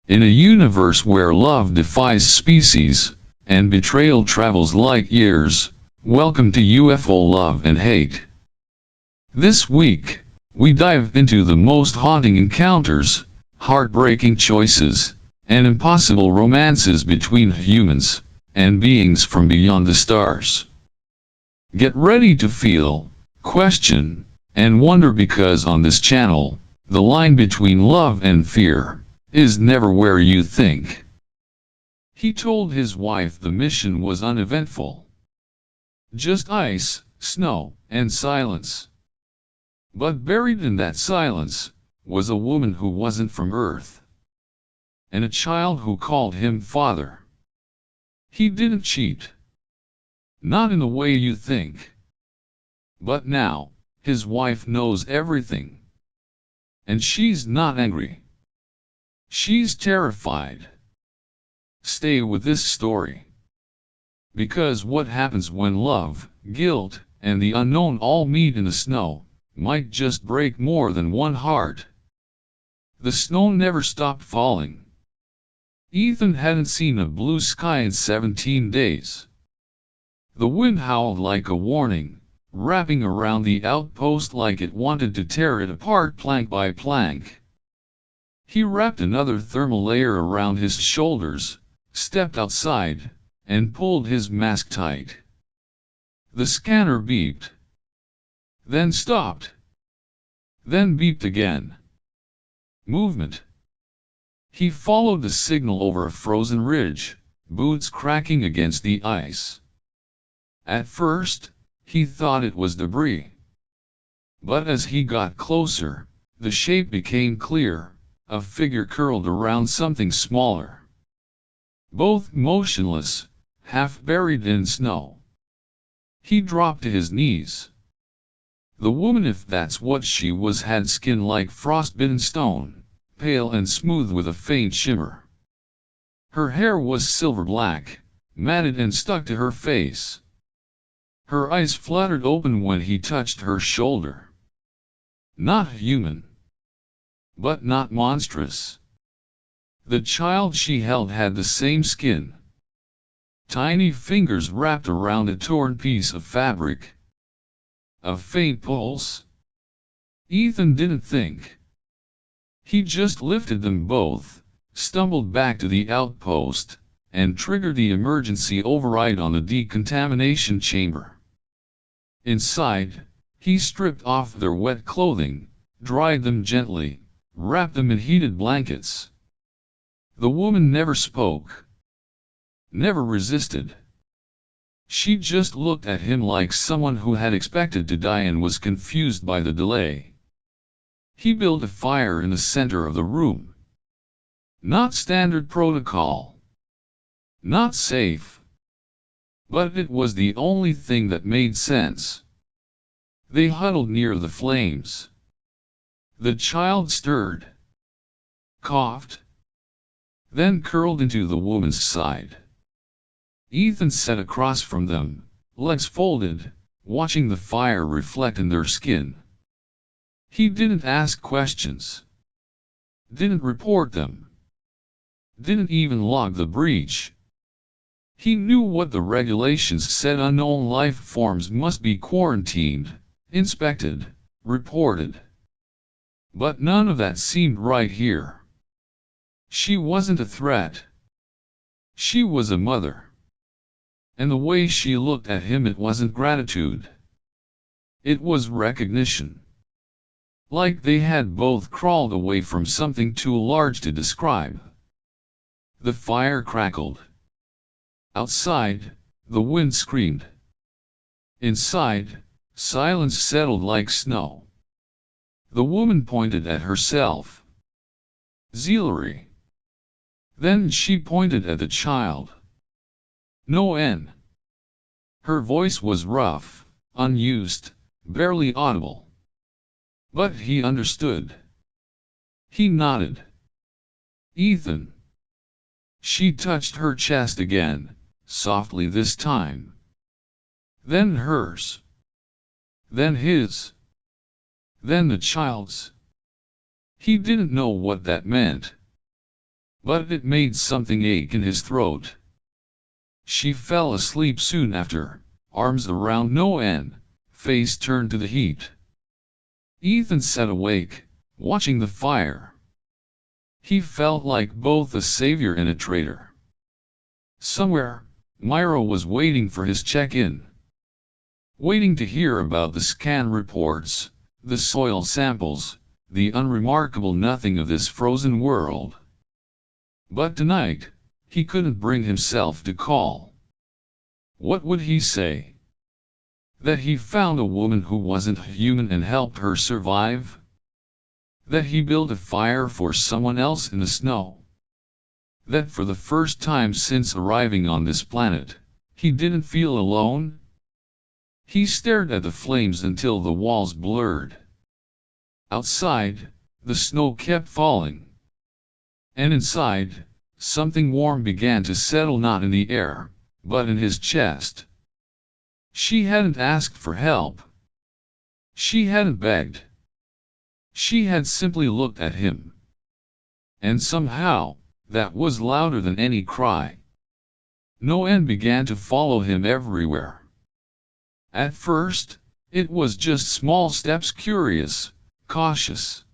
In a universe where love defies species, and betrayal travels light years, welcome to UFO Love and Hate. This week, we dive into the most haunting encounters, heartbreaking choices, and impossible romances between humans and beings from beyond the stars. Get ready to feel, question, and wonder, because on this channel, the line between love and fear is never where you think. He told his wife the mission was uneventful. Just ice, snow, and silence. But buried in that silence was a woman who wasn't from Earth. And a child who called him father. He didn't cheat. Not in the way you think. But now, his wife knows everything. And she's not angry. She's terrified. Stay with this story. Because what happens when love, guilt, and the unknown all meet in the snow might just break more than one heart. The snow never stopped falling. Ethan hadn't seen a blue sky in 17 days. The wind howled like a warning, wrapping around the outpost like it wanted to tear it apart plank by plank. He wrapped another thermal layer around his shoulders, stepped outside, and pulled his mask tight. The scanner beeped. Then stopped. Then beeped again. Movement. He followed the signal over a frozen ridge, boots cracking against the ice. At first, he thought it was debris. But as he got closer, the shape became clear. A figure curled around something smaller. Both motionless, half buried in snow. He dropped to his knees. The woman, if that's what she was, had skin like frostbitten stone, pale and smooth with a faint shimmer. Her hair was silver black, matted and stuck to her face. Her eyes fluttered open when he touched her shoulder. Not human. But not monstrous. The child she held had the same skin. Tiny fingers wrapped around a torn piece of fabric. A faint pulse. Ethan didn't think. He just lifted them both, stumbled back to the outpost, and triggered the emergency override on the decontamination chamber. Inside, he stripped off their wet clothing, dried them gently, wrapped them in heated blankets. The woman never spoke. Never resisted. She just looked at him like someone who had expected to die and was confused by the delay. He built a fire in the center of the room. Not standard protocol. Not safe. But it was the only thing that made sense. They huddled near the flames. The child stirred, coughed, then curled into the woman's side. Ethan sat across from them, legs folded, watching the fire reflect in their skin. He didn't ask questions. Didn't report them. Didn't even log the breach. He knew what the regulations said: unknown life forms must be quarantined, inspected, reported. But none of that seemed right here. She wasn't a threat. She was a mother. And the way she looked at him, it wasn't gratitude. It was recognition. Like they had both crawled away from something too large to describe. The fire crackled. Outside, the wind screamed. Inside, silence settled like snow. The woman pointed at herself. Zealry. Then she pointed at the child. No N. Her voice was rough, unused, barely audible. But he understood. He nodded. Ethan. She touched her chest again, softly this time. Then hers. Then his. Then the child's. He didn't know what that meant. but it made something ache in his throat. She fell asleep soon after, arms around Noan, face turned to the heat. Ethan sat awake, watching the fire. He felt like both a savior and a traitor. Somewhere, Myra was waiting for his check-in. Waiting to hear about the scan reports, the soil samples, the unremarkable nothing of this frozen world. But tonight, he couldn't bring himself to call. What would he say? That he found a woman who wasn't human and helped her survive? That he built a fire for someone else in the snow? That for the first time since arriving on this planet, he didn't feel alone? He stared at the flames until the walls blurred. Outside, the snow kept falling. And inside, something warm began to settle not in the air, but in his chest. She hadn't asked for help. She hadn't begged. She had simply looked at him. And somehow, that was louder than any cry. Noan began to follow him everywhere. At first, it was just small steps, curious, cautious.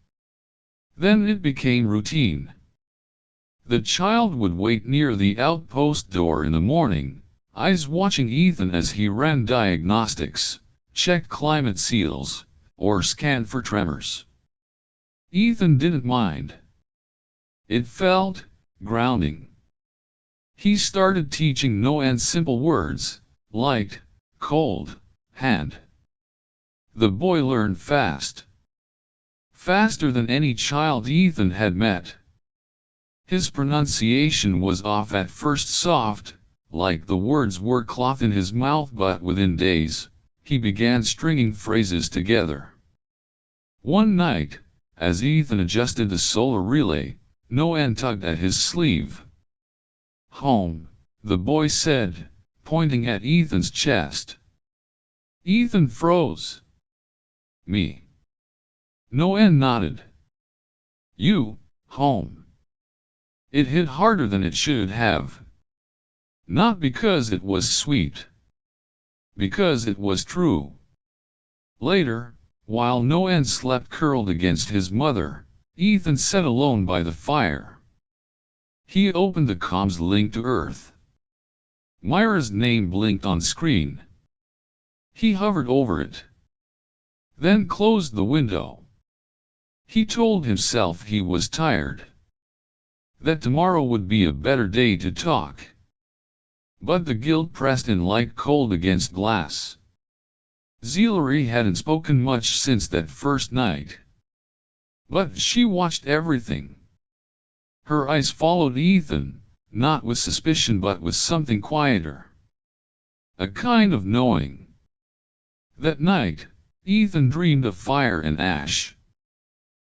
Then it became routine. The child would wait near the outpost door in the morning, eyes watching Ethan as he ran diagnostics, checked climate seals, or scanned for tremors. Ethan didn't mind. It felt grounding. He started teaching Noan simple words, light, cold, hand. The boy learned fast. Faster than any child Ethan had met. His pronunciation was off at first, soft, like the words were cloth in his mouth, but within days, he began stringing phrases together. One night, as Ethan adjusted the solar relay, Noan tugged at his sleeve. "Home," the boy said, pointing at Ethan's chest. Ethan froze. "Me?" Noan nodded. "You, home." It hit harder than it should have. Not because it was sweet. Because it was true. Later, while Noan slept curled against his mother, Ethan sat alone by the fire. He opened the comms link to Earth. Myra's name blinked on screen. He hovered over it. Then closed the window. He told himself he was tired. That tomorrow would be a better day to talk. But the guilt pressed in like cold against glass. Zealery hadn't spoken much since that first night. But she watched everything. Her eyes followed Ethan, not with suspicion but with something quieter. A kind of knowing. That night, Ethan dreamed of fire and ash.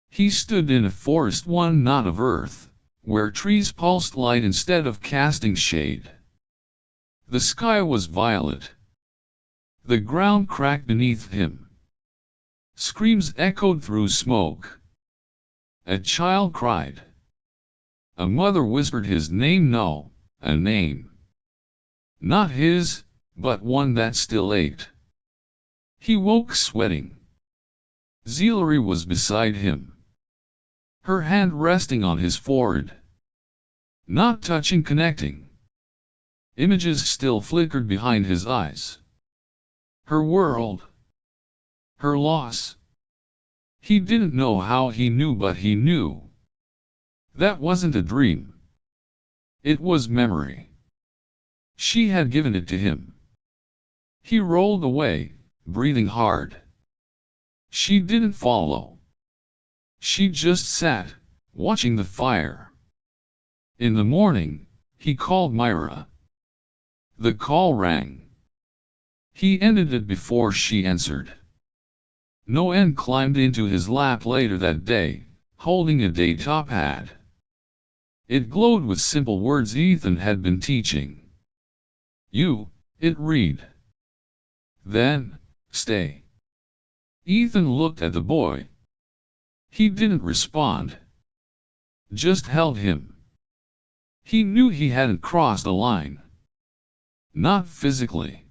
He stood in a forest, one not of Earth, where trees pulsed light instead of casting shade. The sky was violet. The ground cracked beneath him. Screams echoed through smoke. A child cried. A mother whispered his name. No, a name. Not his, but one that still ached. He woke sweating. Zealery was beside him. Her hand resting on his forehead. Not touching, connecting. Images still flickered behind his eyes. Her world. Her loss. He didn't know how he knew, but he knew. That wasn't a dream. It was memory. She had given it to him. He rolled away, breathing hard. She didn't follow. She just sat, watching the fire. In the morning, he called Myra. The call rang. He ended it before she answered. Noan climbed into his lap later that day, holding a data pad. It glowed with simple words Ethan had been teaching. You, it read. Then, stay. Ethan looked at the boy. He didn't respond. Just held him. He knew he hadn't crossed a line. Not physically.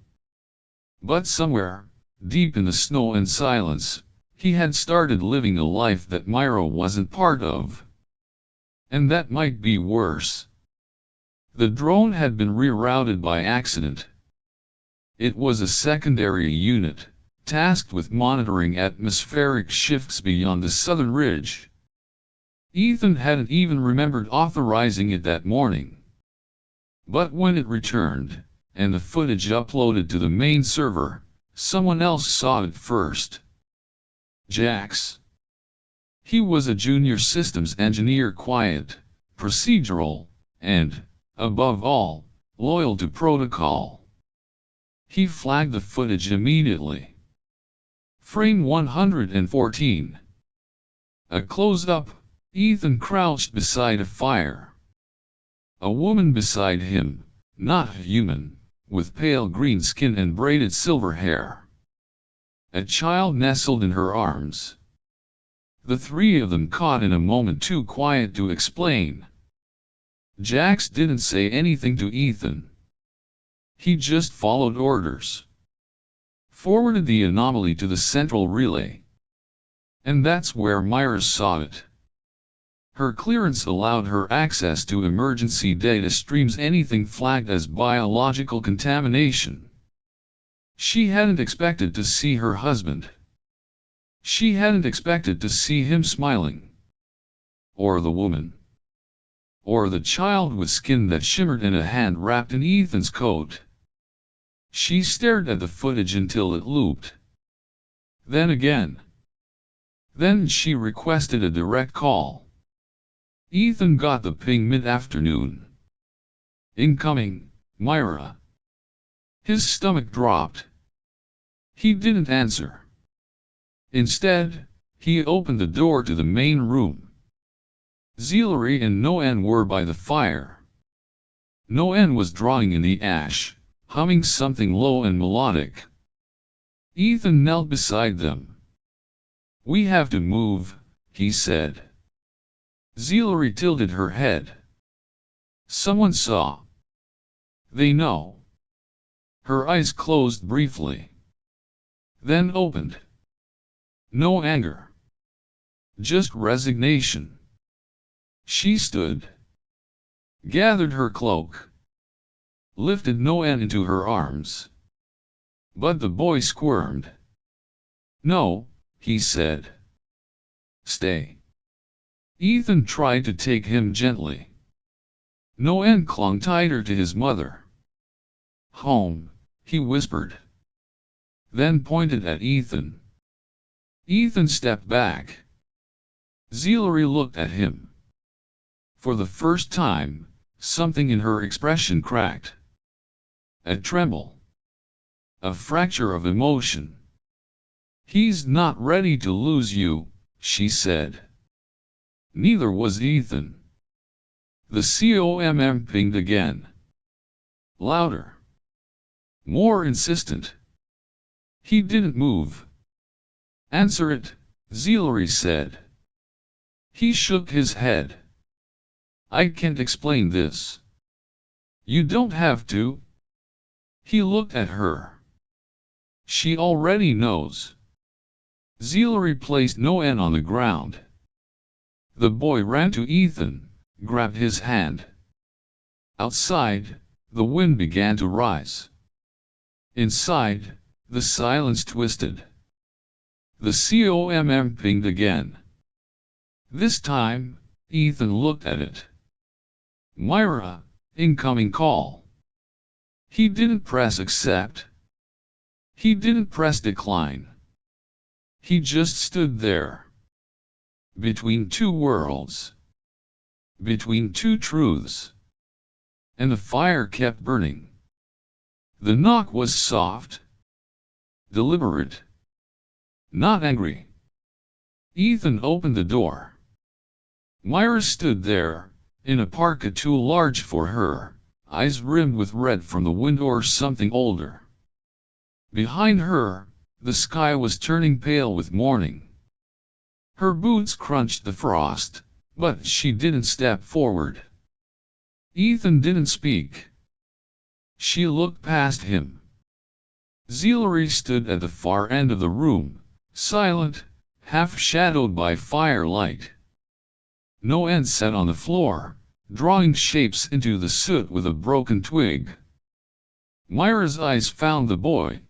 But somewhere, deep in the snow and silence, he had started living a life that Myra wasn't part of. And that might be worse. The drone had been rerouted by accident. It was a secondary unit, tasked with monitoring atmospheric shifts beyond the southern ridge. Ethan hadn't even remembered authorizing it that morning. But when it returned, and the footage uploaded to the main server, someone else saw it first. Jax. He was a junior systems engineer, quiet, procedural, and, above all, loyal to protocol. He flagged the footage immediately. Frame 114. A close-up, Ethan crouched beside a fire. A woman beside him, not human, with pale green skin and braided silver hair. A child nestled in her arms. The three of them caught in a moment too quiet to explain. Jax didn't say anything to Ethan. He just followed orders. Forwarded the anomaly to the central relay. And that's where Myra saw it. Her clearance allowed her access to emergency data streams, anything flagged as biological contamination. She hadn't expected to see her husband. She hadn't expected to see him smiling. Or the woman. Or the child with skin that shimmered in a hand wrapped in Ethan's coat. She stared at the footage until it looped. Then again. Then she requested a direct call. Ethan got the ping mid-afternoon. Incoming, Myra. His stomach dropped. He didn't answer. Instead, he opened the door to the main room. Zealery and Noen were by the fire. Noen was drawing in the ash, humming something low and melodic. Ethan knelt beside them. "We have to move," he said. Zealery tilted her head. "Someone saw." "They know." Her eyes closed briefly. Then opened. No anger. Just resignation. She stood. Gathered her cloak. Lifted Noen into her arms. But the boy squirmed. "No," he said. "Stay." Ethan tried to take him gently. Noen clung tighter to his mother. "Home," he whispered. Then pointed at Ethan. Ethan stepped back. Zealery looked at him. For the first time, something in her expression cracked. A tremble. A fracture of emotion. "He's not ready to lose you," she said. Neither was Ethan. The COMM pinged again. Louder. More insistent. He didn't move. "Answer it," Zealery said. He shook his head. "I can't explain this." "You don't have to." He looked at her. "She already knows." Zealery placed Noen on the ground. The boy ran to Ethan, grabbed his hand. Outside, the wind began to rise. Inside, the silence twisted. The COMM pinged again. This time, Ethan looked at it. Myra, incoming call. He didn't press accept. He didn't press decline. He just stood there. Between two worlds. Between two truths. And the fire kept burning. The knock was soft. Deliberate. Not angry. Ethan opened the door. Myra stood there, in a parka too large for her, eyes rimmed with red from the wind or something older. Behind her, the sky was turning pale with morning. Her boots crunched the frost, but she didn't step forward. Ethan didn't speak. She looked past him. Zealery stood at the far end of the room, silent, half-shadowed by firelight. Noen sat on the floor, drawing shapes into the soot with a broken twig. Myra's eyes found the boy.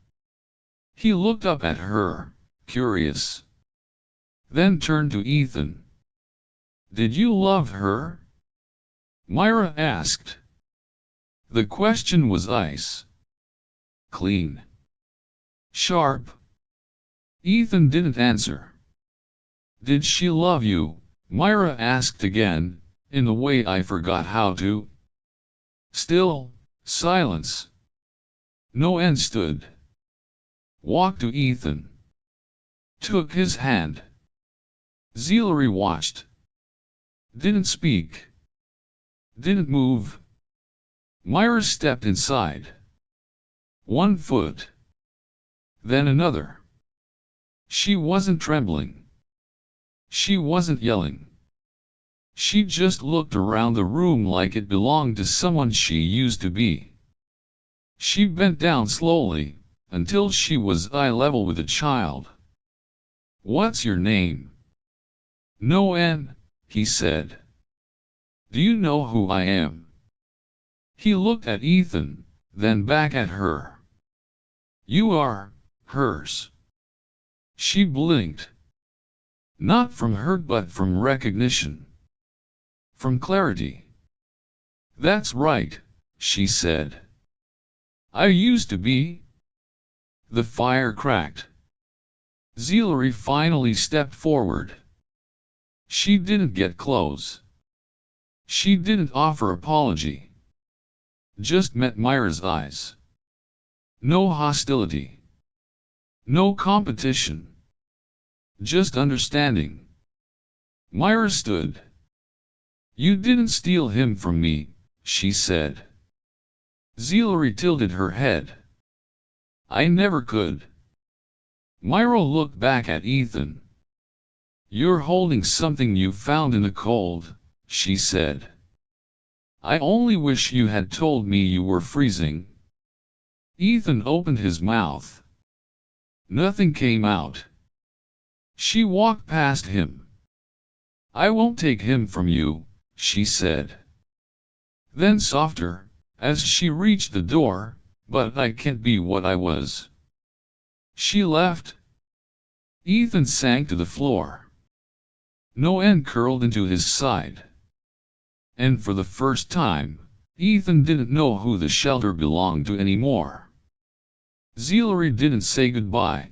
He looked up at her, curious. Then turned to Ethan. "Did you love her?" Myra asked. The question was ice. Clean. Sharp. Ethan didn't answer. "Did she love you?" Myra asked again, in the way I forgot how to. Still, silence. Noen stood. Walked to Ethan. Took his hand. Zealery watched. Didn't speak. Didn't move. Myra stepped inside. 1 foot. Then another. She wasn't trembling. She wasn't yelling. She just looked around the room like it belonged to someone she used to be. She bent down slowly, until she was eye level with the child. "What's your name?" "Noen," he said. "Do you know who I am?" He looked at Ethan, then back at her. "You are hers." She blinked. Not from hurt but from recognition. From clarity. "That's right," she said. "I used to be." The fire cracked. Zealery finally stepped forward. She didn't get close. She didn't offer apology. Just met Myra's eyes. No hostility. No competition. Just understanding. Myra stood. "You didn't steal him from me," she said. Zealery tilted her head. "I never could." Myra looked back at Ethan. "You're holding something you found in the cold," she said. "I only wish you had told me you were freezing." Ethan opened his mouth. Nothing came out. She walked past him. "I won't take him from you," she said. Then softer, as she reached the door, "But I can't be what I was." She left. Ethan sank to the floor. Noen curled into his side. And for the first time, Ethan didn't know who the shelter belonged to anymore. Zealery didn't say goodbye.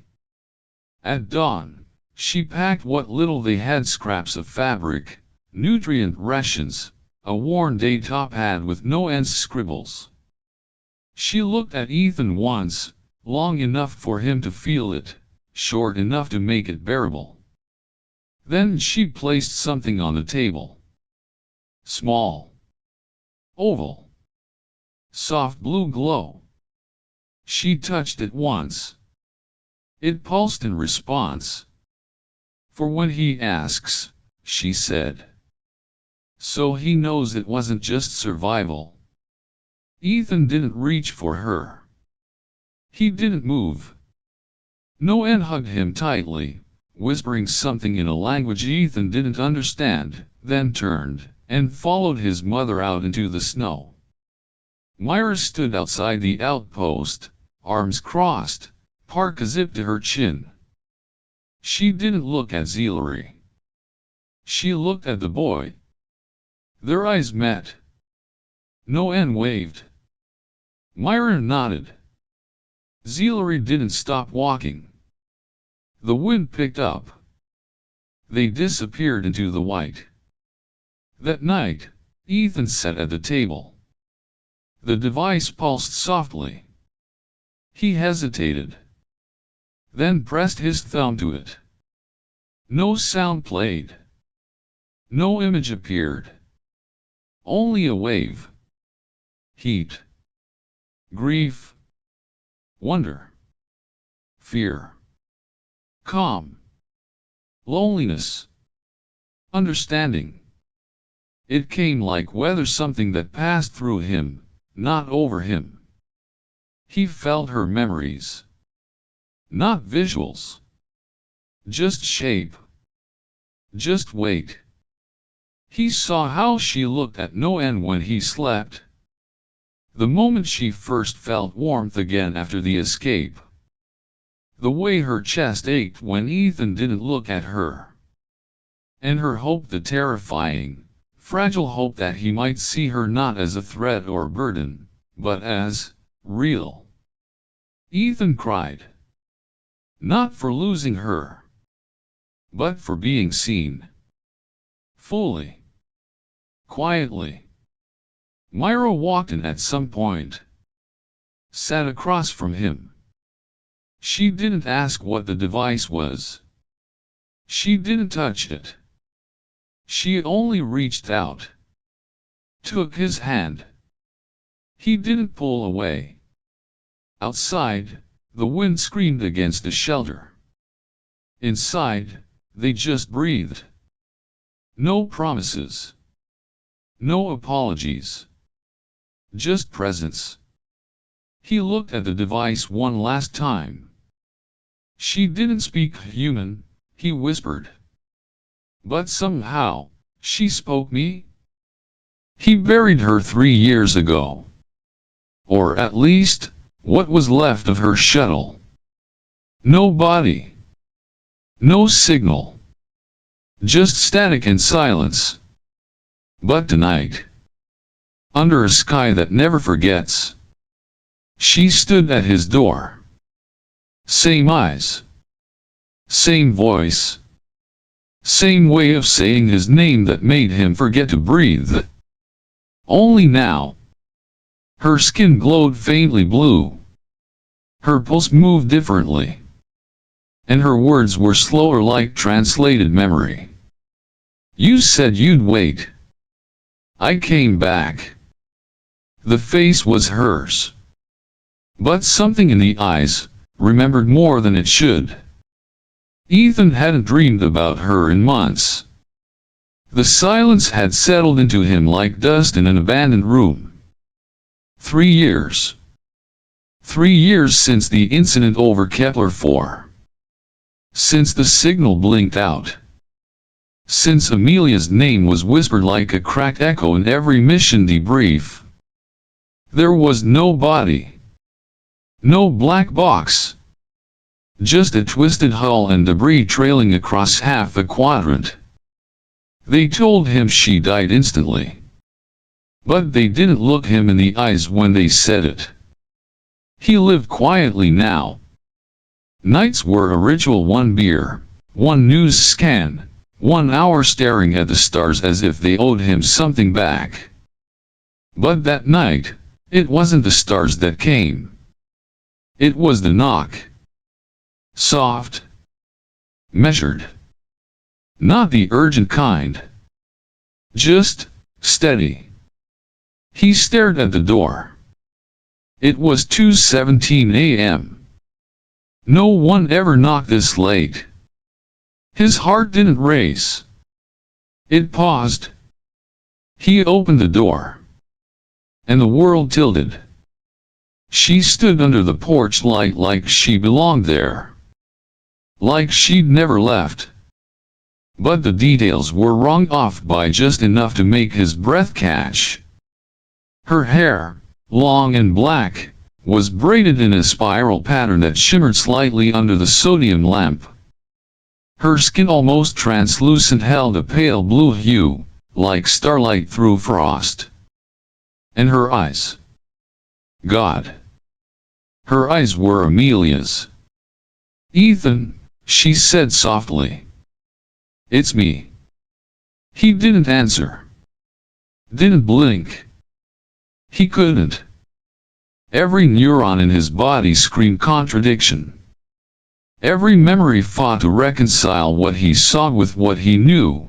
At dawn, she packed what little they had: scraps of fabric, nutrient rations, a worn day top hat with Noen's scribbles. She looked at Ethan once, long enough for him to feel it, short enough to make it bearable. Then she placed something on the table. Small. Oval. Soft blue glow. She touched it once. It pulsed in response. "For when he asks," she said. So he knows it wasn't just survival. Ethan didn't reach for her. He didn't move. Noen hugged him tightly, whispering something in a language Ethan didn't understand, then turned and followed his mother out into the snow. Myra stood outside the outpost, arms crossed, parka zipped to her chin. She didn't look at Zealery. She looked at the boy. Their eyes met. Noen waved. Myra nodded. Zealery didn't stop walking. The wind picked up. They disappeared into the white. That night, Ethan sat at the table. The device pulsed softly. He hesitated. Then pressed his thumb to it. No sound played. No image appeared. Only a wave. Heat. Grief. Wonder. Fear. Calm. Loneliness. Understanding. It came like weather, something that passed through him, not over him. He felt her memories. Not visuals. Just shape. Just weight. He saw how she looked at no end when he slept. The moment she first felt warmth again after the escape. The way her chest ached when Ethan didn't look at her. And her hope, the terrifying, fragile hope that he might see her not as a threat or burden, but as real. Ethan cried. Not for losing her, but for being seen. Fully. Quietly. Myra walked in at some point. Sat across from him. She didn't ask what the device was. She didn't touch it. She only reached out. Took his hand. He didn't pull away. Outside, the wind screamed against the shelter. Inside, they just breathed. No promises. No apologies. Just presence. He looked at the device one last time. She didn't speak human, he whispered. But somehow, she spoke me. He buried her 3 years ago. Or at least, what was left of her shuttle. No body. No signal. Just static and silence. But tonight, under a sky that never forgets, she stood at his door. Same eyes. Same voice. Same way of saying his name that made him forget to breathe. Only now, her skin glowed faintly blue. Her pulse moved differently. And her words were slower, like translated memory. You said you'd wait. I came back. The face was hers. But something in the eyes remembered more than it should. Ethan hadn't dreamed about her in months. The silence had settled into him like dust in an abandoned room. 3 years. 3 years since the incident over Kepler 4. Since the signal blinked out. Since Amelia's name was whispered like a cracked echo in every mission debrief. There was no body. No black box. Just a twisted hull and debris trailing across half a quadrant. They told him she died instantly. But they didn't look him in the eyes when they said it. He lived quietly now. Nights were a ritual, 1 beer, 1 news scan, 1 hour staring at the stars as if they owed him something back. But that night, it wasn't the stars that came. It was the knock. Soft. Measured. Not the urgent kind. Just steady. He stared at the door. It was 2:17 a.m. No one ever knocked this late. His heart didn't race. It paused. He opened the door. And the world tilted. She stood under the porch light like she belonged there. Like she'd never left. But the details were wrung off by just enough to make his breath catch. Her hair, long and black, was braided in a spiral pattern that shimmered slightly under the sodium lamp. Her skin, almost translucent, held a pale blue hue, like starlight through frost. And her eyes. God. Her eyes were Amelia's. Ethan, she said softly. It's me. He didn't answer. Didn't blink. He couldn't. Every neuron in his body screamed contradiction. Every memory fought to reconcile what he saw with what he knew.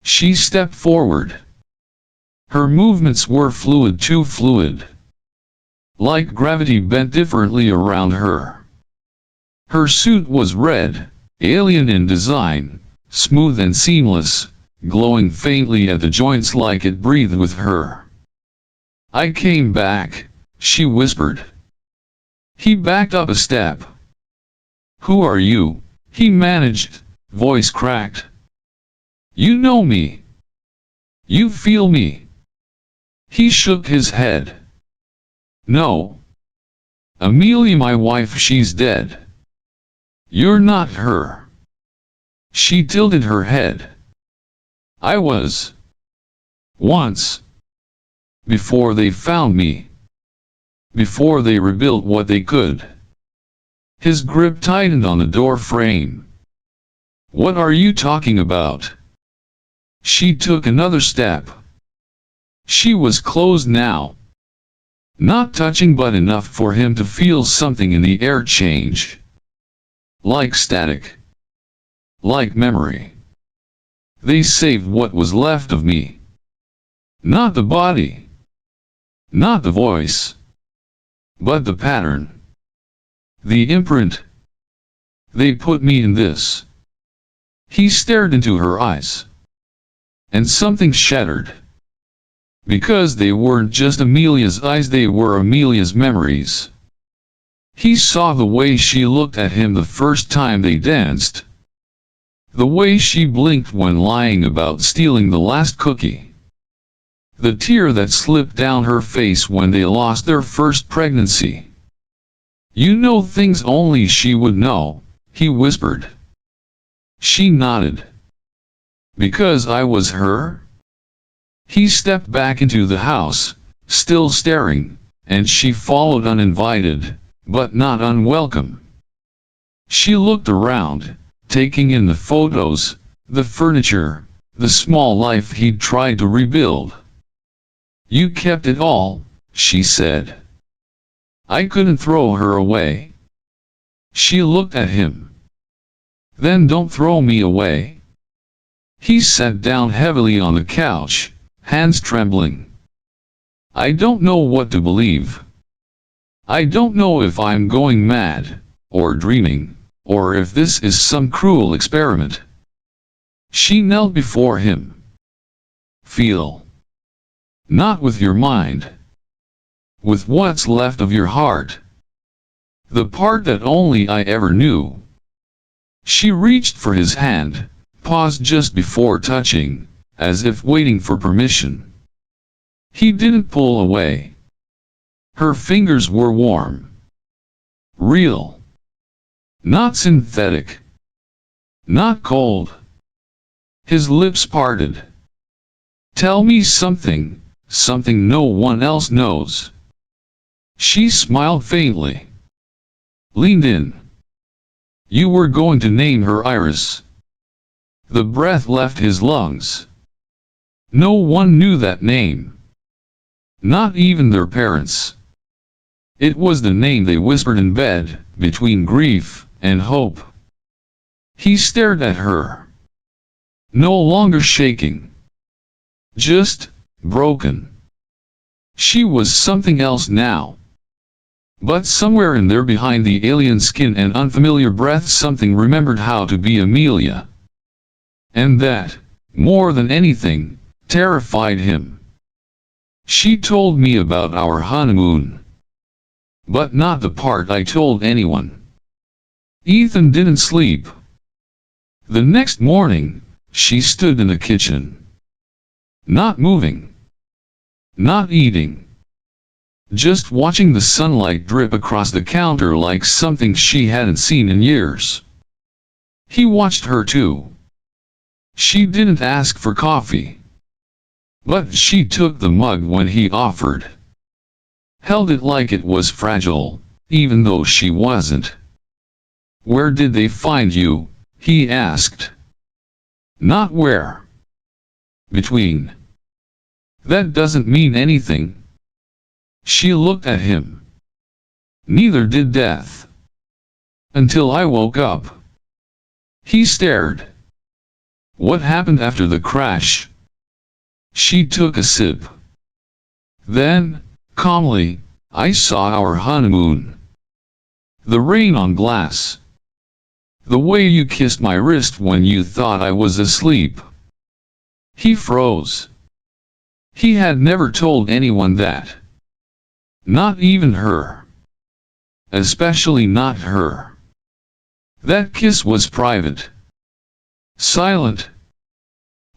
She stepped forward. Her movements were fluid, too fluid. Like gravity bent differently around her. Her suit was red, alien in design, smooth and seamless, glowing faintly at the joints like it breathed with her. "I came back," she whispered. He backed up a step. "Who are you?" he managed, voice cracked. "You know me. You feel me." He shook his head. "No. Amelia, my wife, she's dead. You're not her." She tilted her head. "I was. Once. Before they found me. Before they rebuilt what they could." His grip tightened on the door frame. "What are you talking about?" She took another step. She was closed now. Not touching, but enough for him to feel something in the air change. Like static. Like memory. They saved what was left of me. Not the body. Not the voice. But the pattern. The imprint. They put me in this. He stared into her eyes. And something shattered. Because they weren't just Amelia's eyes, they were Amelia's memories. He saw the way she looked at him the first time they danced. The way she blinked when lying about stealing the last cookie. The tear that slipped down her face when they lost their first pregnancy. "You know things only she would know," he whispered. She nodded. "Because I was her?" He stepped back into the house, still staring, and she followed uninvited, but not unwelcome. She looked around, taking in the photos, the furniture, the small life he'd tried to rebuild. "You kept it all," she said. "I couldn't throw her away." She looked at him. "Then don't throw me away." He sat down heavily on the couch, hands trembling. "I don't know what to believe. I don't know if I'm going mad, or dreaming, or if this is some cruel experiment." She knelt before him. "Feel. Not with your mind. With what's left of your heart. The part that only I ever knew." She reached for his hand, paused just before touching, as if waiting for permission. He didn't pull away. Her fingers were warm. Real. Not synthetic. Not cold. His lips parted. "Tell me something, something no one else knows." She smiled faintly. Leaned in. "You were going to name her Iris." The breath left his lungs. No one knew that name. Not even their parents. It was the name they whispered in bed, between grief and hope. He stared at her. No longer shaking. Just broken. She was something else now. But somewhere in there, behind the alien skin and unfamiliar breath, something remembered how to be Amelia. And that, more than anything, terrified him. "She told me about our honeymoon. But not the part I told anyone." Ethan didn't sleep. The next morning, she stood in the kitchen. Not moving. Not eating. Just watching the sunlight drip across the counter like something she hadn't seen in years. He watched her too. She didn't ask for coffee. But she took the mug when he offered. Held it like it was fragile, even though she wasn't. "Where did they find you?" he asked. "Not where. Between. That doesn't mean anything." She looked at him. "Neither did death. Until I woke up." He stared. "What happened after the crash?" She took a sip. Then, calmly, "I saw our honeymoon. The rain on glass. The way you kissed my wrist when you thought I was asleep. He froze. He had never told anyone that. Not even her. Especially not her. That kiss was private. Silent.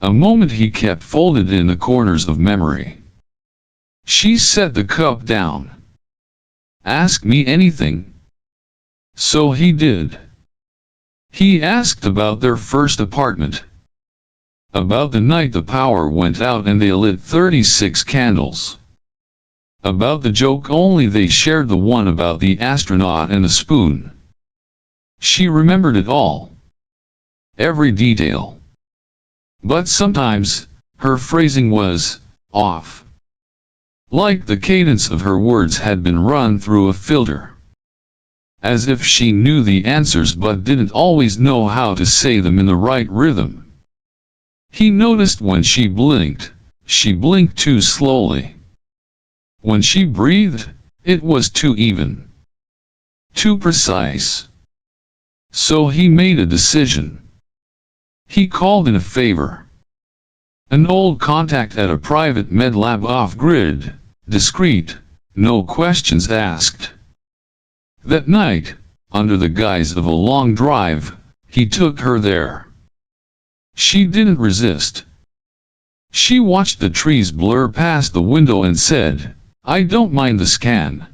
A moment he kept folded in the corners of memory. She set the cup down. Ask me anything. So he did. He asked about their first apartment. About the night the power went out and they lit 36 candles. About the joke only they shared, the one about the astronaut and the spoon. She remembered it all. Every detail. But sometimes, her phrasing was off. Like the cadence of her words had been run through a filter. As if she knew the answers but didn't always know how to say them in the right rhythm. He noticed when she blinked too slowly. When she breathed, it was too even. Too precise. So he made a decision. He called in a favor. An old contact at a private med lab off-grid, discreet, no questions asked. That night, under the guise of a long drive, he took her there. She didn't resist. She watched the trees blur past the window and said, "I don't mind the scan.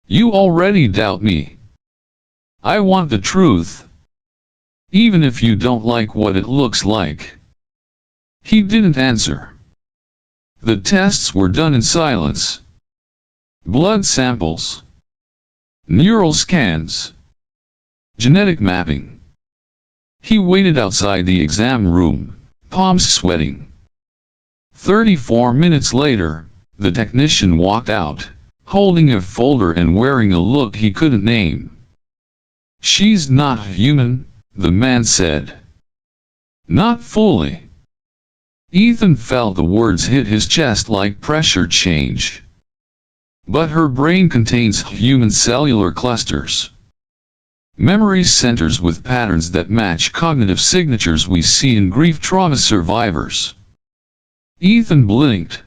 You already doubt me. I want the truth. Even if you don't like what it looks like." He didn't answer. The tests were done in silence. Blood samples. Neural scans. Genetic mapping. He waited outside the exam room, palms sweating. 34 minutes later, the technician walked out, holding a folder and wearing a look he couldn't name. "She's not human," the man said. "Not fully." Ethan felt the words hit his chest like pressure change. But her brain contains human cellular clusters. Memory centers with patterns that match cognitive signatures we see in grief trauma survivors. Ethan blinked.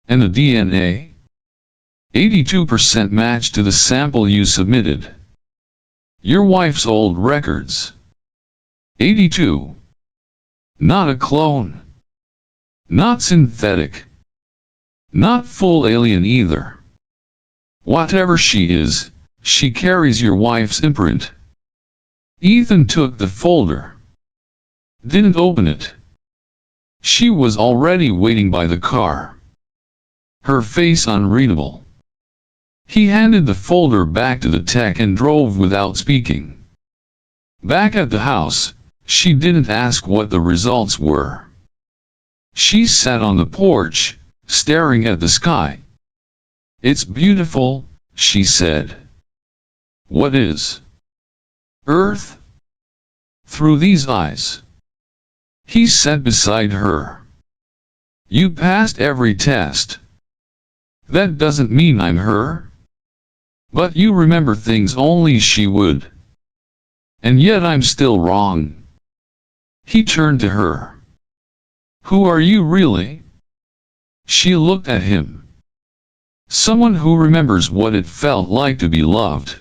And the DNA? 82% match to the sample you submitted. Your wife's old records. 82. Not a clone. Not synthetic. Not full alien either. Whatever she is, she carries your wife's imprint. Ethan took the folder. Didn't open it. She was already waiting by the car. Her face unreadable. He handed the folder back to the tech and drove without speaking. Back at the house, she didn't ask what the results were. She sat on the porch, staring at the sky. "It's beautiful," she said. "What is?" "Earth." "Through these eyes." He sat beside her. "You passed every test. That doesn't mean I'm her. But you remember things only she would. And yet I'm still wrong." He turned to her. "Who are you really?" She looked at him. "Someone who remembers what it felt like to be loved.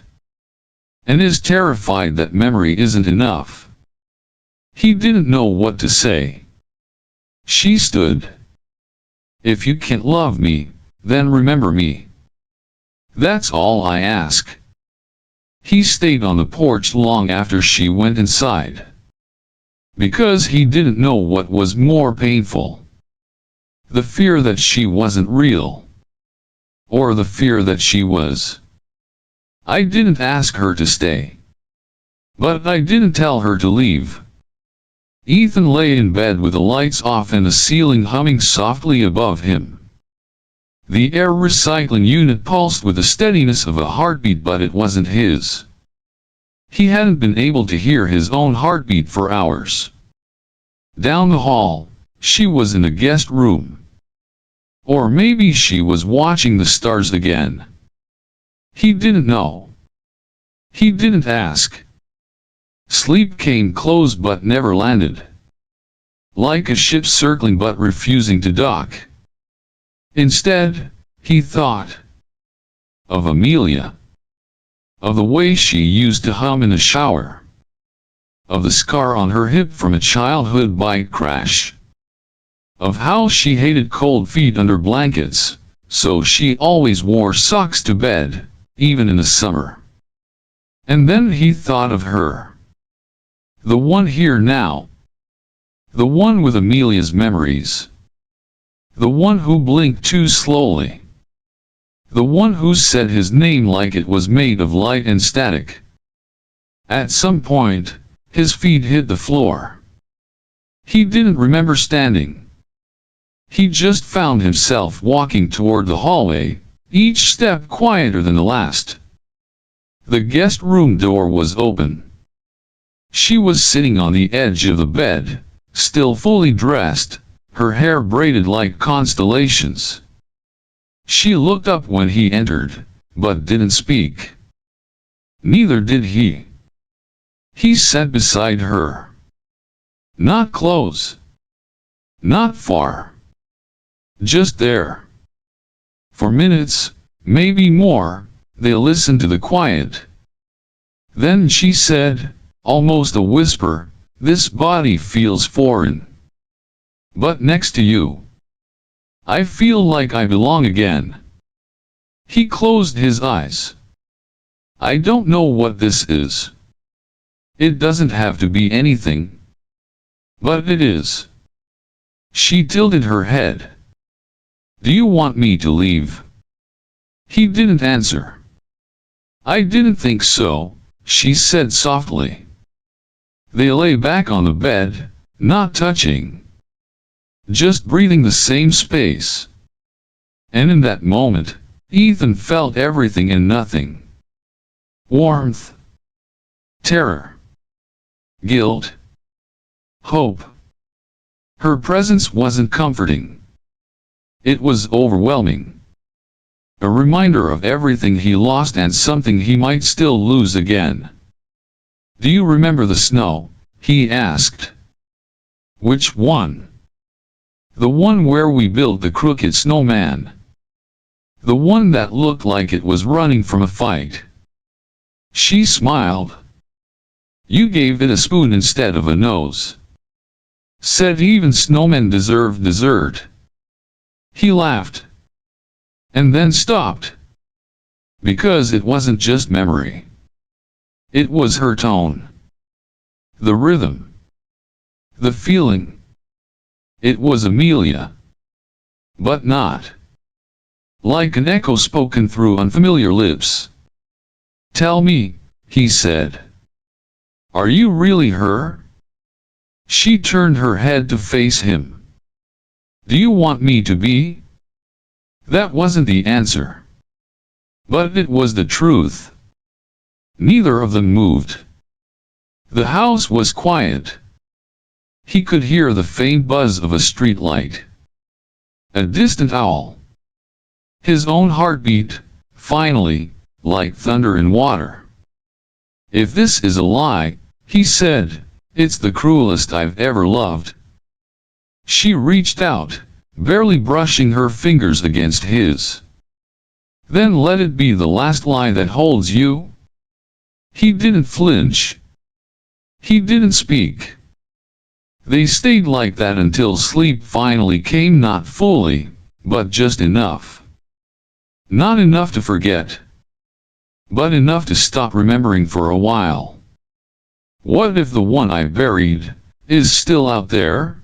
And is terrified that memory isn't enough." He didn't know what to say. She stood. "If you can't love me, then remember me. That's all I ask." He stayed on the porch long after she went inside. Because he didn't know what was more painful. The fear that she wasn't real. Or the fear that she was. "I didn't ask her to stay. But I didn't tell her to leave." Ethan lay in bed with the lights off and the ceiling humming softly above him. The air recycling unit pulsed with the steadiness of a heartbeat, but it wasn't his. He hadn't been able to hear his own heartbeat for hours. Down the hall, she was in the guest room. Or maybe she was watching the stars again. He didn't know. He didn't ask. Sleep came close but never landed. like a ship circling but refusing to dock. Instead, he thought of Amelia, of the way she used to hum in the shower, of the scar on her hip from a childhood bike crash, of how she hated cold feet under blankets, so she always wore socks to bed, even in the summer. And then he thought of her. The one here now. The one with Amelia's memories. The one who blinked too slowly. The one who said his name like it was made of light and static. At some point, his feet hit the floor. He didn't remember standing. He just found himself walking toward the hallway, each step quieter than the last. The guest room door was open. She was sitting on the edge of the bed, still fully dressed, her hair braided like constellations. She looked up when he entered, but didn't speak. Neither did he. He sat beside her. Not close. Not far. Just there. For minutes, maybe more, they listened to the quiet. Then she said, almost a whisper, "This body feels foreign. But next to you, I feel like I belong again." He closed his eyes. "I don't know what this is. It doesn't have to be anything. But it is." She tilted her head. "Do you want me to leave?" He didn't answer. "I didn't think so," she said softly. They lay back on the bed, not touching. Just breathing the same space. And in that moment, Ethan felt everything and nothing. Warmth. Terror. Guilt. Hope. Her presence wasn't comforting. It was overwhelming. A reminder of everything he lost and something he might still lose again. "Do you remember the snow?" he asked. "Which one?" "The one where we built the crooked snowman. The one that looked like it was running from a fight." She smiled. "You gave it a spoon instead of a nose. Said even snowmen deserve dessert." He laughed. And then stopped. Because it wasn't just memory. It was her tone. The rhythm. The feeling. It was Amelia. But not. Like an echo spoken through unfamiliar lips. "Tell me," he said. "Are you really her?" She turned her head to face him. "Do you want me to be?" That wasn't the answer. But it was the truth. Neither of them moved. The house was quiet. He could hear the faint buzz of a street light. A distant owl. His own heartbeat, finally, like thunder in water. "If this is a lie," he said, "it's the cruelest I've ever loved." She reached out, barely brushing her fingers against his. "Then let it be the last lie that holds you." He didn't flinch. He didn't speak. They stayed like that until sleep finally came, not fully, but just enough. Not enough to forget. But enough to stop remembering for a while. What if the one I buried is still out there?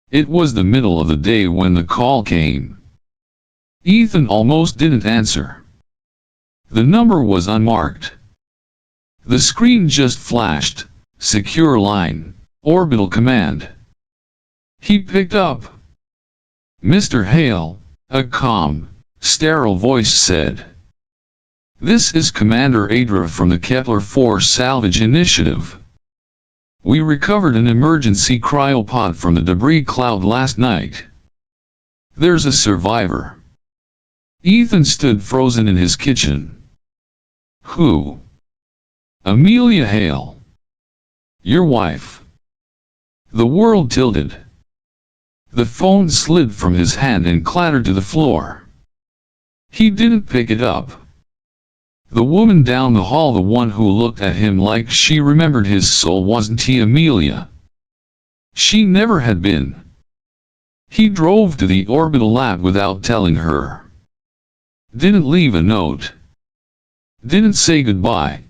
It was the middle of the day when the call came. Ethan almost didn't answer. The number was unmarked. The screen just flashed, "Secure line, orbital command." He picked up. "Mr. Hale," a calm, sterile voice said. "This is Commander Adra from the Kepler 4 Salvage Initiative. We recovered an emergency cryopod from the debris cloud last night. There's a survivor." Ethan stood frozen in his kitchen. "Who?" "Amelia Hale. Your wife." The world tilted. The phone slid from his hand and clattered to the floor. He didn't pick it up. The woman down the hall, the one who looked at him like she remembered his soul, wasn't he Amelia? She never had been. He drove to the orbital lab without telling her. Didn't leave a note. Didn't say goodbye.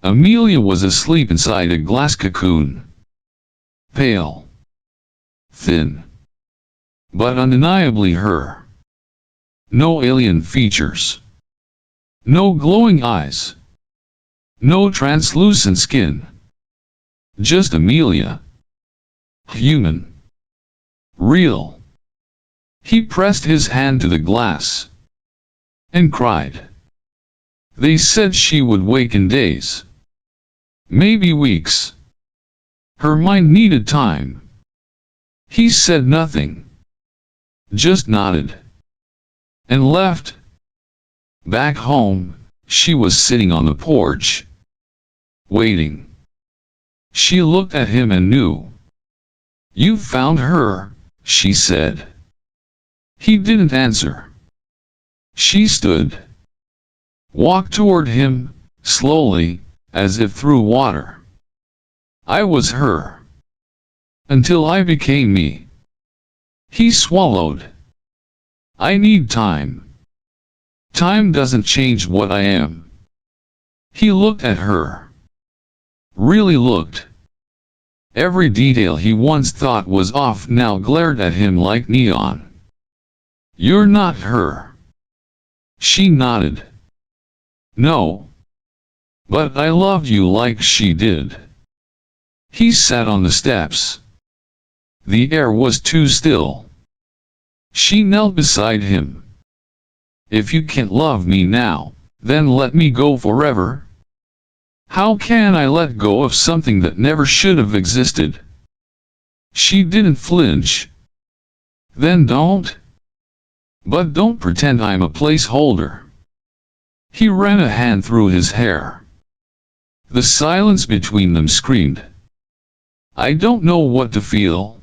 Amelia was asleep inside a glass cocoon. Pale. Thin. But undeniably her. No alien features. No glowing eyes. No translucent skin. Just Amelia. Human. Real. He pressed his hand to the glass. And cried. They said she would wake in days. Maybe weeks. Her mind needed time. He said nothing. Just nodded. And left. Back home, she was sitting on the porch. Waiting. She looked at him and knew. You found her, she said. He didn't answer. She stood. Walked toward him, slowly, as if through water. I was her. Until I became me. He swallowed. I need time. Time doesn't change what I am. He looked at her. Really looked. Every detail he once thought was off now glared at him like neon. You're not her. She nodded. No. But I loved you like she did. He sat on the steps. The air was too still. She knelt beside him. If you can't love me now, then let me go forever. How can I let go of something that never should have existed? She didn't flinch. Then don't. But don't pretend I'm a placeholder. He ran a hand through his hair. The silence between them screamed. I don't know what to feel.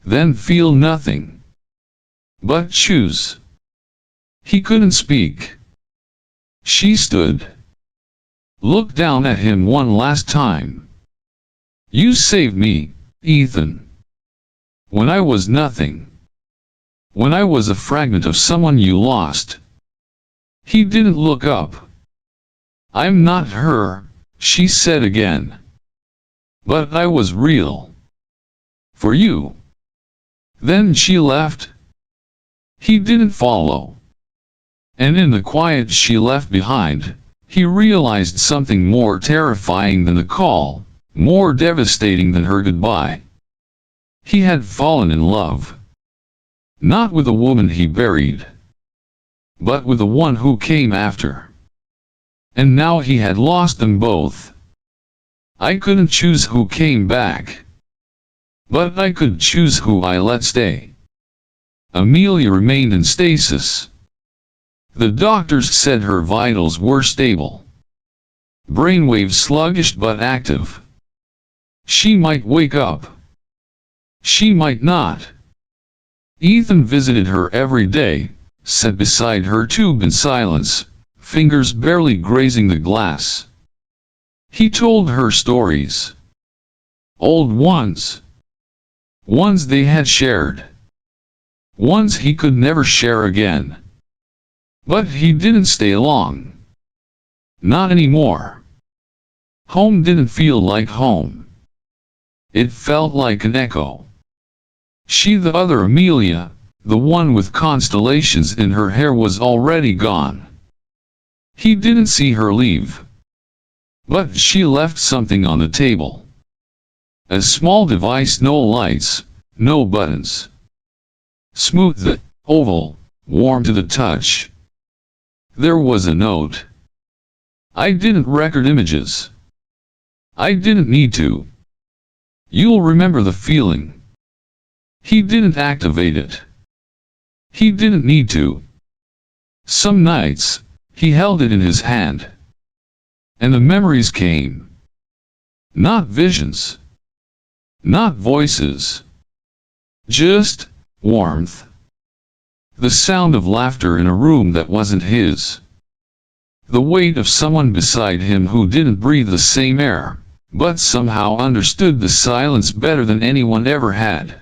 Then feel nothing. But choose. He couldn't speak. She stood. Looked down at him one last time. You saved me, Ethan. When I was nothing. When I was a fragment of someone you lost. He didn't look up. I'm not her, she said again. But I was real. For you. Then she left. He didn't follow. And in the quiet she left behind, he realized something more terrifying than the call, more devastating than her goodbye. He had fallen in love. Not with the woman he buried, but with the one who came after. And now he had lost them both. I couldn't choose who came back. But I could choose who I let stay. Amelia remained in stasis. The doctors said her vitals were stable. Brainwaves sluggish but active. She might wake up. She might not. Ethan visited her every day, sat beside her tube in silence, fingers barely grazing the glass. He told her stories. Old ones. Ones they had shared. Ones he could never share again. But he didn't stay long. Not anymore. Home didn't feel like home. It felt like an echo. She, the other Amelia, the one with constellations in her hair, was already gone. He didn't see her leave. But she left something on the table. A small device, no lights, no buttons. Smooth, oval, warm to the touch. There was a note. I didn't record images. I didn't need to. You'll remember the feeling. He didn't activate it. He didn't need to. Some nights, he held it in his hand. And the memories came. Not visions. Not voices. Just warmth. The sound of laughter in a room that wasn't his. The weight of someone beside him who didn't breathe the same air, but somehow understood the silence better than anyone ever had.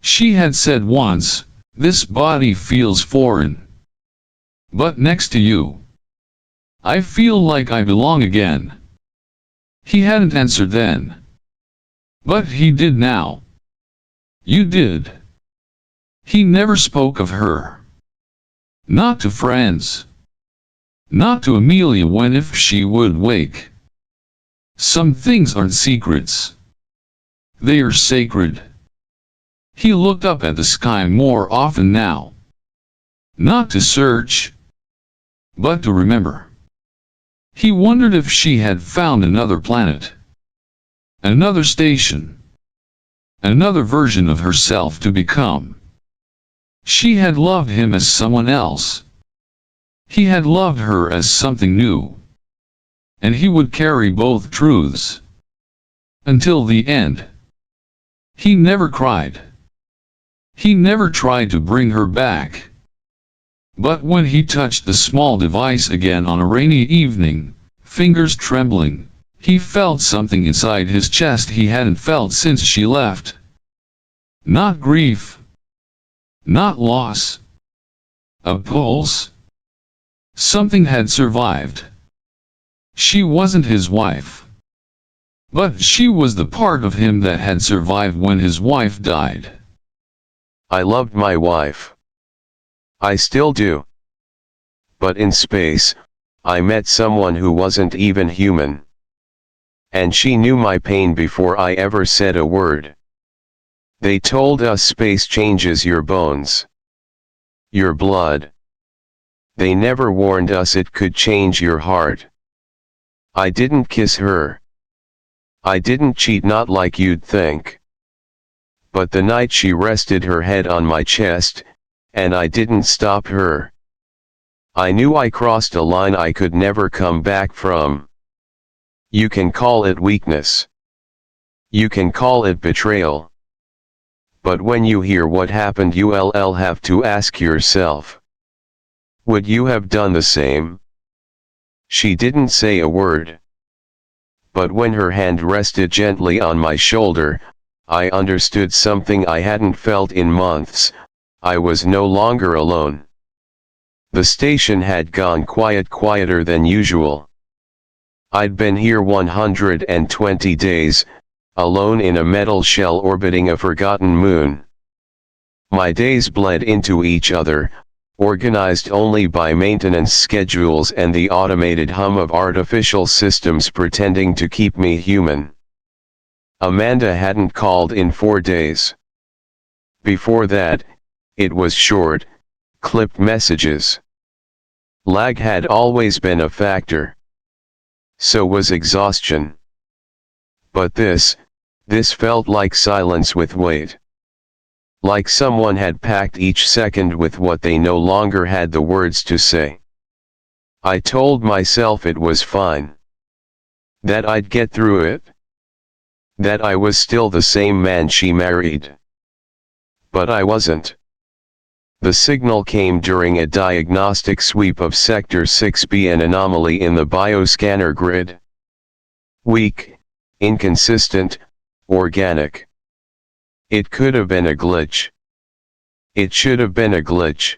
She had said once, "This body feels foreign. But next to you, I feel like I belong again." He hadn't answered then. But he did now. "You did." He never spoke of her. Not to friends. Not to Amelia when if she would wake. Some things aren't secrets. They are sacred. He looked up at the sky more often now. Not to search, but to remember. He wondered if she had found another planet. Another station. Another version of herself to become. She had loved him as someone else. He had loved her as something new. And he would carry both truths. Until the end. He never cried. He never tried to bring her back. But when he touched the small device again on a rainy evening, fingers trembling, he felt something inside his chest he hadn't felt since she left. Not grief. Not loss. A pulse. Something had survived. She wasn't his wife. But she was the part of him that had survived when his wife died. I loved my wife. I still do. But in space, I met someone who wasn't even human. And she knew my pain before I ever said a word. They told us space changes your bones. Your blood. They never warned us it could change your heart. I didn't kiss her. I didn't cheat, not like you'd think. But the night she rested her head on my chest, and I didn't stop her. I knew I crossed a line I could never come back from. You can call it weakness. You can call it betrayal. But when you hear what happened, you'll have to ask yourself, would you have done the same? She didn't say a word. But when her hand rested gently on my shoulder, I understood something I hadn't felt in months. I was no longer alone. The station had gone quiet, quieter than usual. I'd been here 120 days, alone in a metal shell orbiting a forgotten moon. My days bled into each other, organized only by maintenance schedules and the automated hum of artificial systems pretending to keep me human. Amanda hadn't called in 4 days. Before that, it was short, clipped messages. Lag had always been a factor. So was exhaustion. But this felt like silence with weight. Like someone had packed each second with what they no longer had the words to say. I told myself it was fine. That I'd get through it. That I was still the same man she married. But I wasn't. The signal came during a diagnostic sweep of Sector 6B, an anomaly in the bioscanner grid. Weak, inconsistent, organic. It could have been a glitch. It should have been a glitch.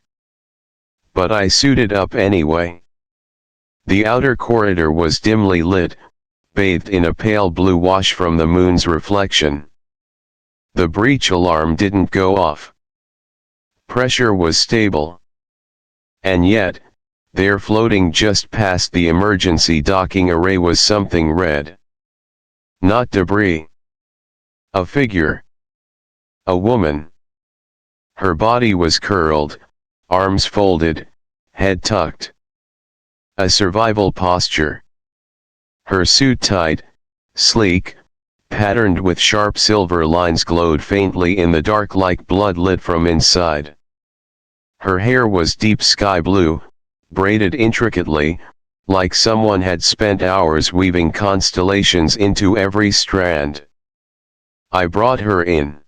But I suited up anyway. The outer corridor was dimly lit, bathed in a pale blue wash from the moon's reflection. The breach alarm didn't go off. Pressure was stable. And yet, there floating just past the emergency docking array was something red. Not debris. A figure. A woman. Her body was curled, arms folded, head tucked. A survival posture. Her suit tight, sleek, patterned with sharp silver lines, glowed faintly in the dark like blood lit from inside. Her hair was deep sky blue, braided intricately, like someone had spent hours weaving constellations into every strand. I brought her in.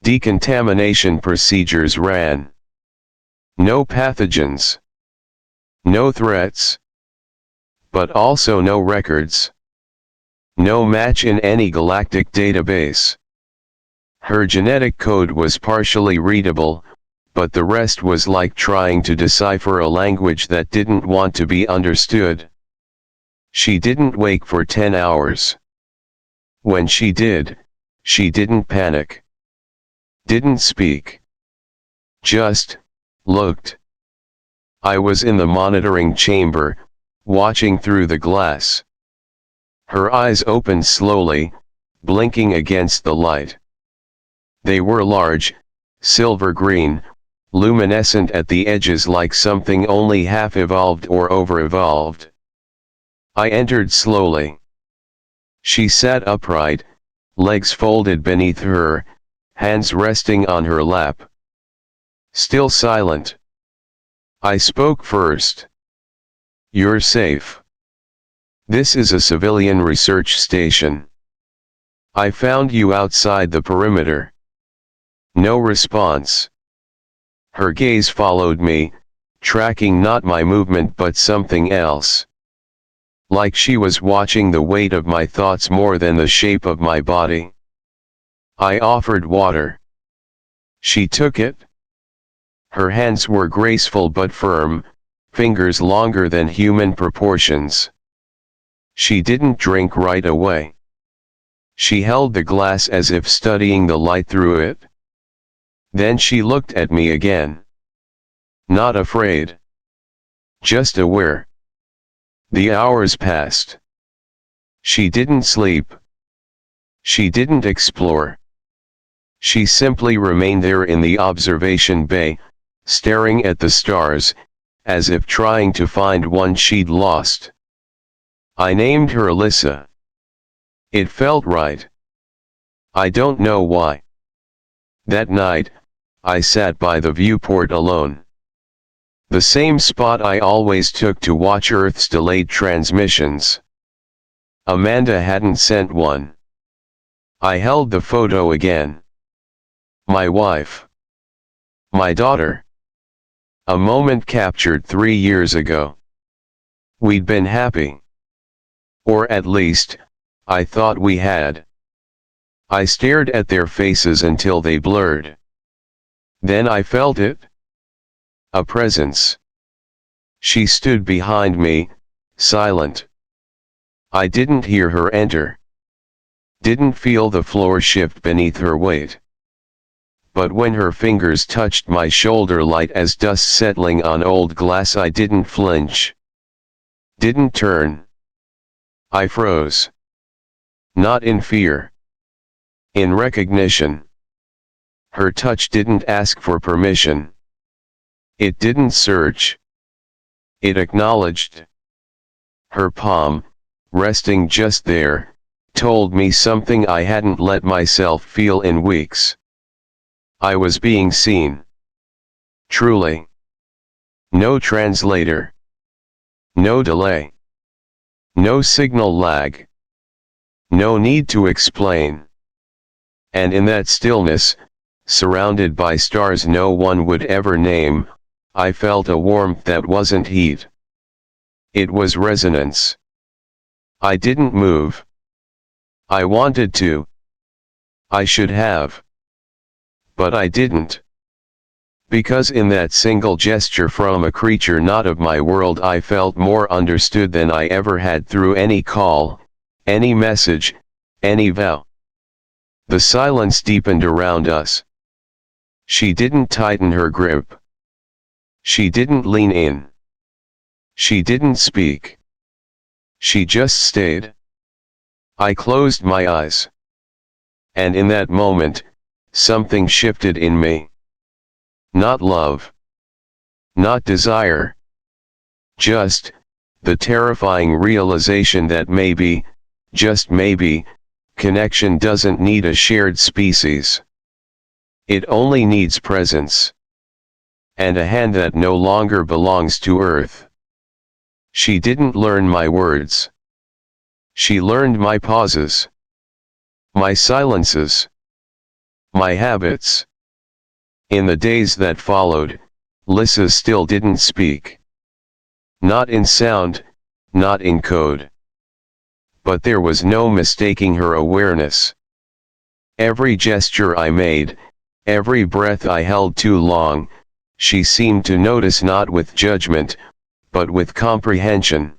Decontamination procedures ran. No pathogens. No threats. But also no records. No match in any galactic database. Her genetic code was partially readable, but the rest was like trying to decipher a language that didn't want to be understood. She didn't wake for 10 hours. When she did, she didn't panic. Didn't speak. Just looked. I was in the monitoring chamber, watching through the glass. Her eyes opened slowly, blinking against the light. They were large, silver green, luminescent at the edges like something only half evolved or over-evolved. I entered slowly. She sat upright, legs folded beneath her, hands resting on her lap. Still silent. I spoke first. "You're safe. This is a civilian research station. I found you outside the perimeter." No response. Her gaze followed me, tracking not my movement but something else. Like she was watching the weight of my thoughts more than the shape of my body. I offered water. She took it. Her hands were graceful but firm, fingers longer than human proportions. She didn't drink right away. She held the glass as if studying the light through it. Then she looked at me again. Not afraid. Just aware. The hours passed. She didn't sleep. She didn't explore. She simply remained there in the observation bay, staring at the stars, as if trying to find one she'd lost. I named her Alyssa. It felt right. I don't know why. That night, I sat by the viewport alone. The same spot I always took to watch Earth's delayed transmissions. Amanda hadn't sent one. I held the photo again. My wife. My daughter. A moment captured 3 years ago. We'd been happy. Or at least, I thought we had. I stared at their faces until they blurred. Then I felt it. A presence. She stood behind me, silent. I didn't hear her enter. Didn't feel the floor shift beneath her weight. But when her fingers touched my shoulder light as dust settling on old glass, I didn't flinch. Didn't turn. I froze. Not in fear. In recognition. Her touch didn't ask for permission. It didn't search. It acknowledged. Her palm, resting just there, told me something I hadn't let myself feel in weeks. I was being seen. Truly. No translator. No delay. No signal lag. No need to explain. And in that stillness, surrounded by stars no one would ever name, I felt a warmth that wasn't heat. It was resonance. I didn't move. I wanted to. I should have. But I didn't. Because in that single gesture from a creature not of my world, I felt more understood than I ever had through any call, any message, any vow. The silence deepened around us. She didn't tighten her grip. She didn't lean in. She didn't speak. She just stayed. I closed my eyes. And in that moment, something shifted in me. Not love. Not desire. Just, the terrifying realization that maybe, just maybe, connection doesn't need a shared species. It only needs presence. And a hand that no longer belongs to Earth. She didn't learn my words. She learned my pauses. my silences, my habits. In the days that followed, Lissa still didn't speak. Not in sound, not in code. But there was no mistaking her awareness. Every gesture I made, every breath I held too long, she seemed to notice, not with judgment, but with comprehension.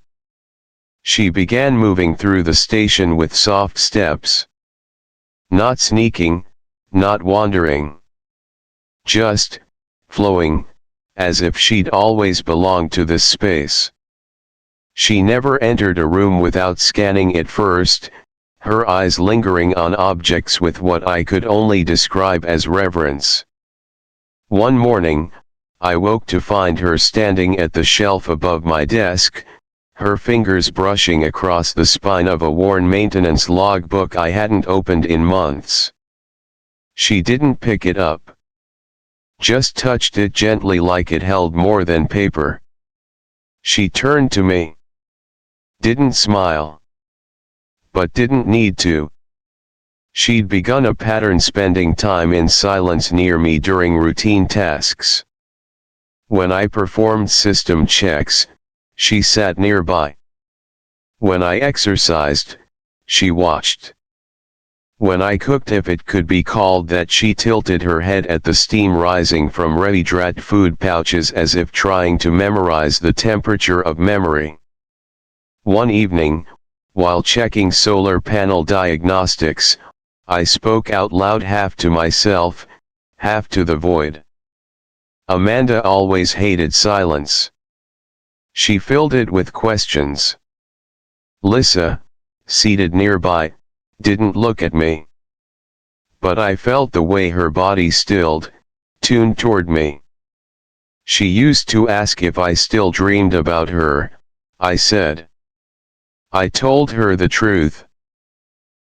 She began moving through the station with soft steps. Not sneaking, not wandering. Just flowing, as if she'd always belonged to this space. She never entered a room without scanning it first, her eyes lingering on objects with what I could only describe as reverence. One morning, I woke to find her standing at the shelf above my desk, her fingers brushing across the spine of a worn maintenance logbook I hadn't opened in months. She didn't pick it up. Just touched it gently, like it held more than paper. She turned to me. Didn't smile. But didn't need to. She'd begun a pattern, spending time in silence near me during routine tasks. When I performed system checks, she sat nearby. When I exercised, she watched. When I cooked, if it could be called that, she tilted her head at the steam rising from ready-dried food pouches, as if trying to memorize the temperature of memory. One evening, while checking solar panel diagnostics, I spoke out loud, half to myself, half to the void. Amanda always hated silence. She filled it with questions. Lissa, seated nearby, didn't look at me. But I felt the way her body stilled, tuned toward me. She used to ask if I still dreamed about her, I said. I told her the truth.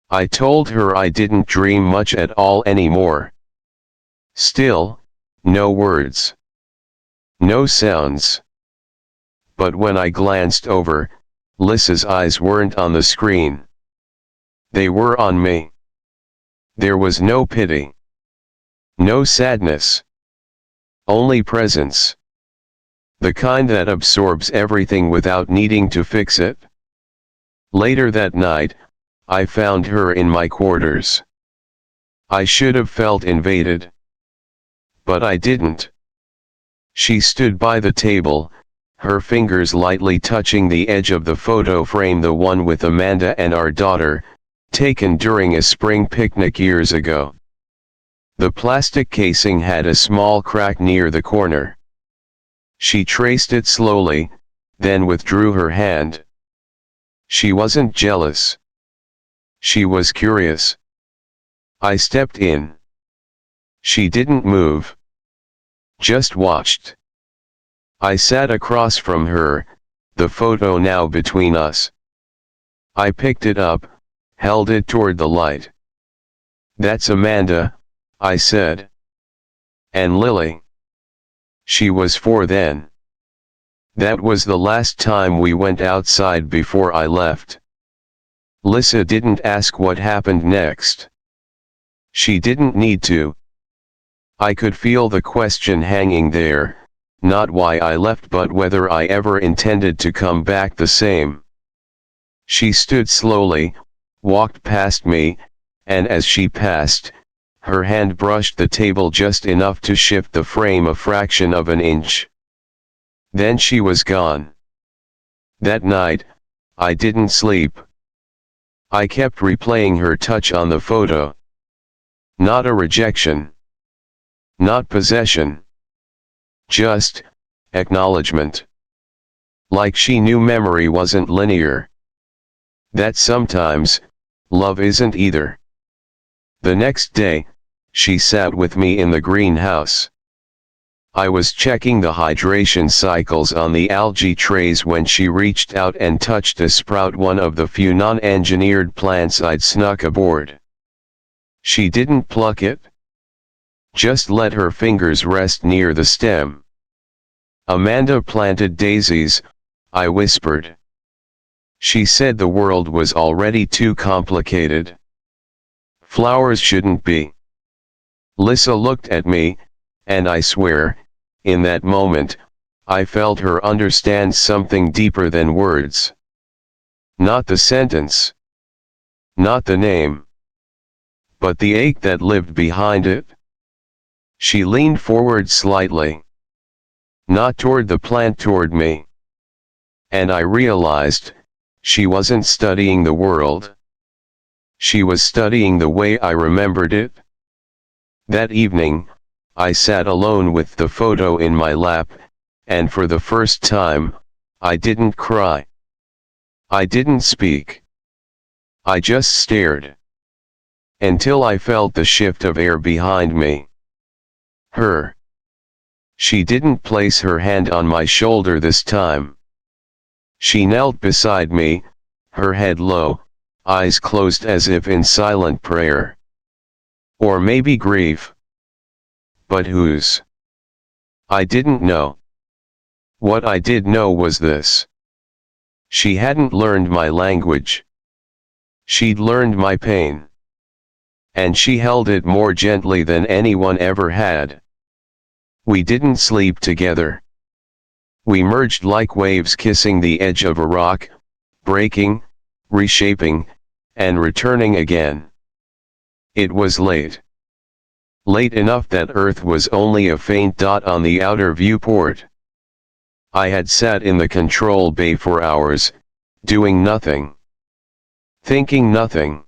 I told her I didn't dream much at all anymore. Still, no words. No sounds. But when I glanced over, Lissa's eyes weren't on the screen. They were on me. There was no pity. No sadness. Only presence. The kind that absorbs everything without needing to fix it. Later that night, I found her in my quarters. I should have felt invaded. But I didn't. She stood by the table, her fingers lightly touching the edge of the photo frame, the one with Amanda and our daughter, taken during a spring picnic years ago. The plastic casing had a small crack near the corner. She traced it slowly, then withdrew her hand. She wasn't jealous. She was curious. I stepped in. She didn't move. Just watched. I sat across from her, the photo now between us. I picked it up, held it toward the light. That's Amanda, I said. And Lily. She was 4 then. That was the last time we went outside before I left. Lissa didn't ask what happened next. She didn't need to. I could feel the question hanging there, not why I left, but whether I ever intended to come back the same. She stood slowly, walked past me, and as she passed, her hand brushed the table just enough to shift the frame a fraction of an inch. Then she was gone. That night, I didn't sleep. I kept replaying her touch on the photo. Not a rejection. Not possession. Just acknowledgement. Like she knew memory wasn't linear. That sometimes, love isn't either. The next day, she sat with me in the greenhouse. I was checking the hydration cycles on the algae trays when she reached out and touched a sprout, one of the few non-engineered plants I'd snuck aboard. She didn't pluck it. Just let her fingers rest near the stem. Amanda planted daisies, I whispered. She said the world was already too complicated. Flowers shouldn't be. Lissa looked at me, and I swear, in that moment, I felt her understand something deeper than words. Not the sentence. Not the name. But the ache that lived behind it. She leaned forward slightly. Not toward the plant, toward me. And I realized, she wasn't studying the world. She was studying the way I remembered it. That evening, I sat alone with the photo in my lap, and for the first time, I didn't cry. I didn't speak. I just stared. Until I felt the shift of air behind me. Her. She didn't place her hand on my shoulder this time. She knelt beside me, her head low, eyes closed as if in silent prayer. Or maybe grief. But whose? I didn't know. What I did know was this. She hadn't learned my language. She'd learned my pain. And she held it more gently than anyone ever had. We didn't sleep together. We merged like waves kissing the edge of a rock, breaking, reshaping, and returning again. It was late. Late enough that Earth was only a faint dot on the outer viewport. I had sat in the control bay for hours, doing nothing. Thinking nothing.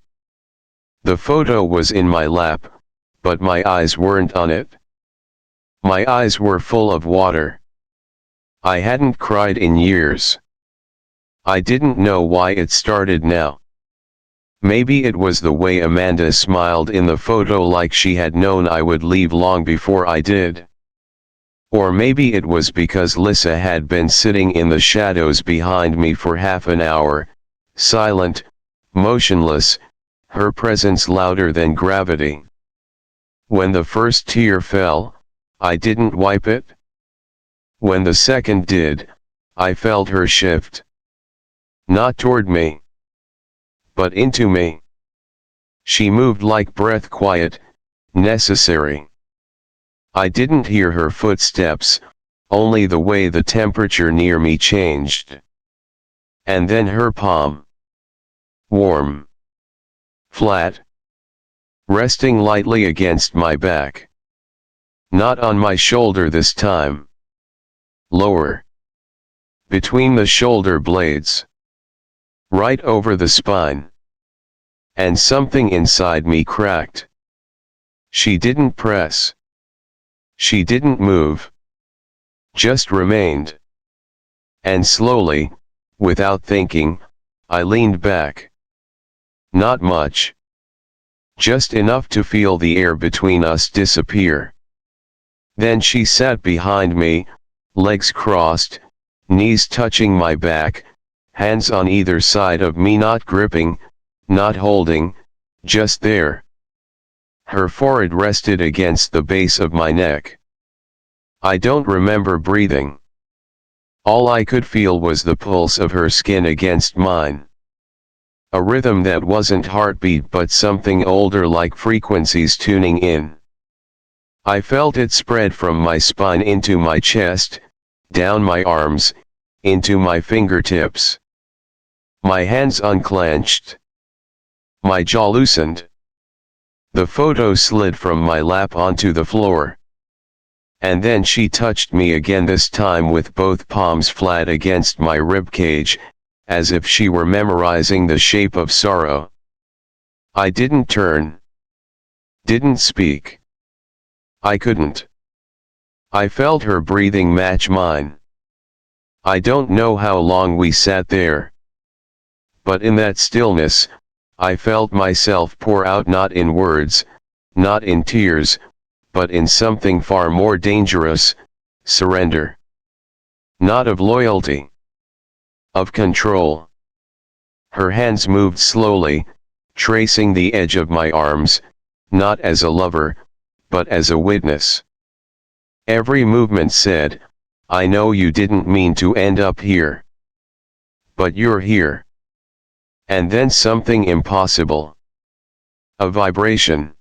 The photo was in my lap, but my eyes weren't on it. My eyes were full of water. I hadn't cried in years. I didn't know why it started now. Maybe it was the way Amanda smiled in the photo, like she had known I would leave long before I did. Or maybe it was because Lissa had been sitting in the shadows behind me for half an hour, silent, motionless, her presence louder than gravity. When the first tear fell, I didn't wipe it. When the second did, I felt her shift. Not toward me, but into me. She moved like breath, quiet, necessary. I didn't hear her footsteps, only the way the temperature near me changed. And then her palm. Warm. Flat. Resting lightly against my back. Not on my shoulder this time. Lower. Between the shoulder blades. Right over the spine. And something inside me cracked. She didn't press. She didn't move. Just remained. And slowly, without thinking, I leaned back. Not much. Just enough to feel the air between us disappear. Then she sat behind me, legs crossed, knees touching my back, hands on either side of me, not gripping, not holding, just there. Her forehead rested against the base of my neck. I don't remember breathing. All I could feel was the pulse of her skin against mine. A rhythm that wasn't heartbeat but something older, like frequencies tuning in. I felt it spread from my spine into my chest, down my arms, into my fingertips. My hands unclenched. My jaw loosened. The photo slid from my lap onto the floor. And then she touched me again, this time with both palms flat against my ribcage, as if she were memorizing the shape of sorrow. I didn't turn. Didn't speak. I couldn't. I felt her breathing match mine. I don't know how long we sat there. But in that stillness, I felt myself pour out, not in words, not in tears, but in something far more dangerous, surrender. Not of loyalty. Of control. Her hands moved slowly, tracing the edge of my arms, not as a lover, but as a witness. Every movement said, I know you didn't mean to end up here. But you're here. And then something impossible. A vibration.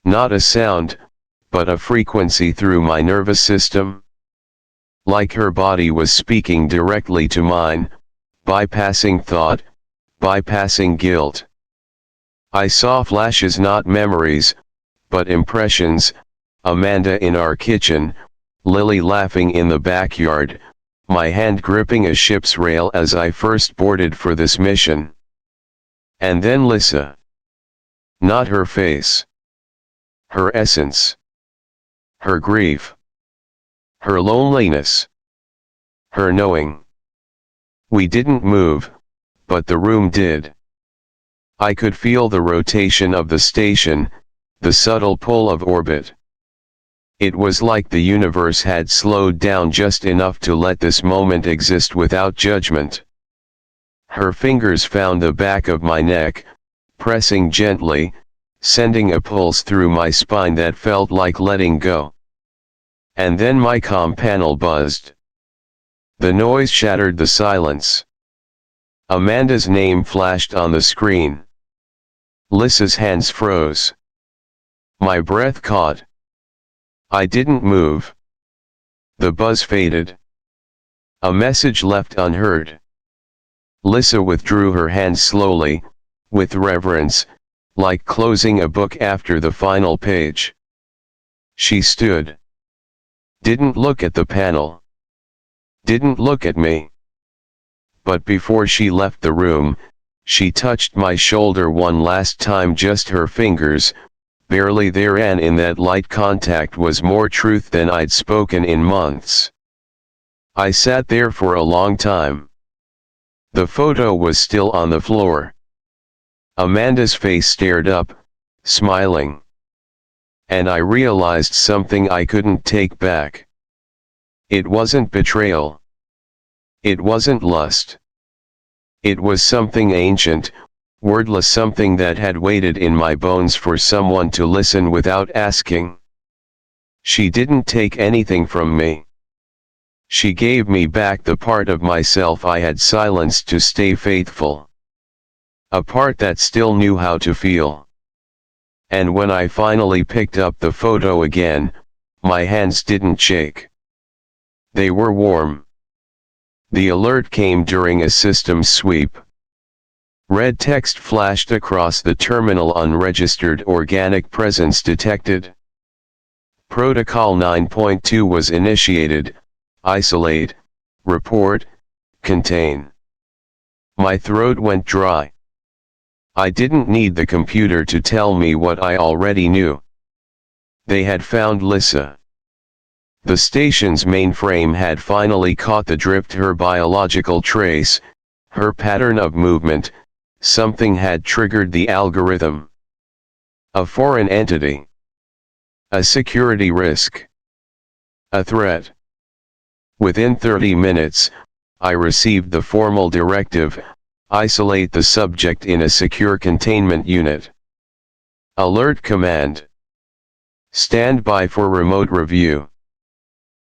Not a sound, but a frequency through my nervous system. Like her body was speaking directly to mine, bypassing thought, bypassing guilt. I saw flashes, not memories, but impressions. Amanda in our kitchen, Lily laughing in the backyard, my hand gripping a ship's rail as I first boarded for this mission. And then Lisa. Not her face. Her essence. Her grief. Her loneliness. Her knowing. We didn't move, but the room did. I could feel the rotation of the station, the subtle pull of orbit. It was like the universe had slowed down just enough to let this moment exist without judgment. Her fingers found the back of my neck, pressing gently, sending a pulse through my spine that felt like letting go. And then my comm panel buzzed. The noise shattered the silence. Amanda's name flashed on the screen. Lisa's hands froze. My breath caught. I didn't move. The buzz faded. A message left unheard. Lisa withdrew her hands slowly, with reverence, like closing a book after the final page. She stood. Didn't look at the panel. Didn't look at me. But before she left the room, she touched my shoulder one last time, just her fingers, barely there, and in that light contact was more truth than I'd spoken in months. I sat there for a long time. The photo was still on the floor. Amanda's face stared up, smiling. And I realized something I couldn't take back. It wasn't betrayal. It wasn't lust. It was something ancient, wordless, something that had waited in my bones for someone to listen without asking. She didn't take anything from me. She gave me back the part of myself I had silenced to stay faithful. A part that still knew how to feel. And when I finally picked up the photo again, my hands didn't shake. They were warm. The alert came during a systems sweep. Red text flashed across the terminal: unregistered organic presence detected. Protocol 9.2 was initiated: isolate, report, contain. My throat went dry. I didn't need the computer to tell me what I already knew. They had found Lisa. The station's mainframe had finally caught the drift, her biological trace, her pattern of movement. Something had triggered the algorithm. A foreign entity. A security risk. A threat. Within 30 minutes, I received the formal directive: isolate the subject in a secure containment unit. Alert command. Stand by for remote review.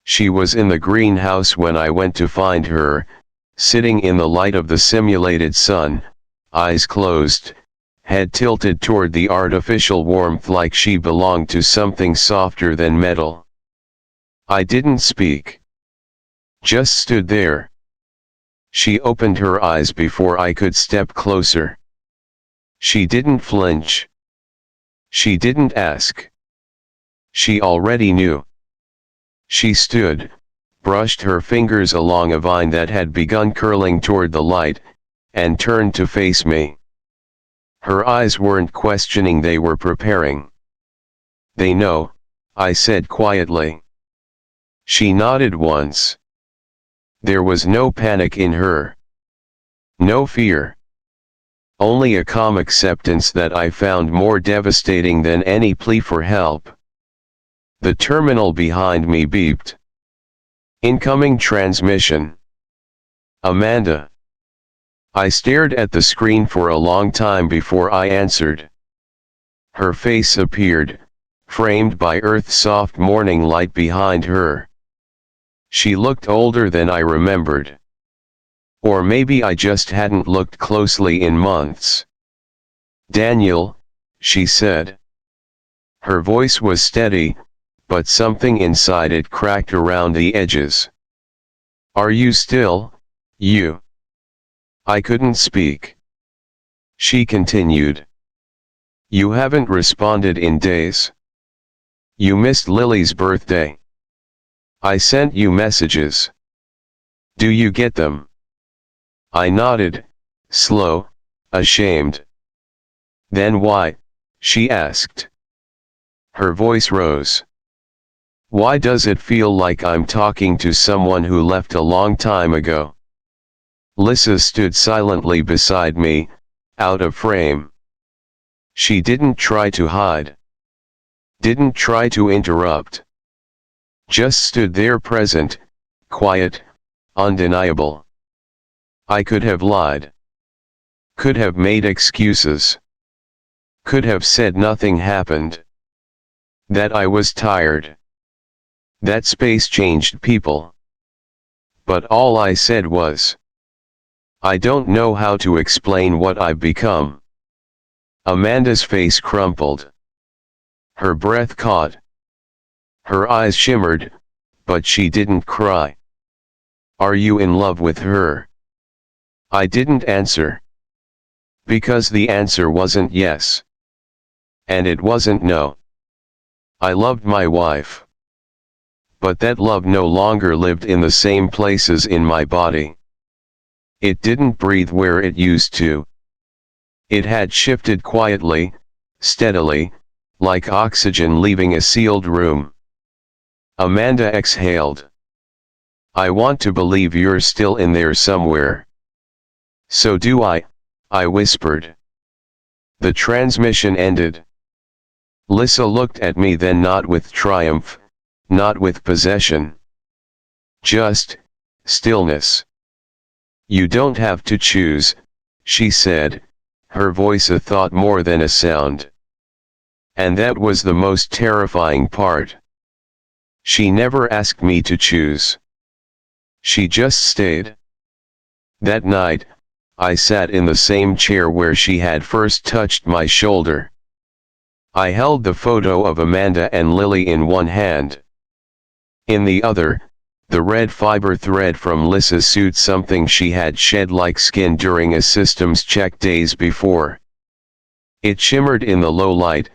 She was in the greenhouse when I went to find her, sitting in the light of the simulated sun, eyes closed, head tilted toward the artificial warmth, like she belonged to something softer than metal. I didn't speak. Just stood there. She opened her eyes before I could step closer. She didn't flinch. She didn't ask. She already knew. She stood, brushed her fingers along a vine that had begun curling toward the light, and turned to face me. Her eyes weren't questioning, they were preparing. They know, I said quietly. She nodded once. There was no panic in her. No fear. Only a calm acceptance that I found more devastating than any plea for help. The terminal behind me beeped. Incoming transmission. Amanda. I stared at the screen for a long time before I answered. Her face appeared, framed by Earth's soft morning light behind her. She looked older than I remembered. Or maybe I just hadn't looked closely in months. Daniel, she said. Her voice was steady, but something inside it cracked around the edges. Are you still, you? I couldn't speak. She continued. You haven't responded in days. You missed Lily's birthday. I sent you messages. Do you get them? I nodded, slow, ashamed. Then why? She asked. Her voice rose. Why does it feel like I'm talking to someone who left a long time ago? Lissa stood silently beside me, out of frame. She didn't try to hide. Didn't try to interrupt. Just stood there present, quiet, undeniable. I could have lied. Could have made excuses. Could have said nothing happened. That I was tired. That space changed people. But all I said was, I don't know how to explain what I've become. Amanda's face crumpled. Her breath caught. Her eyes shimmered, but she didn't cry. Are you in love with her? I didn't answer. Because the answer wasn't yes. And it wasn't no. I loved my wife. But that love no longer lived in the same places in my body. It didn't breathe where it used to. It had shifted quietly, steadily, like oxygen leaving a sealed room. Amanda exhaled. I want to believe you're still in there somewhere. So do I whispered. The transmission ended. Lissa looked at me, then not with triumph, not with possession. Just stillness. You don't have to choose, she said, her voice a thought more than a sound. And that was the most terrifying part. She never asked me to choose. She just stayed. That night, I sat in the same chair where she had first touched my shoulder. I held the photo of Amanda and Lily in one hand. In the other, the red fiber thread from Lissa's suit, something she had shed like skin during a systems check days before. It shimmered in the low light,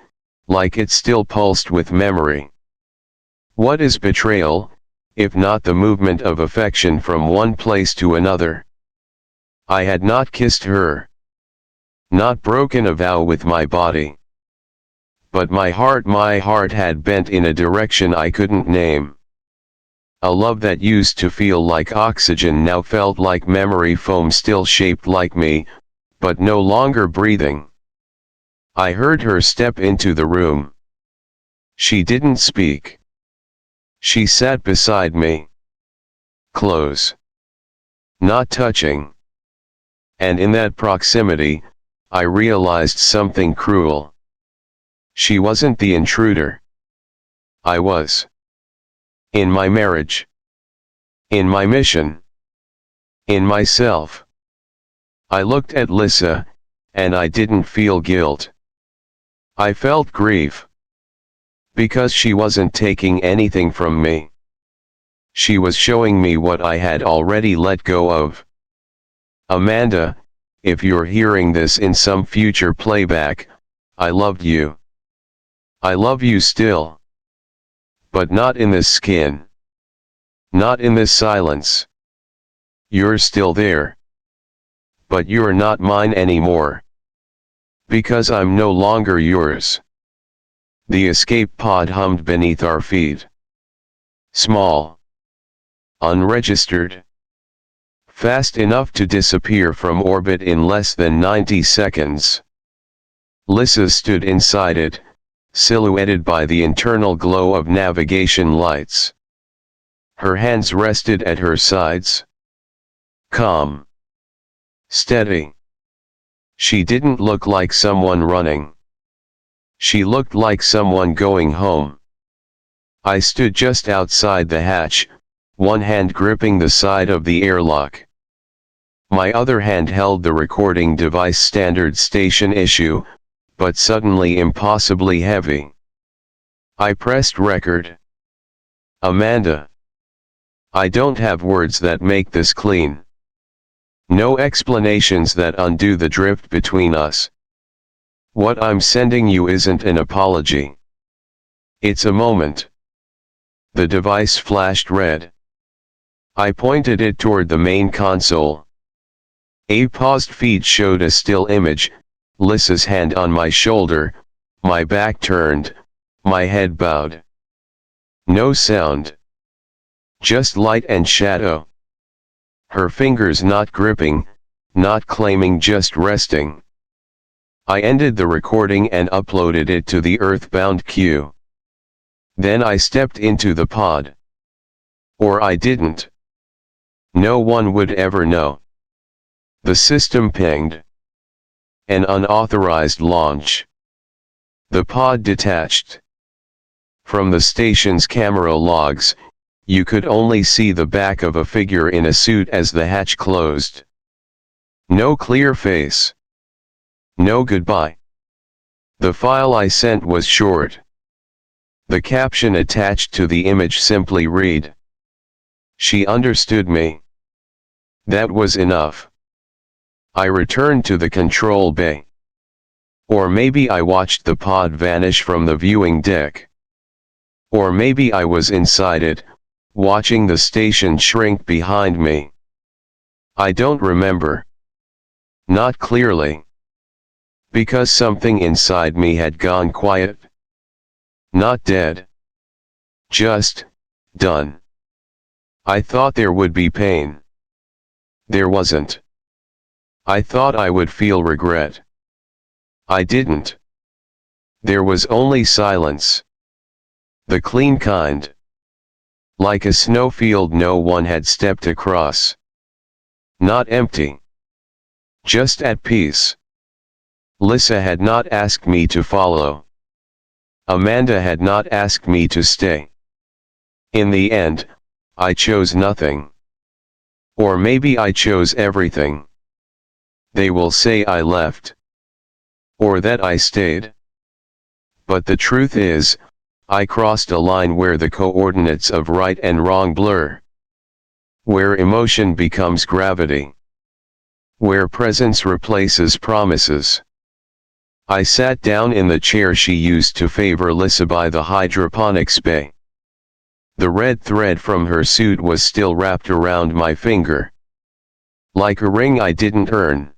like it still pulsed with memory. What is betrayal, if not the movement of affection from one place to another? I had not kissed her. Not broken a vow with my body. But my heart had bent in a direction I couldn't name. A love that used to feel like oxygen now felt like memory foam, still shaped like me, but no longer breathing. I heard her step into the room. She didn't speak. She sat beside me. Close. Not touching. And in that proximity, I realized something cruel. She wasn't the intruder. I was. In my marriage. In my mission. In myself. I looked at Lissa, and I didn't feel guilt. I felt grief. Because she wasn't taking anything from me. She was showing me what I had already let go of. Amanda, if you're hearing this in some future playback, I loved you. I love you still. But not in this skin. Not in this silence. You're still there. But you're not mine anymore. Because I'm no longer yours. The escape pod hummed beneath our feet. Small. Unregistered. Fast enough to disappear from orbit in less than 90 seconds. Lissa stood inside it, silhouetted by the internal glow of navigation lights. Her hands rested at her sides. Calm. Steady. She didn't look like someone running. She looked like someone going home. I stood just outside the hatch, one hand gripping the side of the airlock. My other hand held the recording device, standard station issue, but suddenly impossibly heavy. I pressed record. Amanda. I don't have words that make this clean. No explanations that undo the drift between us. What I'm sending you isn't an apology. It's a moment. The device flashed red. I pointed it toward the main console. A paused feed showed a still image, Lissa's hand on my shoulder, my back turned, my head bowed. No sound. Just light and shadow. Her fingers not gripping, not claiming, just resting. I ended the recording and uploaded it to the Earthbound queue. Then I stepped into the pod. Or I didn't. No one would ever know. The system pinged. An unauthorized launch. The pod detached. From the station's camera logs, you could only see the back of a figure in a suit as the hatch closed. No clear face. No goodbye. The file I sent was short. The caption attached to the image simply read, "She understood me." That was enough. I returned to the control bay. Or maybe I watched the pod vanish from the viewing deck. Or maybe I was inside it, watching the station shrink behind me. I don't remember. Not clearly. Because something inside me had gone quiet. Not dead. Just done. I thought there would be pain. There wasn't. I thought I would feel regret. I didn't. There was only silence. The clean kind. Like a snowfield no one had stepped across. Not empty. Just at peace. Lissa had not asked me to follow. Amanda had not asked me to stay. In the end, I chose nothing. Or maybe I chose everything. They will say I left. Or that I stayed. But the truth is, I crossed a line where the coordinates of right and wrong blur. Where emotion becomes gravity. Where presence replaces promises. I sat down in the chair she used to favor Lissa by the hydroponics bay. The red thread from her suit was still wrapped around my finger. Like a ring I didn't earn.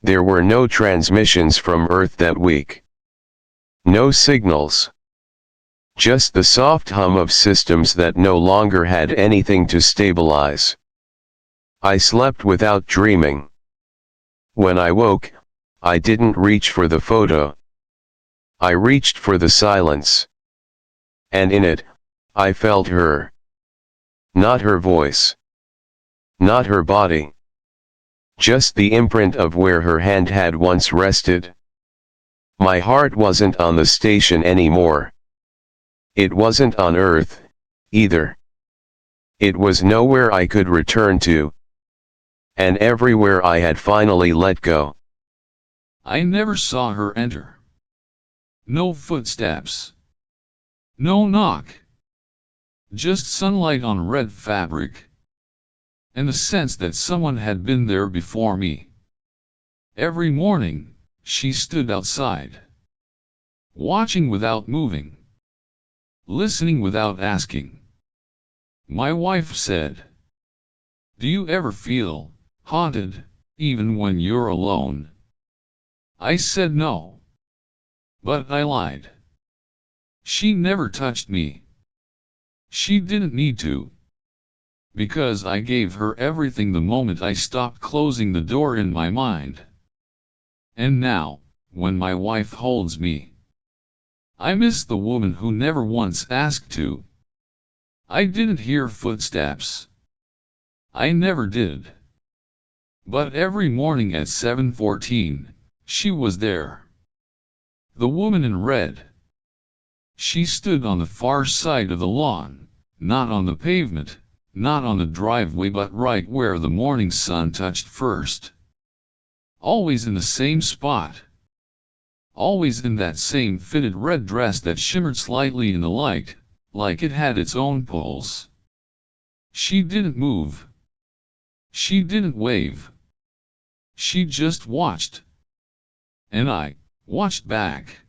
There were no transmissions from Earth that week. No signals. Just the soft hum of systems that no longer had anything to stabilize. I slept without dreaming. When I woke, I didn't reach for the photo. I reached for the silence. And in it, I felt her. Not her voice. Not her body. Just the imprint of where her hand had once rested. My heart wasn't on the station anymore. It wasn't on Earth, either. It was nowhere I could return to. And everywhere I had finally let go. I never saw her enter. No footsteps. No knock. Just sunlight on red fabric. And the sense that someone had been there before me. Every morning, she stood outside. Watching without moving. Listening without asking. My wife said, "Do you ever feel haunted, even when you're alone?" I said no. But I lied. She never touched me. She didn't need to. Because I gave her everything the moment I stopped closing the door in my mind. And now, when my wife holds me, I miss the woman who never once asked to. I didn't hear footsteps. I never did. But every morning at 7:14, she was there. The woman in red. She stood on the far side of the lawn, not on the pavement, not on the driveway, but right where the morning sun touched first. Always in the same spot. always in that same fitted red dress that shimmered slightly in the light, like it had its own pulse. She didn't move. She didn't wave. She just watched. And I watched back.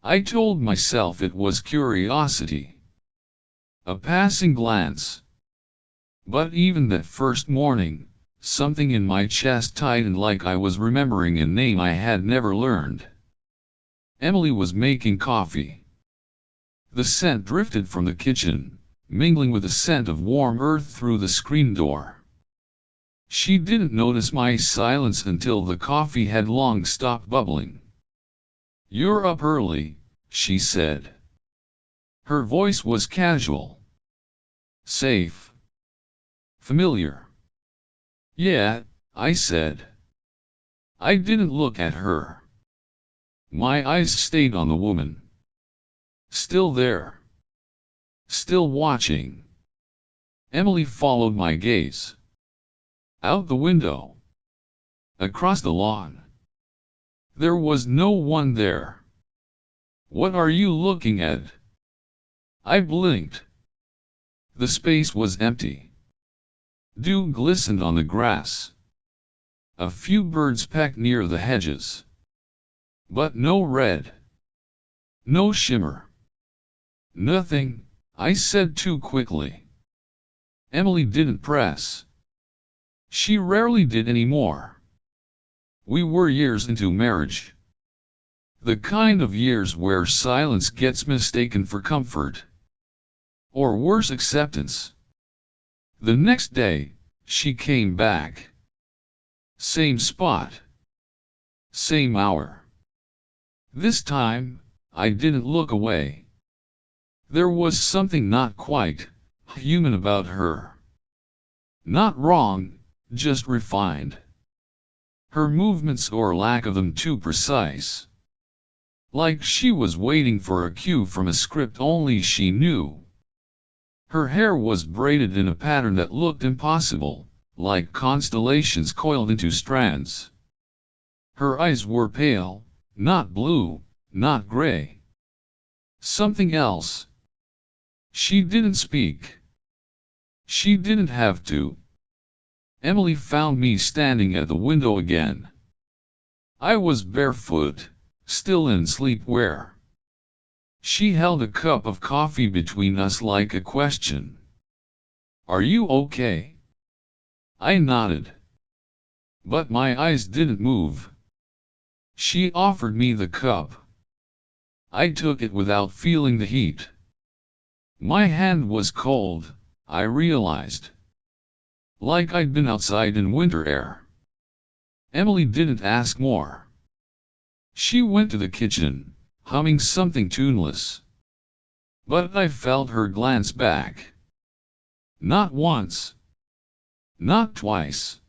I told myself it was curiosity. A passing glance. But even that first morning, something in my chest tightened like I was remembering a name I had never learned. Emily was making coffee. The scent drifted from the kitchen, mingling with the scent of warm earth through the screen door. She didn't notice my silence until the coffee had long stopped bubbling. "You're up early," she said. Her voice was casual. Safe. Familiar. "Yeah," I said. I didn't look at her. My eyes stayed on the woman. Still there. Still watching. Emily followed my gaze. Out the window. Across the lawn. There was no one there. "What are you looking at?" I blinked. The space was empty. Dew glistened on the grass. A few birds pecked near the hedges. But no red. No shimmer. "Nothing," I said too quickly. Emily didn't press. She rarely did anymore. We were years into marriage. The kind of years where silence gets mistaken for comfort. Or worse, acceptance. The next day, she came back. Same spot. Same hour. This time, I didn't look away. There was something not quite human about her. Not wrong, just refined. Her movements or lack of them too precise. Like she was waiting for a cue from a script only she knew. Her hair was braided in a pattern that looked impossible, like constellations coiled into strands. Her eyes were pale, not blue, not gray. Something else. She didn't speak. She didn't have to. Emily found me standing at the window again. I was barefoot, still in sleepwear. She held a cup of coffee between us like a question. "Are you okay?" I nodded. But my eyes didn't move. She offered me the cup. I took it without feeling the heat. My hand was cold, I realized. Like I'd been outside in winter air. Emily didn't ask more. She went to the kitchen, humming something tuneless. But I felt her glance back. Not once. Not twice.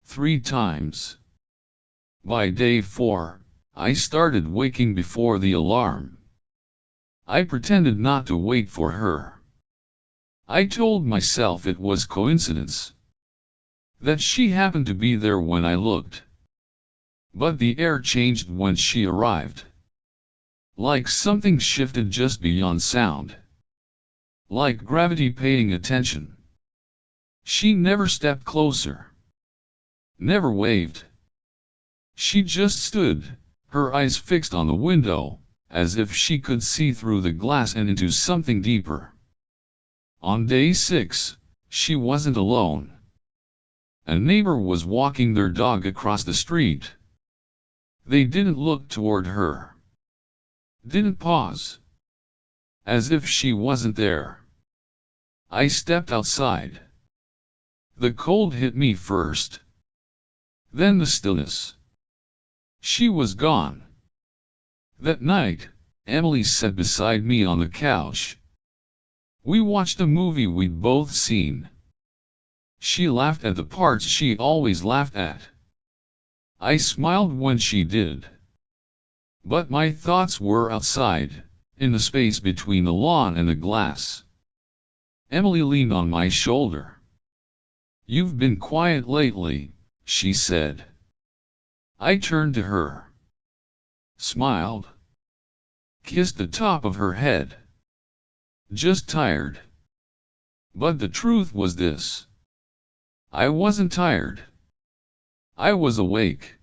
3 times. By day 4, I started waking before the alarm. I pretended not to wait for her. I told myself it was coincidence. That she happened to be there when I looked. But the air changed when she arrived. Like something shifted just beyond sound. Like gravity paying attention. She never stepped closer. Never waved. She just stood, her eyes fixed on the window, as if she could see through the glass and into something deeper. On day 6, she wasn't alone. A neighbor was walking their dog across the street. They didn't look toward her. Didn't pause. As if she wasn't there. I stepped outside. The cold hit me first. Then the stillness. She was gone. That night, Emily sat beside me on the couch. We watched a movie we'd both seen. She laughed at the parts she always laughed at. I smiled when she did. But my thoughts were outside, in the space between the lawn and the glass. Emily leaned on my shoulder. "You've been quiet lately," she said. I turned to her. smiled, kissed the top of her head. Just tired. But the truth was this. I wasn't tired. I was awake.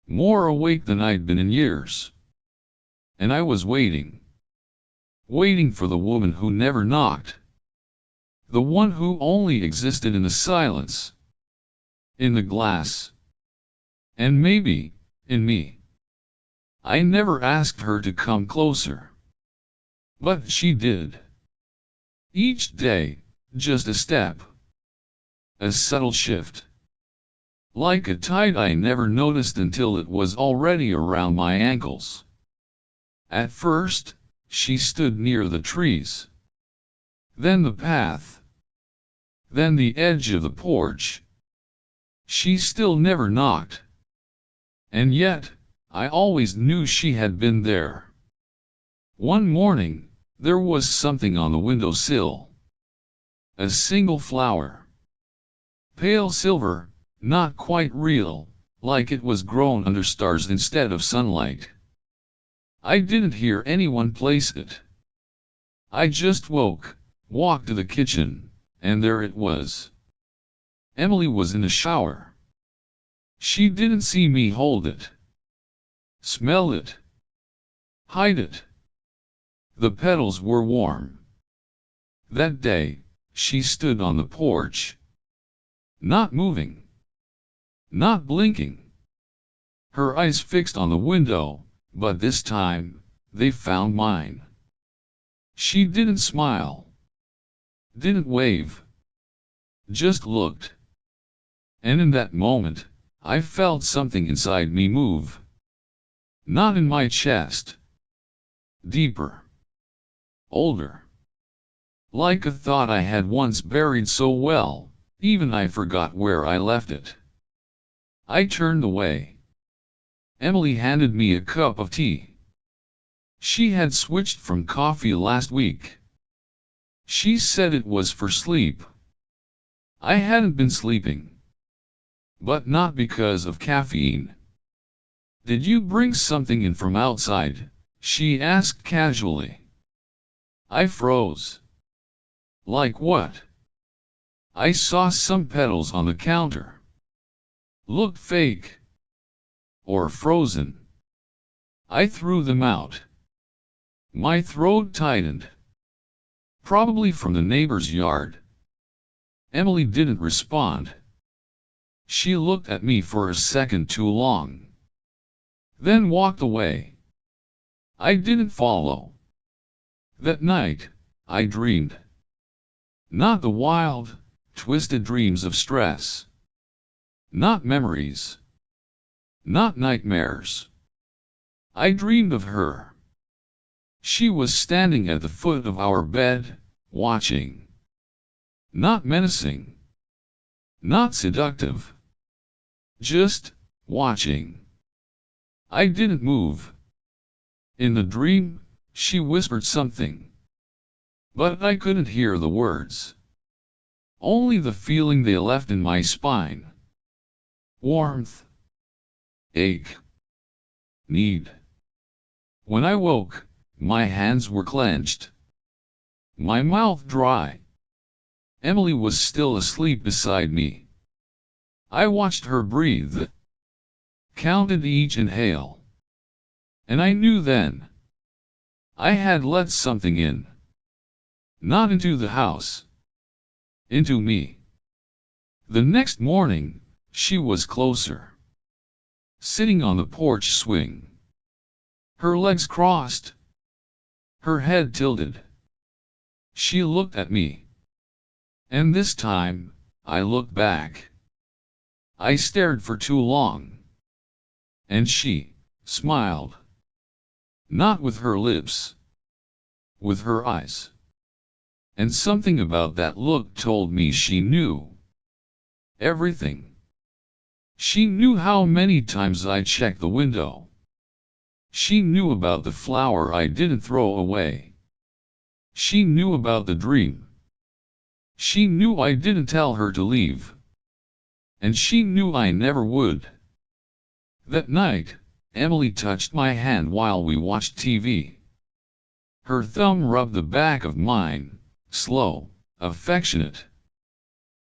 More awake than I'd been in years. And I was waiting. Waiting for the woman who never knocked. The one who only existed in the silence. In the glass. And maybe, in me. I never asked her to come closer. But she did. Each day, just a step. A subtle shift. Like a tide I never noticed until it was already around my ankles. At first, she stood near the trees. Then the path. Then the edge of the porch. She still never knocked. And yet, I always knew she had been there. One morning, there was something on the windowsill. A single flower. Pale silver, not quite real, like it was grown under stars instead of sunlight. I didn't hear anyone place it. I just woke, walked to the kitchen, and there it was. Emily was in the shower. She didn't see me hold it. Smell it. Hide it. The petals were warm. That day, she stood on the porch. Not moving. Not blinking. Her eyes fixed on the window, but this time, they found mine. She didn't smile. Didn't wave. Just looked. And in that moment, I felt something inside me move. Not in my chest. Deeper. Older. Like a thought I had once buried so well, even I forgot where I left it. I turned away. Emily handed me a cup of tea. She had switched from coffee last week. She said it was for sleep. I hadn't been sleeping. But not because of caffeine. Did you bring something in from outside? She asked casually. I froze. Like what? I saw some petals on the counter. Looked fake. Or frozen. I threw them out. My throat tightened. Probably from the neighbor's yard. Emily didn't respond. She looked at me for a second too long. Then walked away. I didn't follow. That night, I dreamed. Not the wild, twisted dreams of stress. Not memories. Not nightmares. I dreamed of her. She was standing at the foot of our bed, watching. Not menacing. Not seductive. Just watching. I didn't move. In the dream, she whispered something. But I couldn't hear the words. Only the feeling they left in my spine. Warmth. Ache. Need. When I woke, my hands were clenched. My mouth dry. Emily was still asleep beside me. I watched her breathe. Counted each inhale. And I knew then. I had let something in. Not into the house. Into me. The next morning, she was closer. Sitting on the porch swing. Her legs crossed. Her head tilted. She looked at me. And this time, I looked back. I stared for too long. And she smiled. Not with her lips. With her eyes. And something about that look told me she knew. Everything. She knew how many times I checked the window. She knew about the flower I didn't throw away. She knew about the dream. She knew I didn't tell her to leave. And she knew I never would. That night, Emily touched my hand while we watched TV. Her thumb rubbed the back of mine, slow, affectionate,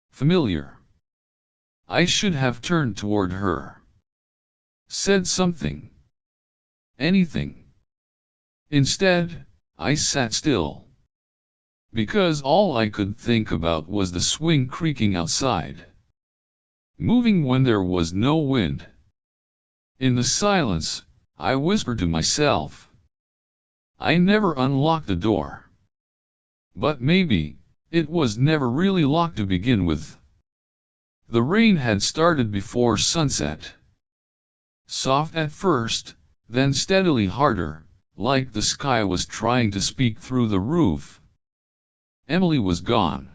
familiar. I should have turned toward her. Said something. Anything. Instead, I sat still. Because all I could think about was the swing creaking outside, moving when there was no wind. In the silence, I whispered to myself. I never unlocked the door. But maybe, it was never really locked to begin with. The rain had started before sunset. Soft at first, then steadily harder, like the sky was trying to speak through the roof. Emily was gone.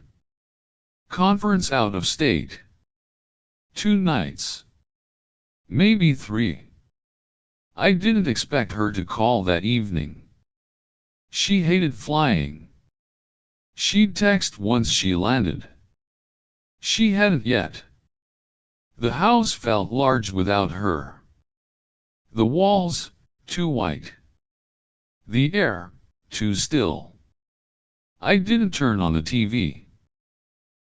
Conference out of state. 2 nights. Maybe 3. I didn't expect her to call that evening. She hated flying. She'd text once she landed. She hadn't yet. The house felt large without her. The walls, too white. The air, too still. I didn't turn on the TV.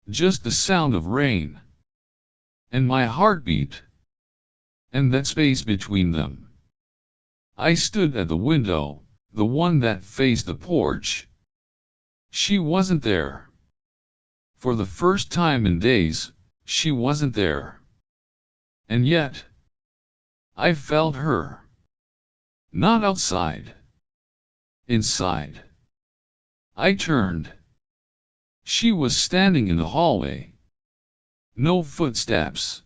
Just the sound of rain. And my heartbeat. And that space between them. I stood at the window, the one that faced the porch. She wasn't there. For the first time in days, she wasn't there. And yet, I felt her. Not outside. Inside. I turned. She was standing in the hallway. No footsteps.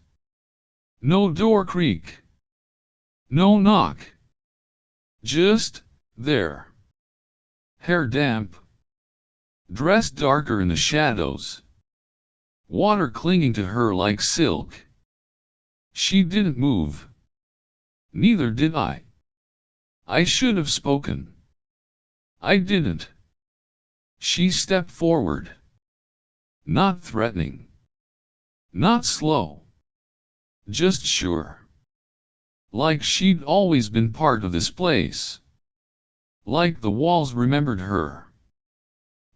No door creak. No knock. Just there. Hair damp. Dressed darker in the shadows. Water clinging to her like silk. She didn't move. Neither did I. I should have spoken. I didn't. She stepped forward. Not threatening. Not slow. Just sure. Like she'd always been part of this place. Like the walls remembered her.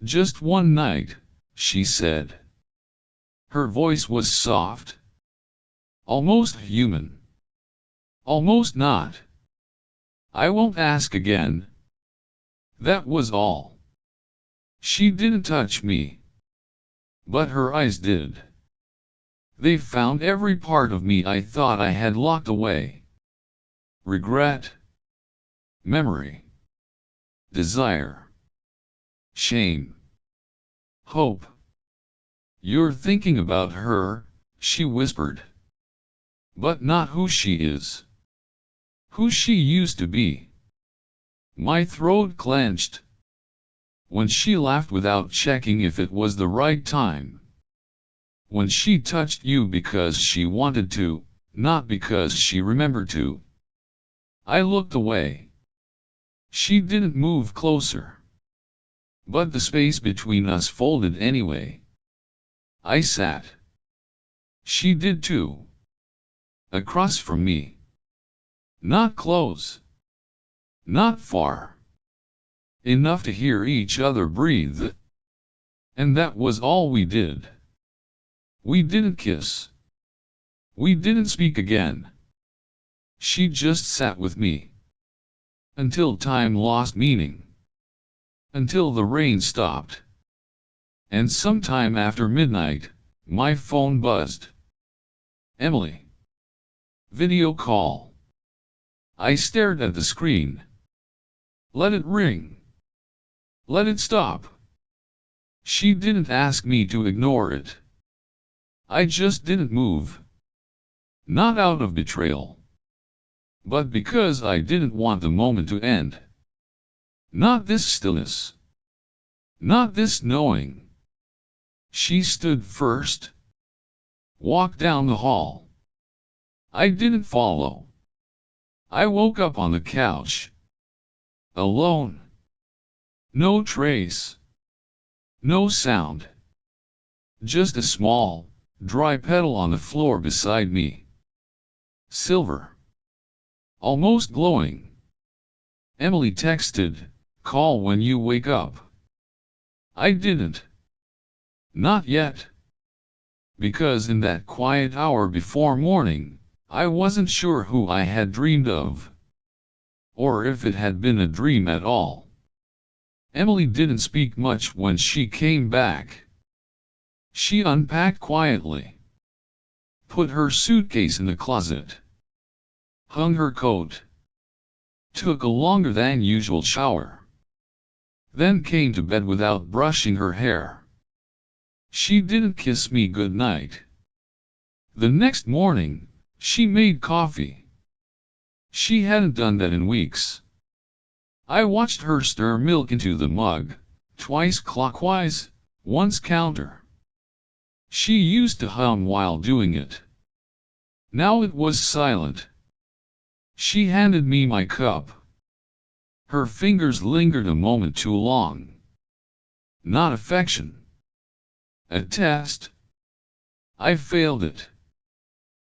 Just one night, she said. Her voice was soft. Almost human. Almost not. I won't ask again. That was all. She didn't touch me. But her eyes did. They found every part of me I thought I had locked away. Regret. Memory. Desire. Shame. Hope. You're thinking about her, she whispered. But not who she is. Who she used to be. My throat clenched. When she laughed without checking if it was the right time. When she touched you because she wanted to, not because she remembered to. I looked away. She didn't move closer. But the space between us folded anyway. I sat. She did too. Across from me. Not close. Not far. Enough to hear each other breathe. And that was all we did. We didn't kiss. We didn't speak again. She just sat with me. Until time lost meaning. Until the rain stopped. And sometime after midnight, my phone buzzed. Emily. Video call. I stared at the screen. Let it ring. Let it stop. She didn't ask me to ignore it. I just didn't move. Not out of betrayal. But because I didn't want the moment to end. Not this stillness. Not this knowing. She stood first. Walked down the hall. I didn't follow. I woke up on the couch. Alone. No trace. No sound. Just a small, dry petal on the floor beside me. Silver. almost glowing. Emily texted, "Call when you wake up." I didn't. Not yet. Because in that quiet hour before morning, I wasn't sure who I had dreamed of. Or if it had been a dream at all. Emily didn't speak much when she came back. She unpacked quietly. Put her suitcase in the closet. Hung her coat. Took a longer than usual shower. Then came to bed without brushing her hair. She didn't kiss me goodnight. The next morning, she made coffee. She hadn't done that in weeks. I watched her stir milk into the mug, twice clockwise, once counter. She used to hum while doing it. Now it was silent. She handed me my cup. Her fingers lingered a moment too long. Not affection. A test. I failed it.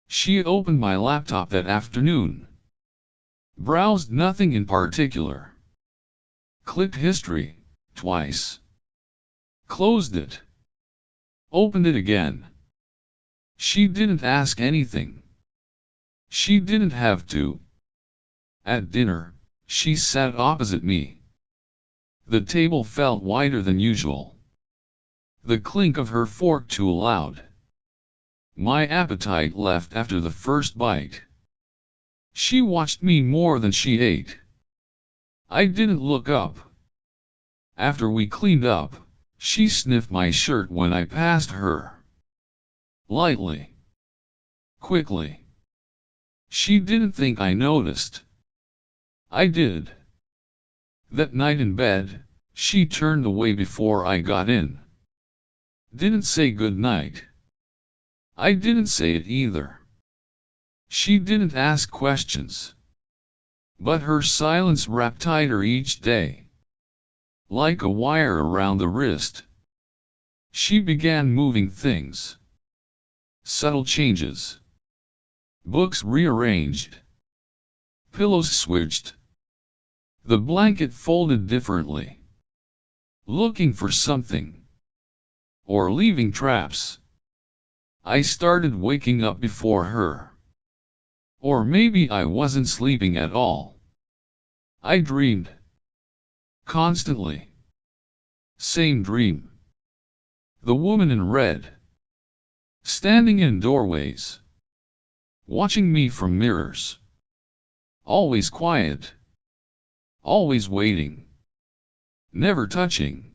She opened my laptop that afternoon. Browsed nothing in particular. Clicked history, twice. Closed it. Opened it again. She didn't ask anything. She didn't have to. At dinner, she sat opposite me. The table felt wider than usual. The clink of her fork too loud. My appetite left after the first bite. She watched me more than she ate. I didn't look up. After we cleaned up, she sniffed my shirt when I passed her. Lightly. Quickly. She didn't think I noticed. I did. That night in bed, she turned away before I got in. Didn't say good night. I didn't say it either. She didn't ask questions. But her silence wrapped tighter each day. Like a wire around the wrist. She began moving things. Subtle changes. Books rearranged. Pillows switched. The blanket folded differently. Looking for something. Or leaving traps. I started waking up before her. Or maybe I wasn't sleeping at all. I dreamed. Constantly. Same dream. The woman in red. Standing in doorways. Watching me from mirrors. Always quiet. Always waiting. Never touching.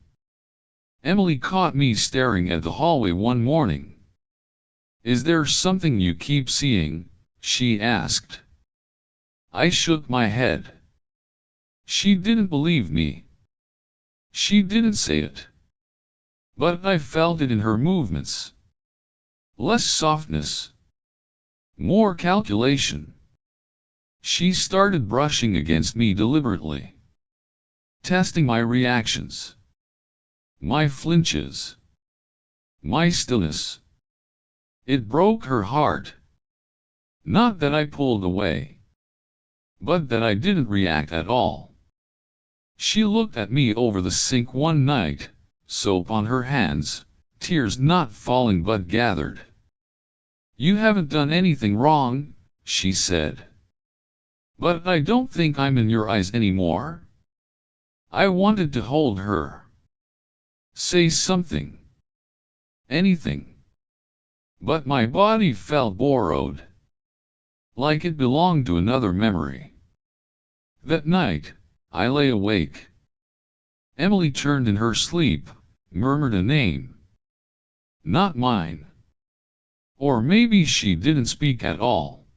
Emily caught me staring at the hallway one morning. "Is there something you keep seeing?" she asked. I shook my head. She didn't believe me. She didn't say it. But I felt it in her movements. Less softness. More calculation. She started brushing against me deliberately. Testing my reactions. My flinches. My stillness. It broke her heart. Not that I pulled away. But that I didn't react at all. She looked at me over the sink one night, soap on her hands, tears not falling but gathered. "You haven't done anything wrong," she said. "But I don't think I'm in your eyes anymore." I wanted to hold her. Say something. Anything. But my body felt borrowed. Like it belonged to another memory. That night, I lay awake. Emily turned in her sleep, murmured a name. Not mine. Or maybe she didn't speak at all.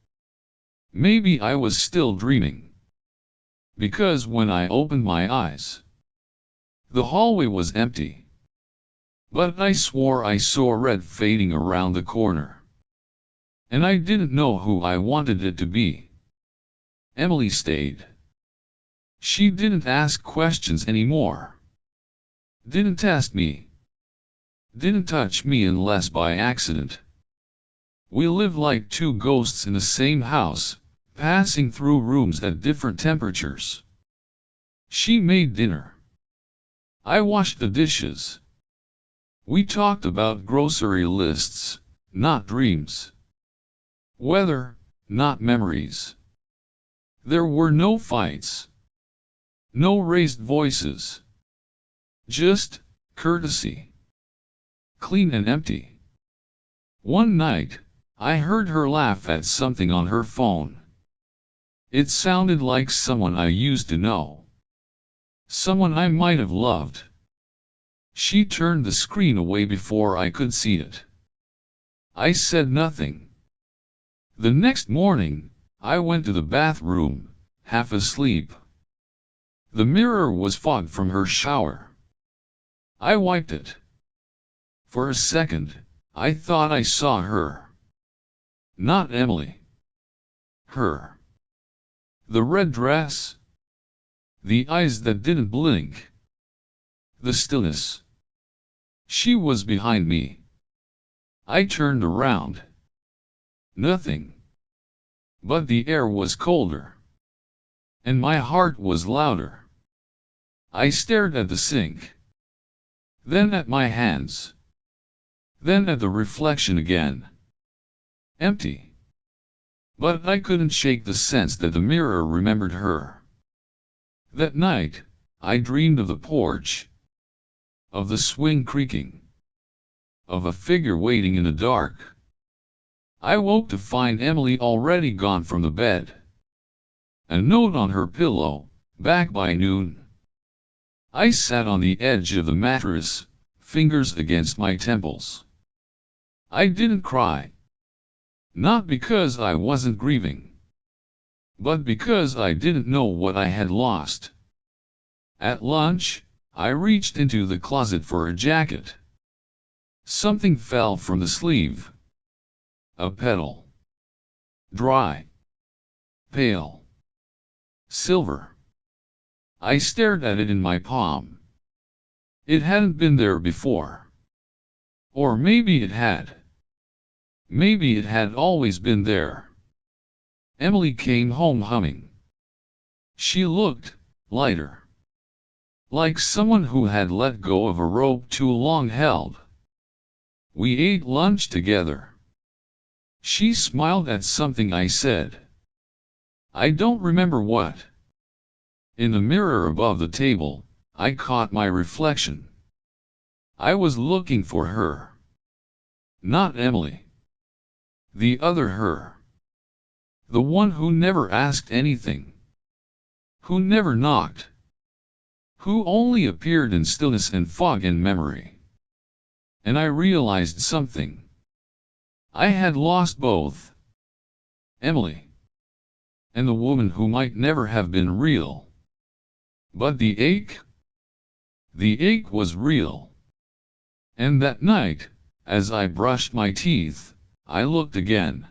Maybe I was still dreaming. Because when I opened my eyes, the hallway was empty. But I swore I saw red fading around the corner. And I didn't know who I wanted it to be. Emily stayed. She didn't ask questions anymore. Didn't test me. Didn't touch me unless by accident. We lived like two ghosts in the same house, passing through rooms at different temperatures. She made dinner. I washed the dishes. We talked about grocery lists, not dreams. Weather, not memories. There were no fights. No raised voices. Just courtesy. Clean and empty. One night, I heard her laugh at something on her phone. It sounded like someone I used to know. Someone I might have loved. She turned the screen away before I could see it. I said nothing. The next morning, I went to the bathroom, half asleep. The mirror was fogged from her shower. I wiped it. For a second, I thought I saw her. Not Emily. Her. The red dress. The eyes that didn't blink. The stillness. She was behind me. I turned around. Nothing. But the air was colder. And my heart was louder. I stared at the sink. Then at my hands. Then at the reflection again. Empty. But I couldn't shake the sense that the mirror remembered her. That night, I dreamed of the porch. Of the swing creaking. Of a figure waiting in the dark. I woke to find Emily already gone from the bed. A note on her pillow, back by noon. I sat on the edge of the mattress, fingers against my temples. I didn't cry. Not because I wasn't grieving. But because I didn't know what I had lost. At lunch, I reached into the closet for a jacket. Something fell from the sleeve. A petal. Dry. Pale. Silver. I stared at it in my palm. It hadn't been there before. Or maybe it had. Maybe it had always been there. Emily came home humming. She looked lighter. Like someone who had let go of a rope too long held. We ate lunch together. She smiled at something I said. I don't remember what. In the mirror above the table, I caught my reflection. I was looking for her. Not Emily. The other her. The one who never asked anything. Who never knocked. Who only appeared in stillness and fog and memory. And I realized something. I had lost both. Emily. And the woman who might never have been real. But the ache? The ache was real. And that night, as I brushed my teeth, I looked again.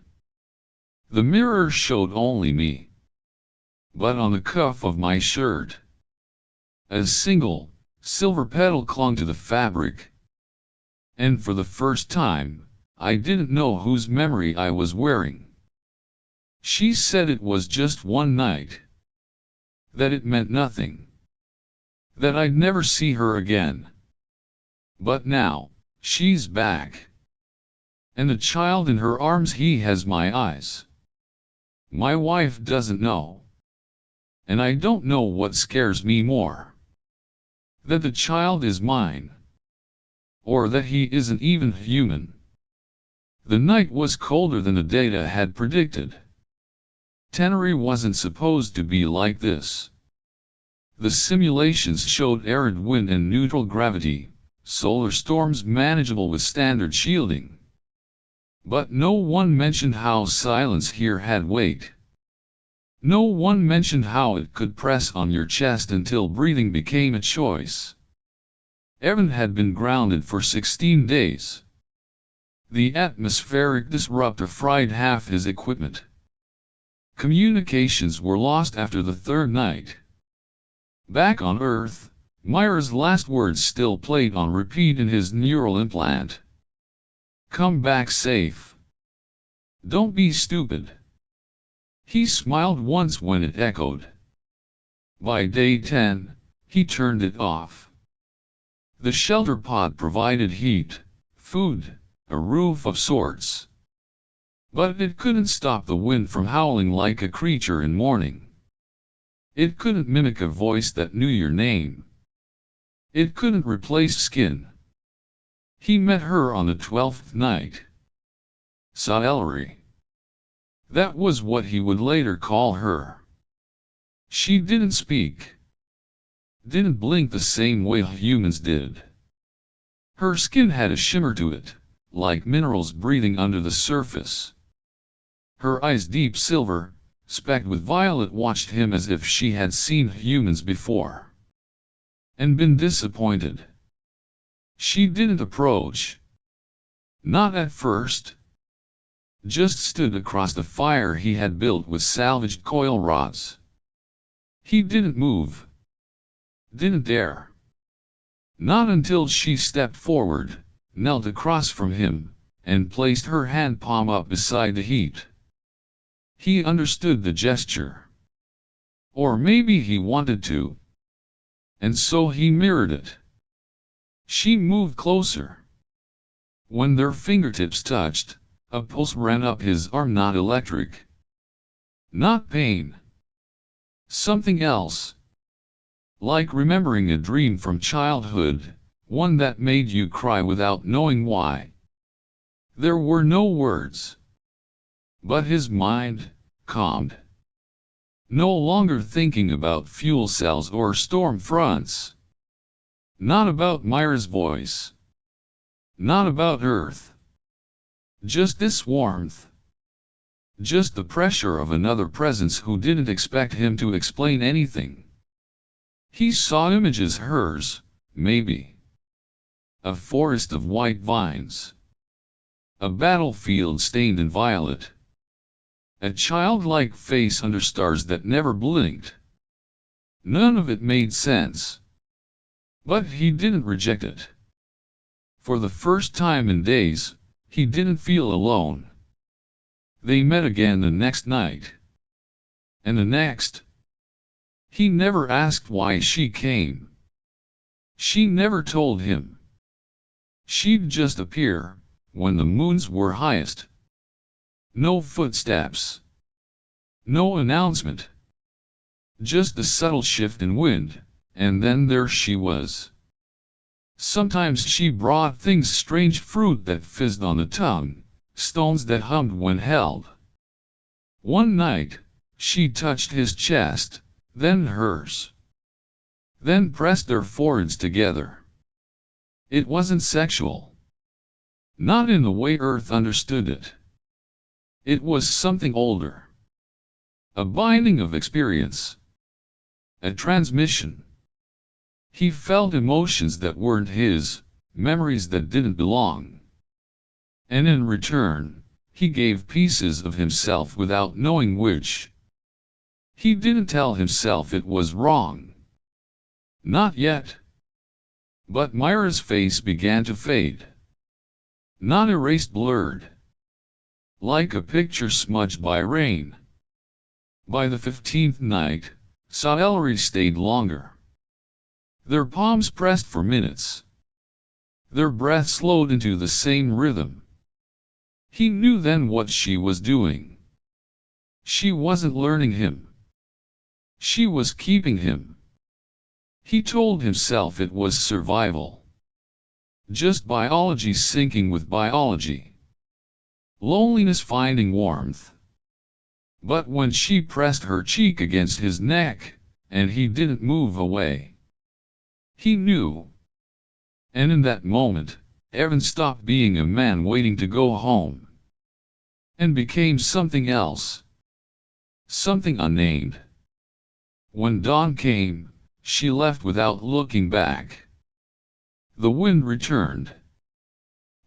The mirror showed only me. But on the cuff of my shirt, a single, silver petal clung to the fabric. And for the first time, I didn't know whose memory I was wearing. She said it was just one night. That it meant nothing. That I'd never see her again. But now, she's back. And the child in her arms, he has my eyes. My wife doesn't know. And I don't know what scares me more. That the child is mine. Or that he isn't even human. The night was colder than the data had predicted. Tenerife wasn't supposed to be like this. The simulations showed arid wind and neutral gravity, solar storms manageable with standard shielding. But no one mentioned how silence here had weight. No one mentioned how it could press on your chest until breathing became a choice. Evan had been grounded for 16 days. The atmospheric disruptor fried half his equipment. Communications were lost after the third night. Back on Earth, Myra's last words still played on repeat in his neural implant. Come back safe. Don't be stupid. He smiled once when it echoed. By day 10, he turned it off. The shelter pod provided heat, food, a roof of sorts. But it couldn't stop the wind from howling like a creature in mourning. It couldn't mimic a voice that knew your name. It couldn't replace skin. He met her on the 12th night. Sci-fi. That was what he would later call her. She didn't speak. Didn't blink the same way humans did. Her skin had a shimmer to it, like minerals breathing under the surface. Her eyes deep silver, specked with violet, watched him as if she had seen humans before. And been disappointed. She didn't approach. Not at first. Just stood across the fire he had built with salvaged coil rods. He didn't move. Didn't dare. Not until she stepped forward, knelt across from him, and placed her hand palm up beside the heat. He understood the gesture. Or maybe he wanted to. And so he mirrored it. She moved closer. When their fingertips touched, a pulse ran up his arm, not electric. Not pain. Something else. Like remembering a dream from childhood, one that made you cry without knowing why. There were no words. But his mind, calmed. No longer thinking about fuel cells or storm fronts. Not about Myra's voice. Not about Earth. Just this warmth. Just the pressure of another presence who didn't expect him to explain anything. He saw images, hers, maybe. A forest of white vines. A battlefield stained in violet. A childlike face under stars that never blinked. None of it made sense. But he didn't reject it. For the first time in days, he didn't feel alone. They met again the next night. And the next. He never asked why she came. She never told him. She'd just appear, when the moons were highest. No footsteps. No announcement. Just a subtle shift in wind, and then there she was. Sometimes she brought things, strange fruit that fizzed on the tongue, stones that hummed when held. One night, she touched his chest, then hers. Then pressed their foreheads together. It wasn't sexual. Not in the way Earth understood it. It was something older. A binding of experience. A transmission. He felt emotions that weren't his, memories that didn't belong. And in return, he gave pieces of himself without knowing which. He didn't tell himself it was wrong. Not yet. But Myra's face began to fade. Not erased, blurred. Like a picture smudged by rain. By the 15th night, Sci-fi stayed longer. Their palms pressed for minutes. Their breath slowed into the same rhythm. He knew then what she was doing. She wasn't learning him. She was keeping him. He told himself it was survival. Just biology syncing with biology. Loneliness finding warmth. But when she pressed her cheek against his neck, and he didn't move away, he knew. And in that moment, Evan stopped being a man waiting to go home. And became something else. Something unnamed. When dawn came, she left without looking back. The wind returned.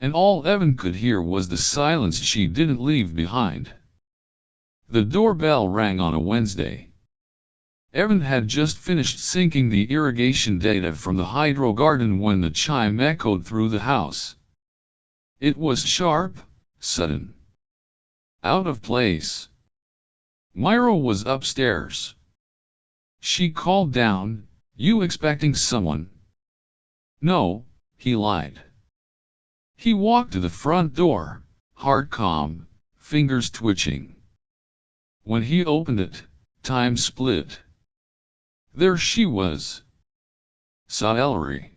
And all Evan could hear was the silence she didn't leave behind. The doorbell rang on a Wednesday. Evan had just finished syncing the irrigation data from the hydro garden when the chime echoed through the house. It was sharp, sudden. Out of place. Myra was upstairs. She called down, "You expecting someone?" "No," he lied. He walked to the front door, heart calm, fingers twitching. When he opened it, time split. There she was. Saw Ellery.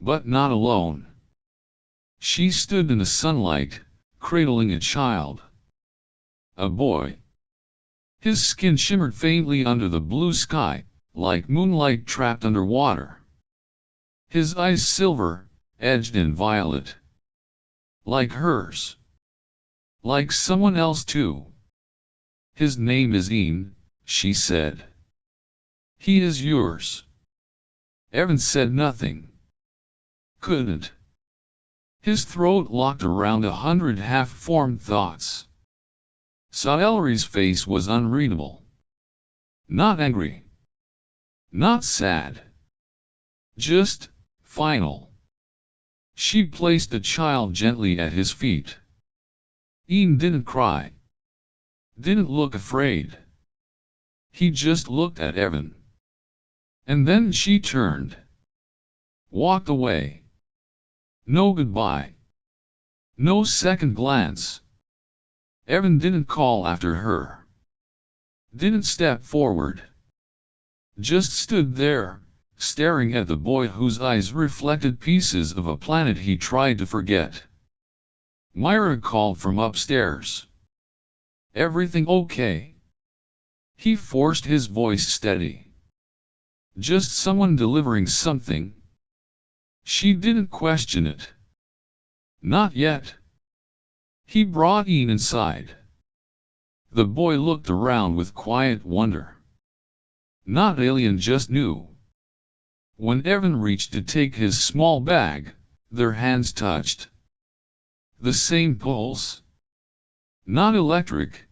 But not alone. She stood in the sunlight, cradling a child. A boy. His skin shimmered faintly under the blue sky, like moonlight trapped underwater. His eyes silver, edged in violet. Like hers. Like someone else too. "His name is Ian," she said. "He is yours." Evan said nothing. Couldn't. His throat locked around 100 half-formed thoughts. Saelry's face was unreadable. Not angry. Not sad. Just final. She placed the child gently at his feet. Ian didn't cry. Didn't look afraid. He just looked at Evan. And then she turned. Walked away. No goodbye. No second glance. Evan didn't call after her. Didn't step forward. Just stood there, staring at the boy whose eyes reflected pieces of a planet he tried to forget. Myra called from upstairs. "Everything okay?" He forced his voice steady. "Just someone delivering something." She didn't question it. Not yet. He brought Ian inside. The boy looked around with quiet wonder. Not alien, just new. When Evan reached to take his small bag, their hands touched. The same pulse. Not electric.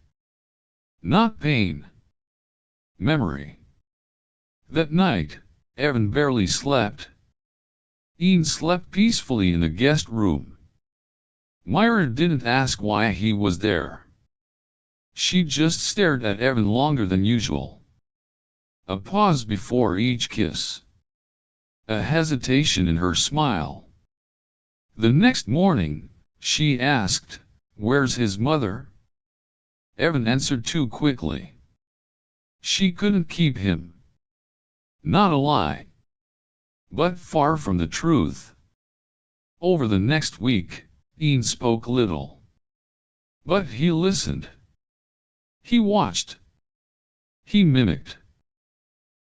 Not pain. Memory. That night, Evan barely slept. Ian slept peacefully in the guest room. Myra didn't ask why he was there. She just stared at Evan longer than usual. A pause before each kiss. A hesitation in her smile. The next morning, she asked, "Where's his mother?" Evan answered too quickly. She couldn't keep him. Not a lie. But far from the truth. Over the next week, Ian spoke little. But he listened. He watched. He mimicked.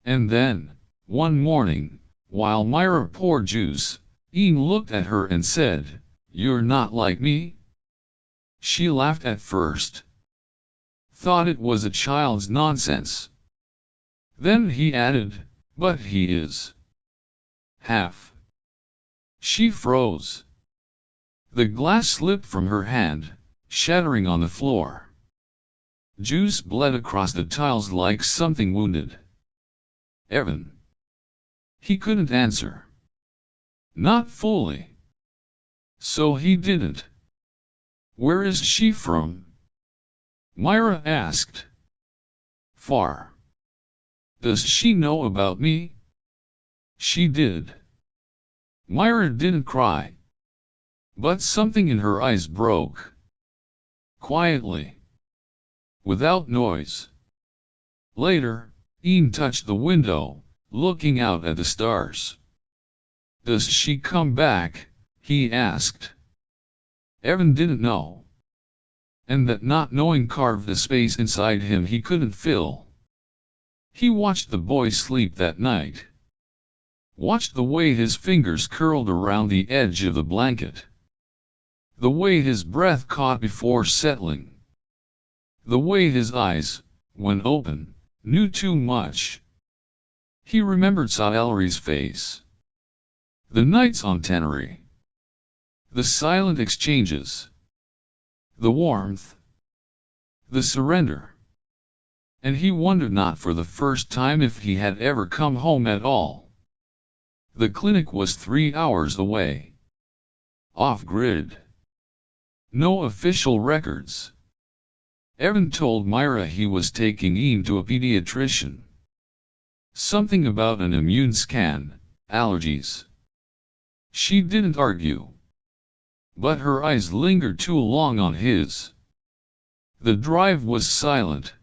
And then, one morning, while Myra poured juice, Ian looked at her and said, "You're not like me?" She laughed at first. Thought it was a child's nonsense. Then he added, "But he is. Half." She froze. The glass slipped from her hand, shattering on the floor. Juice bled across the tiles like something wounded. Evan. He couldn't answer. Not fully. So he didn't. "Where is she from?" Myra asked. "Far." "Does she know about me?" She did. Myra didn't cry. But something in her eyes broke. Quietly. Without noise. Later, Ian touched the window, looking out at the stars. "Does she come back?" he asked. Evan didn't know. And that not knowing carved a space inside him he couldn't fill. He watched the boy sleep that night. Watched the way his fingers curled around the edge of the blanket. The way his breath caught before settling. The way his eyes, when open, knew too much. He remembered Saelry's face. The nights on Tenerife. The silent exchanges. The warmth. The surrender. And he wondered not for the first time if he had ever come home at all. The clinic was 3 hours away. Off-grid. No official records. Evan told Myra he was taking Ian to a pediatrician. Something about an immune scan, allergies. She didn't argue. But her eyes lingered too long on his. The drive was silent.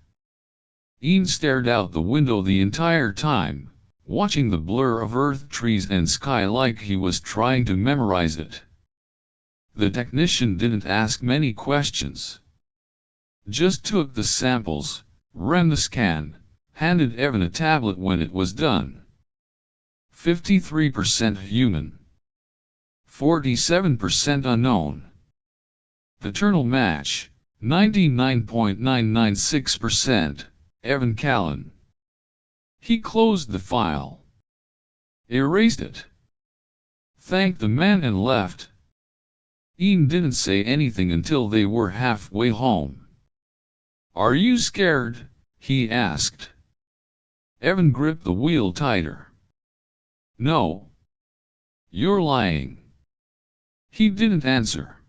Ian stared out the window the entire time, watching the blur of earth, trees and sky like he was trying to memorize it. The technician didn't ask many questions. Just took the samples, ran the scan, handed Evan a tablet when it was done. 53% human. 47% unknown. Paternal match, 99.996%, Evan Callan. He closed the file. Erased it. Thanked the man and left. Ian didn't say anything until they were halfway home. "Are you scared?" he asked. Evan gripped the wheel tighter. "No." "You're lying." He didn't answer.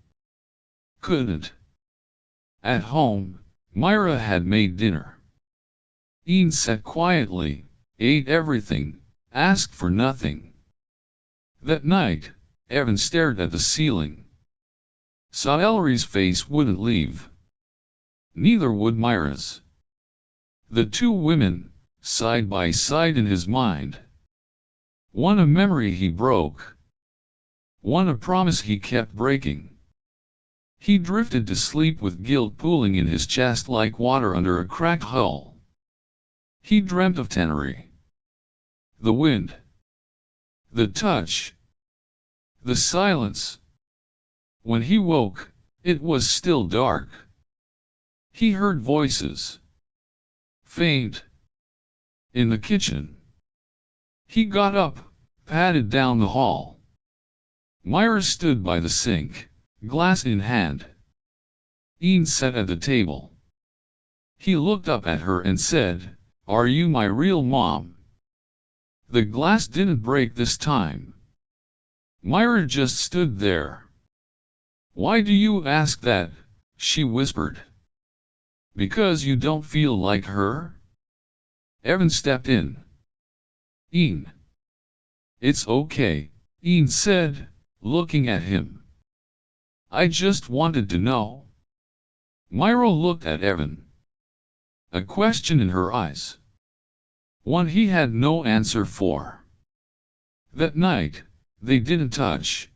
Couldn't. At home, Myra had made dinner. Ian sat quietly, ate everything, asked for nothing. That night, Evan stared at the ceiling. Saw Ellery's face wouldn't leave. Neither would Myra's. The two women, side by side in his mind. One a memory he broke. One a promise he kept breaking. He drifted to sleep with guilt pooling in his chest like water under a cracked hull. He dreamt of Tenerife. The wind. The touch. The silence. When he woke, it was still dark. He heard voices. Faint. In the kitchen. He got up, padded down the hall. Myra stood by the sink, glass in hand. Ian sat at the table. He looked up at her and said, "Are you my real mom?" The glass didn't break this time. Myra just stood there. "Why do you ask that?" she whispered. "Because you don't feel like her?" Evan stepped in. "Ian." "It's okay," Ian said, looking at him. "I just wanted to know." Myra looked at Evan. A question in her eyes. One he had no answer for. That night, they didn't touch.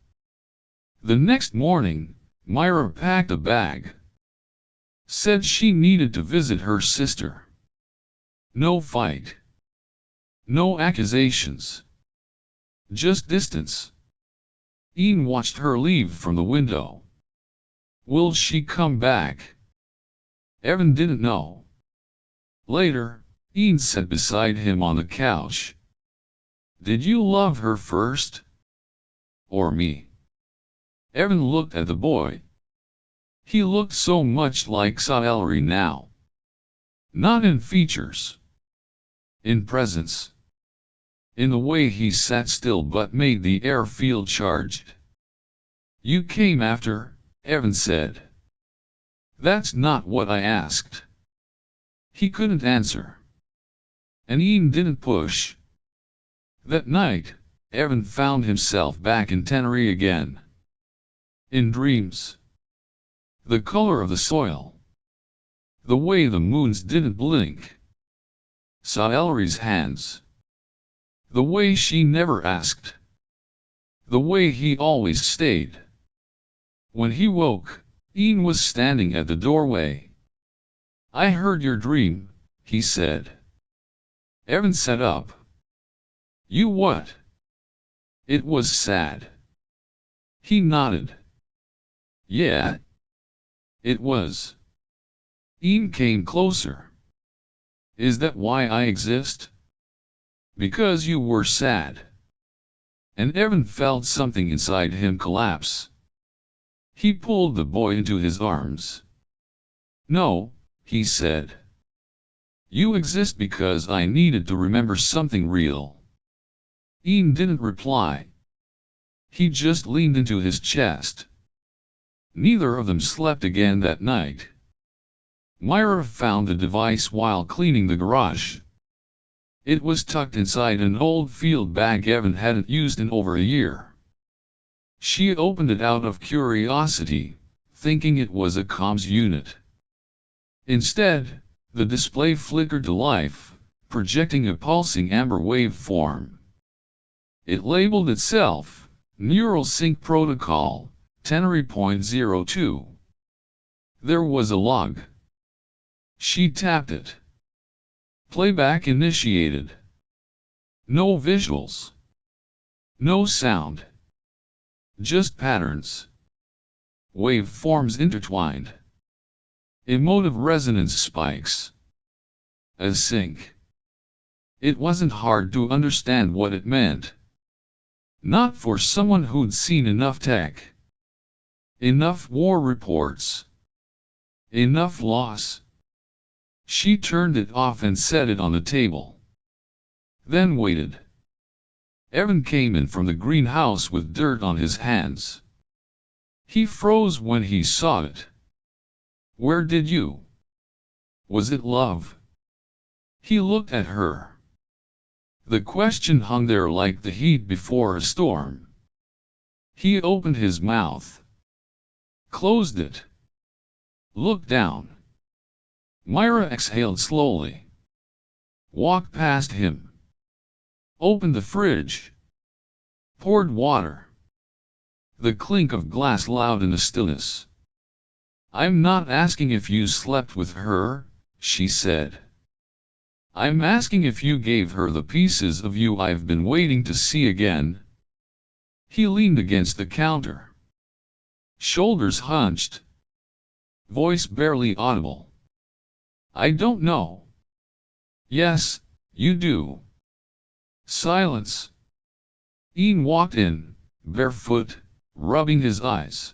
The next morning, Myra packed a bag. Said she needed to visit her sister. No fight. No accusations. Just distance. Ian watched her leave from the window. Will she come back? Evan didn't know. Later, Ian sat beside him on the couch. "Did you love her first? Or me?" Evan looked at the boy. He looked so much like Ellery now. Not in features. In presence. In the way he sat still but made the air feel charged. "You came after," Evan said. "That's not what I asked." He couldn't answer. And Ian didn't push. That night, Evan found himself back in Tenerife again. In dreams. The color of the soil. The way the moons didn't blink. Saw Ellery's hands. The way she never asked. The way he always stayed. When he woke, Ian was standing at the doorway. "I heard your dream," he said. Evan sat up. "You what?" "It was sad." He nodded. "Yeah. It was." Ian came closer. "Is that why I exist?" "Because you were sad." And Evan felt something inside him collapse. He pulled the boy into his arms. "No," he said. "You exist because I needed to remember something real." Ian didn't reply. He just leaned into his chest. Neither of them slept again that night. Myra found the device while cleaning the garage. It was tucked inside an old field bag Evan hadn't used in over a year. She opened it out of curiosity, thinking it was a comms unit. Instead, the display flickered to life, projecting a pulsing amber waveform. It labeled itself, Neural Sync Protocol, Tenary.02. There was a log. She tapped it. Playback initiated. No visuals. No sound. Just patterns. Waveforms intertwined. Emotive resonance spikes. A sync. It wasn't hard to understand what it meant. Not for someone who'd seen enough tech. Enough war reports. Enough loss. She turned it off and set it on the table. Then waited. Evan came in from the greenhouse with dirt on his hands. He froze when he saw it. Where did you? Was it love? He looked at her. The question hung there like the heat before a storm. He opened his mouth. Closed it. Looked down. Myra exhaled slowly. Walked past him. Opened the fridge. Poured water. The clink of glass loud in the stillness. I'm not asking if you slept with her, she said. I'm asking if you gave her the pieces of you I've been waiting to see again. He leaned against the counter. Shoulders hunched. Voice barely audible. I don't know. Yes, you do. Silence. Ian walked in, barefoot, rubbing his eyes.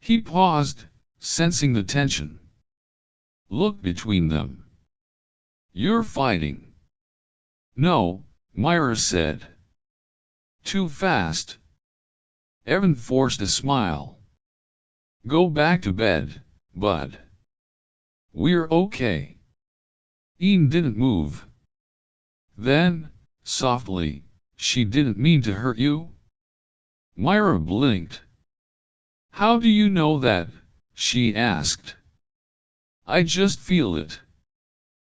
He paused, sensing the tension. Looked between them. You're fighting. No, Myra said. Too fast. Evan forced a smile. Go back to bed, bud. We're okay. Ian didn't move. Then, softly, she didn't mean to hurt you? Myra blinked. How do you know that? She asked. I just feel it.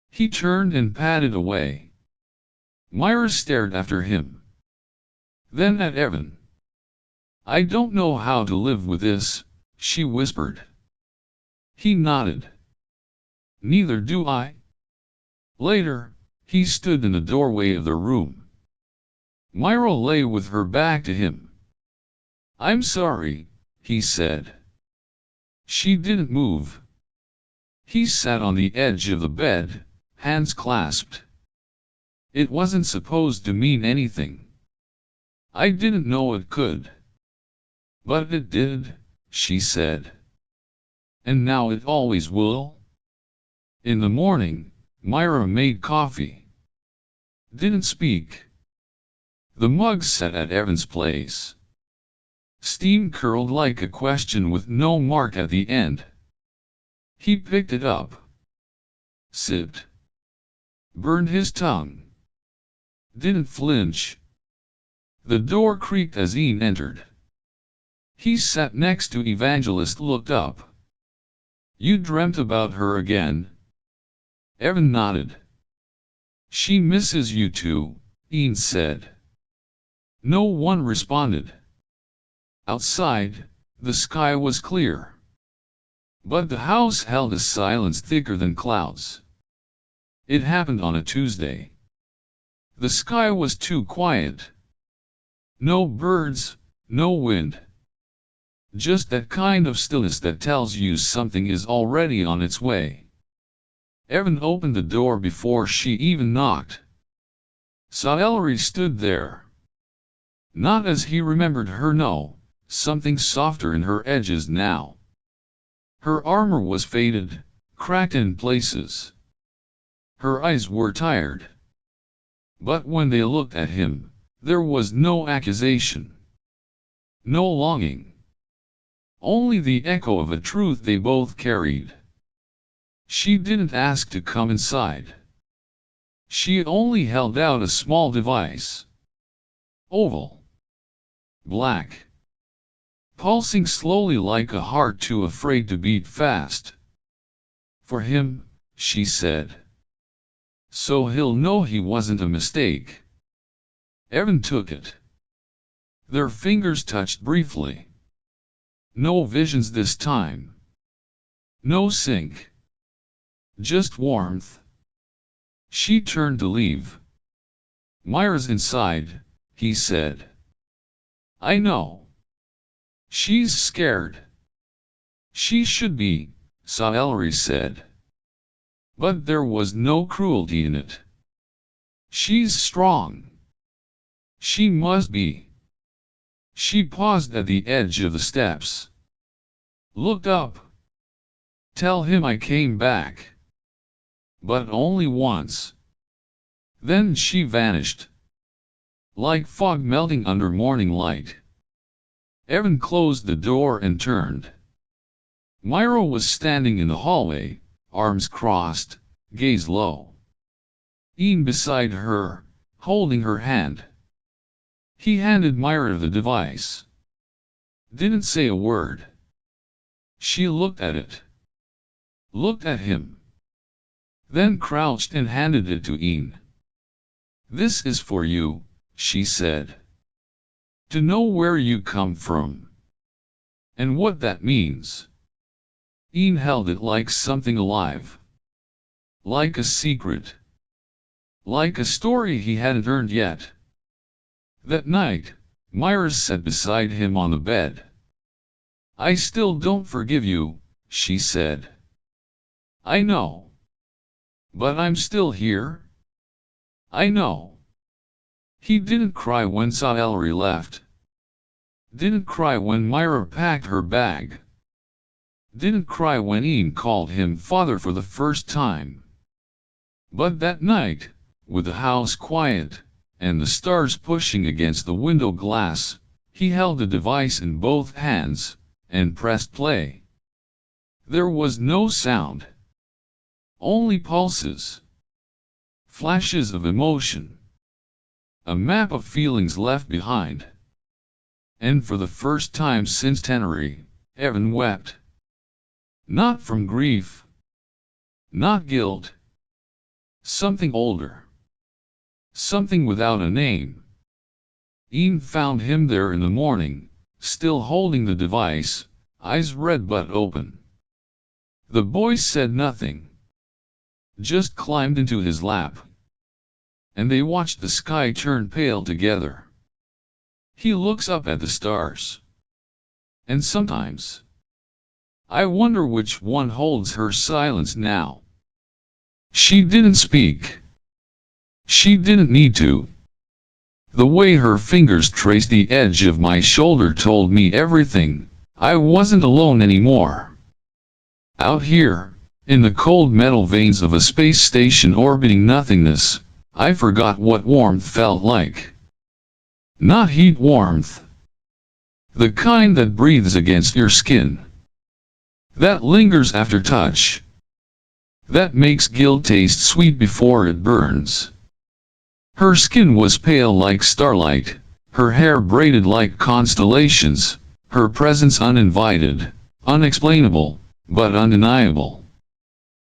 He turned and padded away. Myra stared after him. Then at Evan. I don't know how to live with this, she whispered. He nodded. Neither do I. Later, he stood in the doorway of the room. Myra lay with her back to him. I'm sorry, he said. She didn't move. He sat on the edge of the bed, hands clasped. It wasn't supposed to mean anything. I didn't know it could. But it did, she said. And now it always will. In the morning, Myra made coffee. Didn't speak. The mug sat at Evan's place. Steam curled like a question with no mark at the end. He picked it up. Sipped. Burned his tongue. Didn't flinch. The door creaked as Ian entered. He sat next to Evangelist, looked up. You dreamt about her again? Evan nodded. She misses you too, Ian said. No one responded. Outside, the sky was clear. But the house held a silence thicker than clouds. It happened on a Tuesday. The sky was too quiet. No birds, no wind. Just that kind of stillness that tells you something is already on its way. Evan opened the door before she even knocked. Saelry stood there. Not as he remembered her, no, something softer in her edges now. Her armor was faded, cracked in places. Her eyes were tired. But when they looked at him, there was no accusation. No longing. Only the echo of a truth they both carried. She didn't ask to come inside. She only held out a small device. Oval. Black. Pulsing slowly like a heart too afraid to beat fast. For him, she said. So he'll know he wasn't a mistake. Evan took it. Their fingers touched briefly. No visions this time. No sync. Just warmth. She turned to leave. Myra's inside, he said. I know. She's scared. She should be, Ellery said. But there was no cruelty in it. She's strong. She must be. She paused at the edge of the steps. Looked up. Tell him I came back. But only once. Then she vanished. Like fog melting under morning light. Evan closed the door and turned. Myra was standing in the hallway, arms crossed, gaze low. Ian beside her, holding her hand. He handed Myra the device. Didn't say a word. She looked at it. Looked at him. Then crouched and handed it to Ian. This is for you, she said. To know where you come from. And what that means. Ian held it like something alive. Like a secret. Like a story he hadn't earned yet. That night, Myra sat beside him on the bed. I still don't forgive you, she said. I know. But I'm still here. I know. He didn't cry when Ellery left. Didn't cry when Myra packed her bag. Didn't cry when Ian called him father for the first time. But that night, with the house quiet, and the stars pushing against the window glass, he held the device in both hands, and pressed play. There was no sound. Only pulses. Flashes of emotion. A map of feelings left behind. And for the first time since Tenerife, Evan wept. Not from grief. Not guilt. Something older. Something without a name. Ian found him there in the morning, still holding the device, eyes red but open. The boy said nothing. Just climbed into his lap. And they watched the sky turn pale together. He looks up at the stars. And sometimes, I wonder which one holds her silence now. She didn't speak. She didn't need to. The way her fingers traced the edge of my shoulder told me everything. I wasn't alone anymore. Out here, in the cold metal veins of a space station orbiting nothingness, I forgot what warmth felt like. Not heat warmth. The kind that breathes against your skin. That lingers after touch. That makes guilt taste sweet before it burns. Her skin was pale like starlight, her hair braided like constellations, her presence uninvited, unexplainable, but undeniable.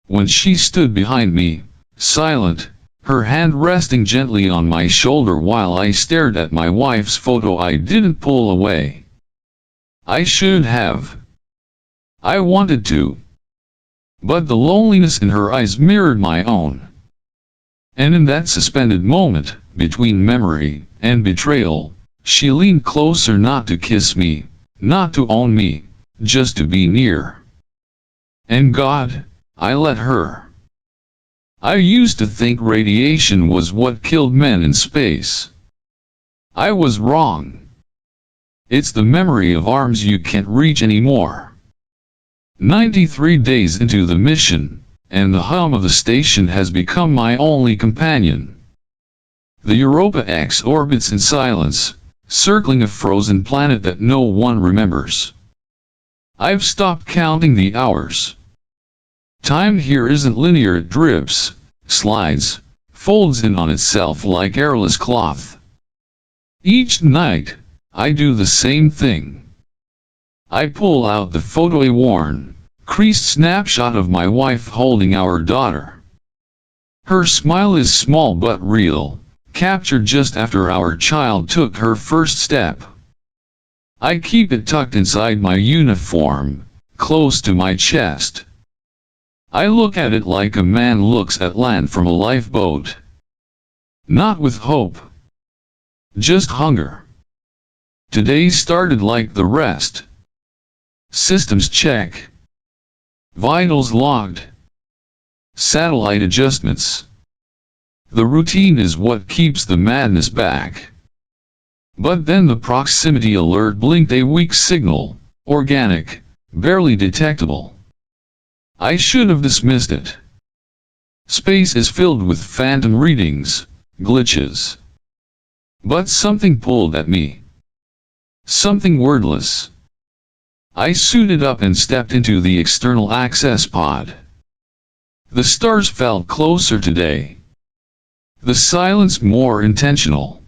When she stood behind me, silent, her hand resting gently on my shoulder while I stared at my wife's photo, I didn't pull away. I should have. I wanted to. But the loneliness in her eyes mirrored my own. And in that suspended moment, between memory and betrayal, she leaned closer, not to kiss me, not to own me, just to be near. And God, I let her. I used to think radiation was what killed men in space. I was wrong. It's the memory of arms you can't reach anymore. 93 days into the mission, and the hum of the station has become my only companion. The Europa X orbits in silence, circling a frozen planet that no one remembers. I've stopped counting the hours. time here isn't linear, it drips, slides, folds in on itself like airless cloth. Each night, I do the same thing. I pull out the photo, a worn, creased snapshot of my wife holding our daughter. Her smile is small but real, captured just after our child took her first step. I keep it tucked inside my uniform, close to my chest. I look at it like a man looks at land from a lifeboat. Not with hope. Just hunger. Today started like the rest. Systems check. Vitals logged. Satellite adjustments. The routine is what keeps the madness back. But then the proximity alert blinked, a weak signal, organic, barely detectable. I should have dismissed it. Space is filled with phantom readings, glitches. But something pulled at me. Something wordless. I suited up and stepped into the external access pod. The stars felt closer today. The silence more intentional.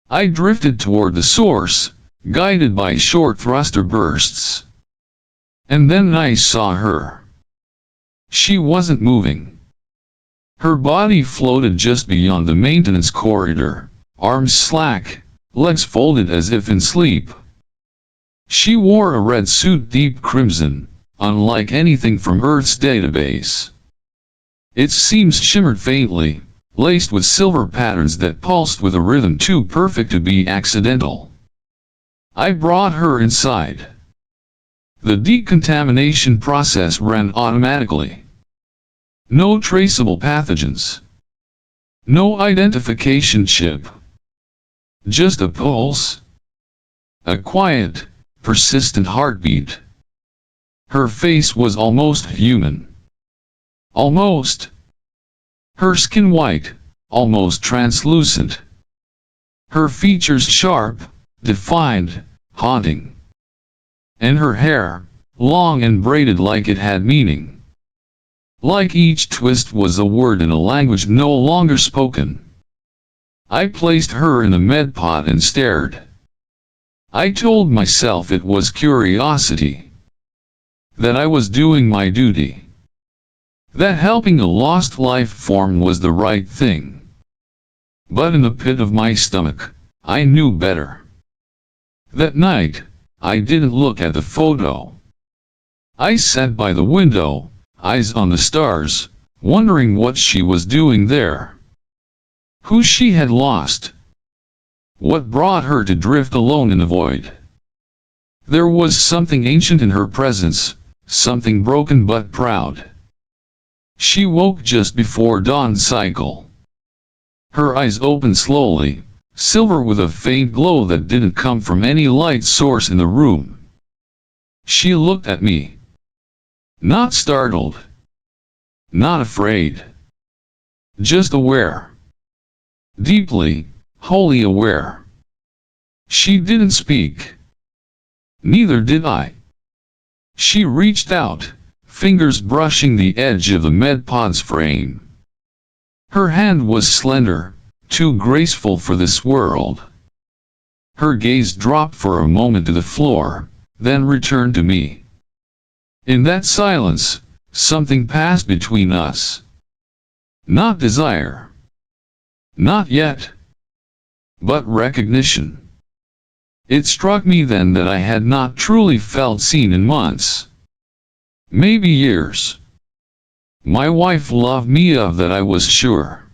I drifted toward the source, guided by short thruster bursts. And then I saw her. She wasn't moving. Her body floated just beyond the maintenance corridor, arms slack, legs folded as if in sleep. She wore a red suit, deep crimson, unlike anything from Earth's database. Its seams shimmered faintly, laced with silver patterns that pulsed with a rhythm too perfect to be accidental. I brought her inside. The decontamination process ran automatically. No traceable pathogens. No identification chip. Just a pulse. A quiet, persistent heartbeat. Her face was almost human. Almost. Her skin white, almost translucent. Her features sharp, defined, haunting. And her hair, long and braided like it had meaning. Like each twist was a word in a language no longer spoken. I placed her in a med pod and stared. I told myself it was curiosity. That I was doing my duty. That helping a lost life form was the right thing. But in the pit of my stomach, I knew better. That night, I didn't look at the photo. I sat by the window, eyes on the stars, wondering what she was doing there. Who she had lost. What brought her to drift alone in the void. There was something ancient in her presence, something broken but proud. She woke just before dawn cycle. Her eyes opened slowly, silver with a faint glow that didn't come from any light source in the room. She looked at me. Not startled. Not afraid. Just aware. Deeply, wholly aware. She didn't speak. Neither did I. She reached out, fingers brushing the edge of the medpod's frame. Her hand was slender, too graceful for this world. Her gaze dropped for a moment to the floor, then returned to me. In that silence, something passed between us. Not desire. Not yet. But recognition. It struck me then that I had not truly felt seen in months. Maybe years. My wife loved me, of that I was sure.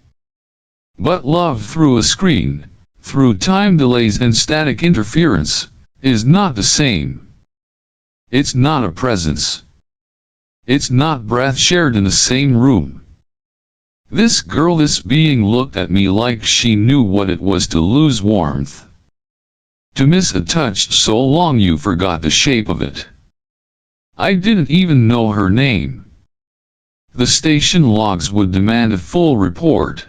But love through a screen, through time delays and static interference, is not the same. It's not a presence. It's not breath shared in the same room. This girl, this being, looked at me like she knew what it was to lose warmth. To miss a touch so long you forgot the shape of it. I didn't even know her name. The station logs would demand a full report.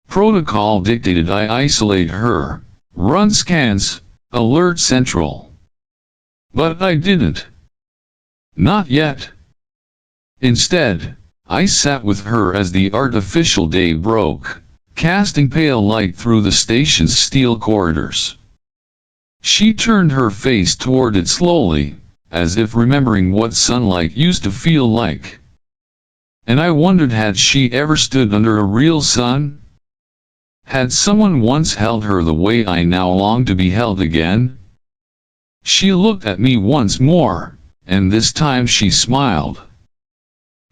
Protocol dictated I isolate her, run scans, alert central. But I didn't. Not yet. Instead, I sat with her as the artificial day broke, casting pale light through the station's steel corridors. She turned her face toward it slowly, as if remembering what sunlight used to feel like. And I wondered, had she ever stood under a real sun? Had someone once held her the way I now long to be held again? She looked at me once more, and this time she smiled.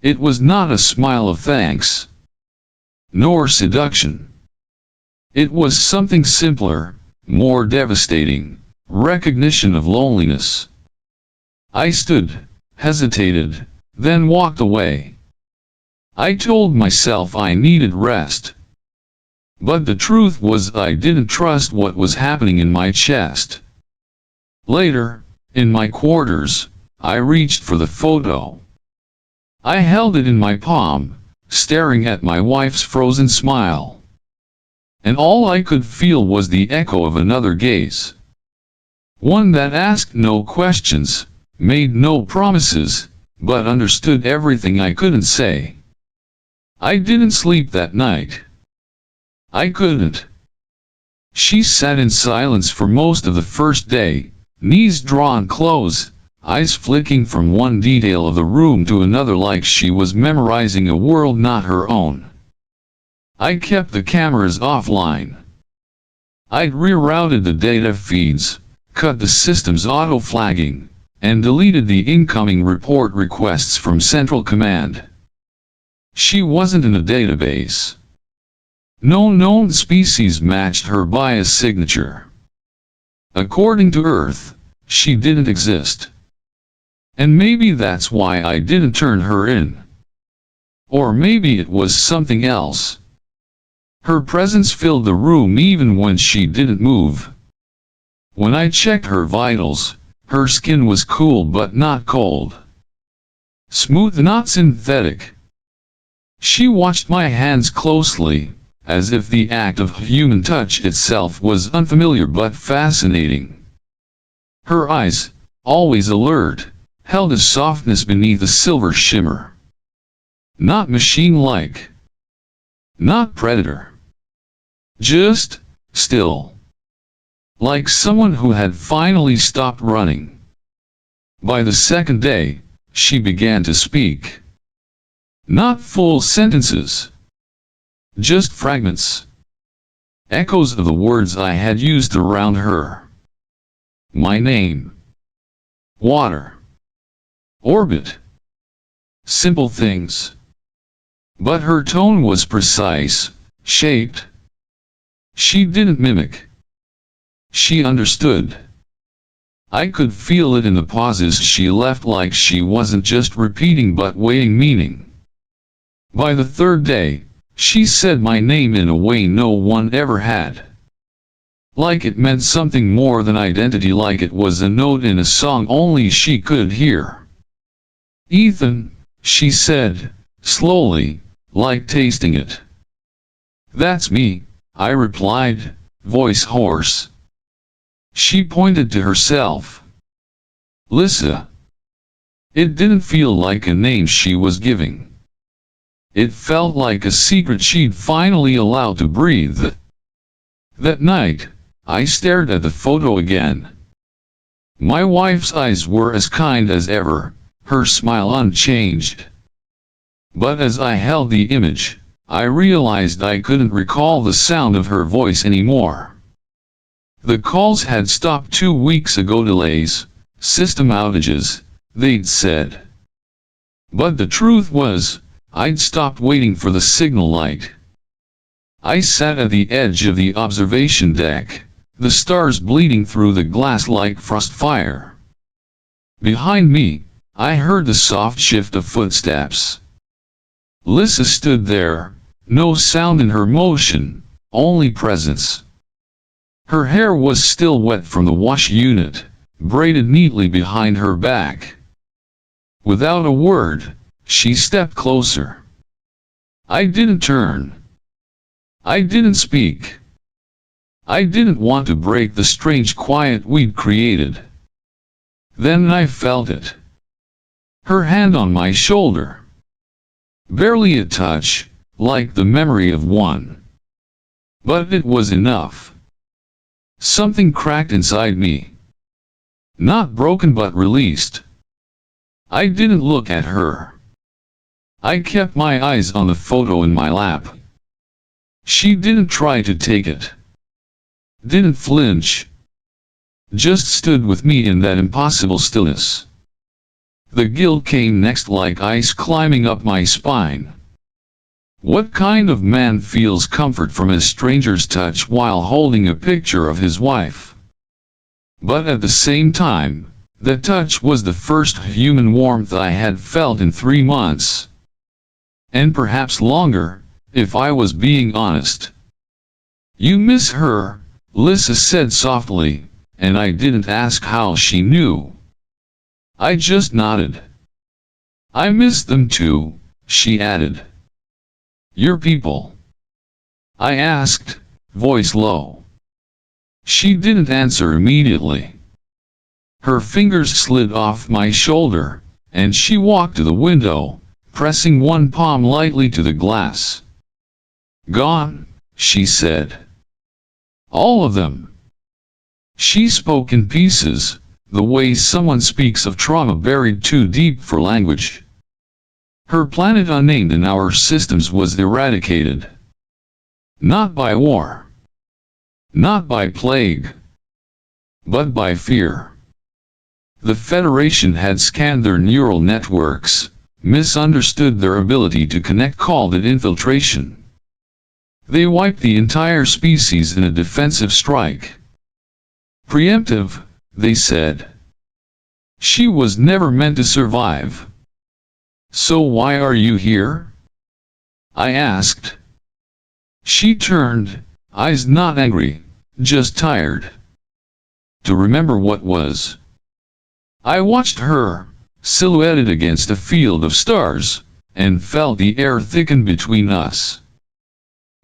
It was not a smile of thanks, nor seduction. It was something simpler, more devastating, recognition of loneliness. I stood, hesitated, then walked away. I told myself I needed rest. But the truth was I didn't trust what was happening in my chest. Later, in my quarters, I reached for the photo. I held it in my palm, staring at my wife's frozen smile. And all I could feel was the echo of another gaze. One that asked no questions, made no promises, but understood everything I couldn't say. I didn't sleep that night. I couldn't. She sat in silence for most of the first day, knees drawn close, eyes flicking from one detail of the room to another like she was memorizing a world not her own. I kept the cameras offline. I'd rerouted the data feeds, cut the system's auto-flagging, and deleted the incoming report requests from Central Command. She wasn't in a database. No known species matched her bias signature. According to Earth, she didn't exist. And maybe that's why I didn't turn her in. Or maybe it was something else. Her presence filled the room even when she didn't move. When I checked her vitals, her skin was cool but not cold. Smooth, not synthetic. She watched my hands closely, as if the act of human touch itself was unfamiliar but fascinating. Her eyes, always alert, held a softness beneath a silver shimmer. Not machine-like. Not predator. Just still. Like someone who had finally stopped running. By the second day, she began to speak. Not full sentences. Just fragments. Echoes of the words I had used around her. My name. Water. Orbit. Simple things. But her tone was precise, shaped. She didn't mimic. She understood. I could feel it in the pauses she left, like she wasn't just repeating but weighing meaning. By the third day, she said my name in a way no one ever had. Like it meant something more than identity, like it was a note in a song only she could hear. Ethan, she said, slowly, like tasting it. That's me, I replied, voice hoarse. She pointed to herself. Lissa. It didn't feel like a name she was giving. It felt like a secret she'd finally allowed to breathe. That night, I stared at the photo again. My wife's eyes were as kind as ever, her smile unchanged. But as I held the image, I realized I couldn't recall the sound of her voice anymore. The calls had stopped 2 weeks ago. Delays, system outages, they'd said. But the truth was, I'd stopped waiting for the signal light. I sat at the edge of the observation deck, the stars bleeding through the glass like frost fire. Behind me, I heard the soft shift of footsteps. Lissa stood there, no sound in her motion, only presence. Her hair was still wet from the wash unit, braided neatly behind her back. Without a word, she stepped closer. I didn't turn. I didn't speak. I didn't want to break the strange quiet we'd created. Then I felt it. Her hand on my shoulder. Barely a touch, like the memory of one. But it was enough. Something cracked inside me. Not broken but released. I didn't look at her. I kept my eyes on the photo in my lap. She didn't try to take it. Didn't flinch. Just stood with me in that impossible stillness. The guilt came next like ice climbing up my spine. What kind of man feels comfort from a stranger's touch while holding a picture of his wife? But at the same time, that touch was the first human warmth I had felt in 3 months. And perhaps longer, if I was being honest. "You miss her," Lisa said softly, and I didn't ask how she knew. I just nodded. "I miss them too," she added. "Your people?" I asked, voice low. She didn't answer immediately. Her fingers slid off my shoulder, and she walked to the window, pressing one palm lightly to the glass. "Gone," she said. "All of them." She spoke in pieces, the way someone speaks of trauma buried too deep for language. Her planet unnamed in our systems was eradicated. Not by war. Not by plague. But by fear. The Federation had scanned their neural networks, misunderstood their ability to connect, called it infiltration. They wiped the entire species in a defensive strike. Preemptive, they said. She was never meant to survive. "So why are you here?" I asked. She turned, eyes not angry, just tired. To remember what was. I watched her, silhouetted against a field of stars, and felt the air thicken between us.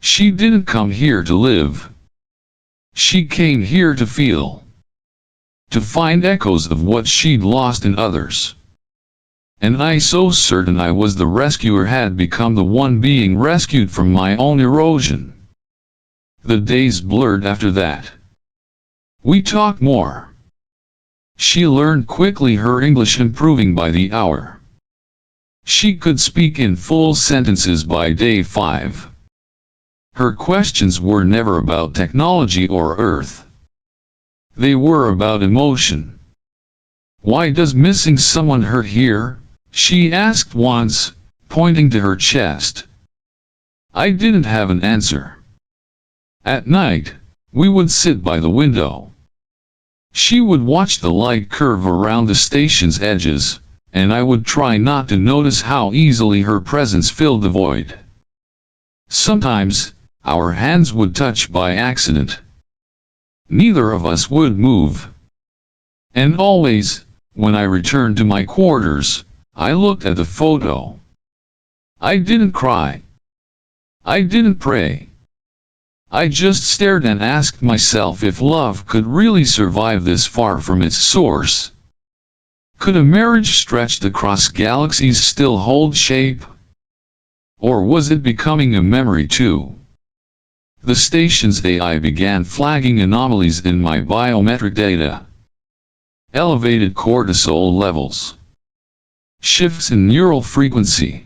She didn't come here to live. She came here to feel. To find echoes of what she'd lost in others. And I, so certain I was the rescuer, had become the one being rescued from my own erosion. The days blurred after that. We talked more. She learned quickly, her English improving by the hour. She could speak in full sentences by day 5. Her questions were never about technology or Earth. They were about emotion. "Why does missing someone hurt here?" she asked once, pointing to her chest. I didn't have an answer. At night, we would sit by the window. She would watch the light curve around the station's edges, and I would try not to notice how easily her presence filled the void. Sometimes, our hands would touch by accident. Neither of us would move. And always, when I returned to my quarters, I looked at the photo. I didn't cry. I didn't pray. I just stared and asked myself if love could really survive this far from its source. Could a marriage stretched across galaxies still hold shape? Or was it becoming a memory too? The station's AI began flagging anomalies in my biometric data. Elevated cortisol levels. Shifts in neural frequency.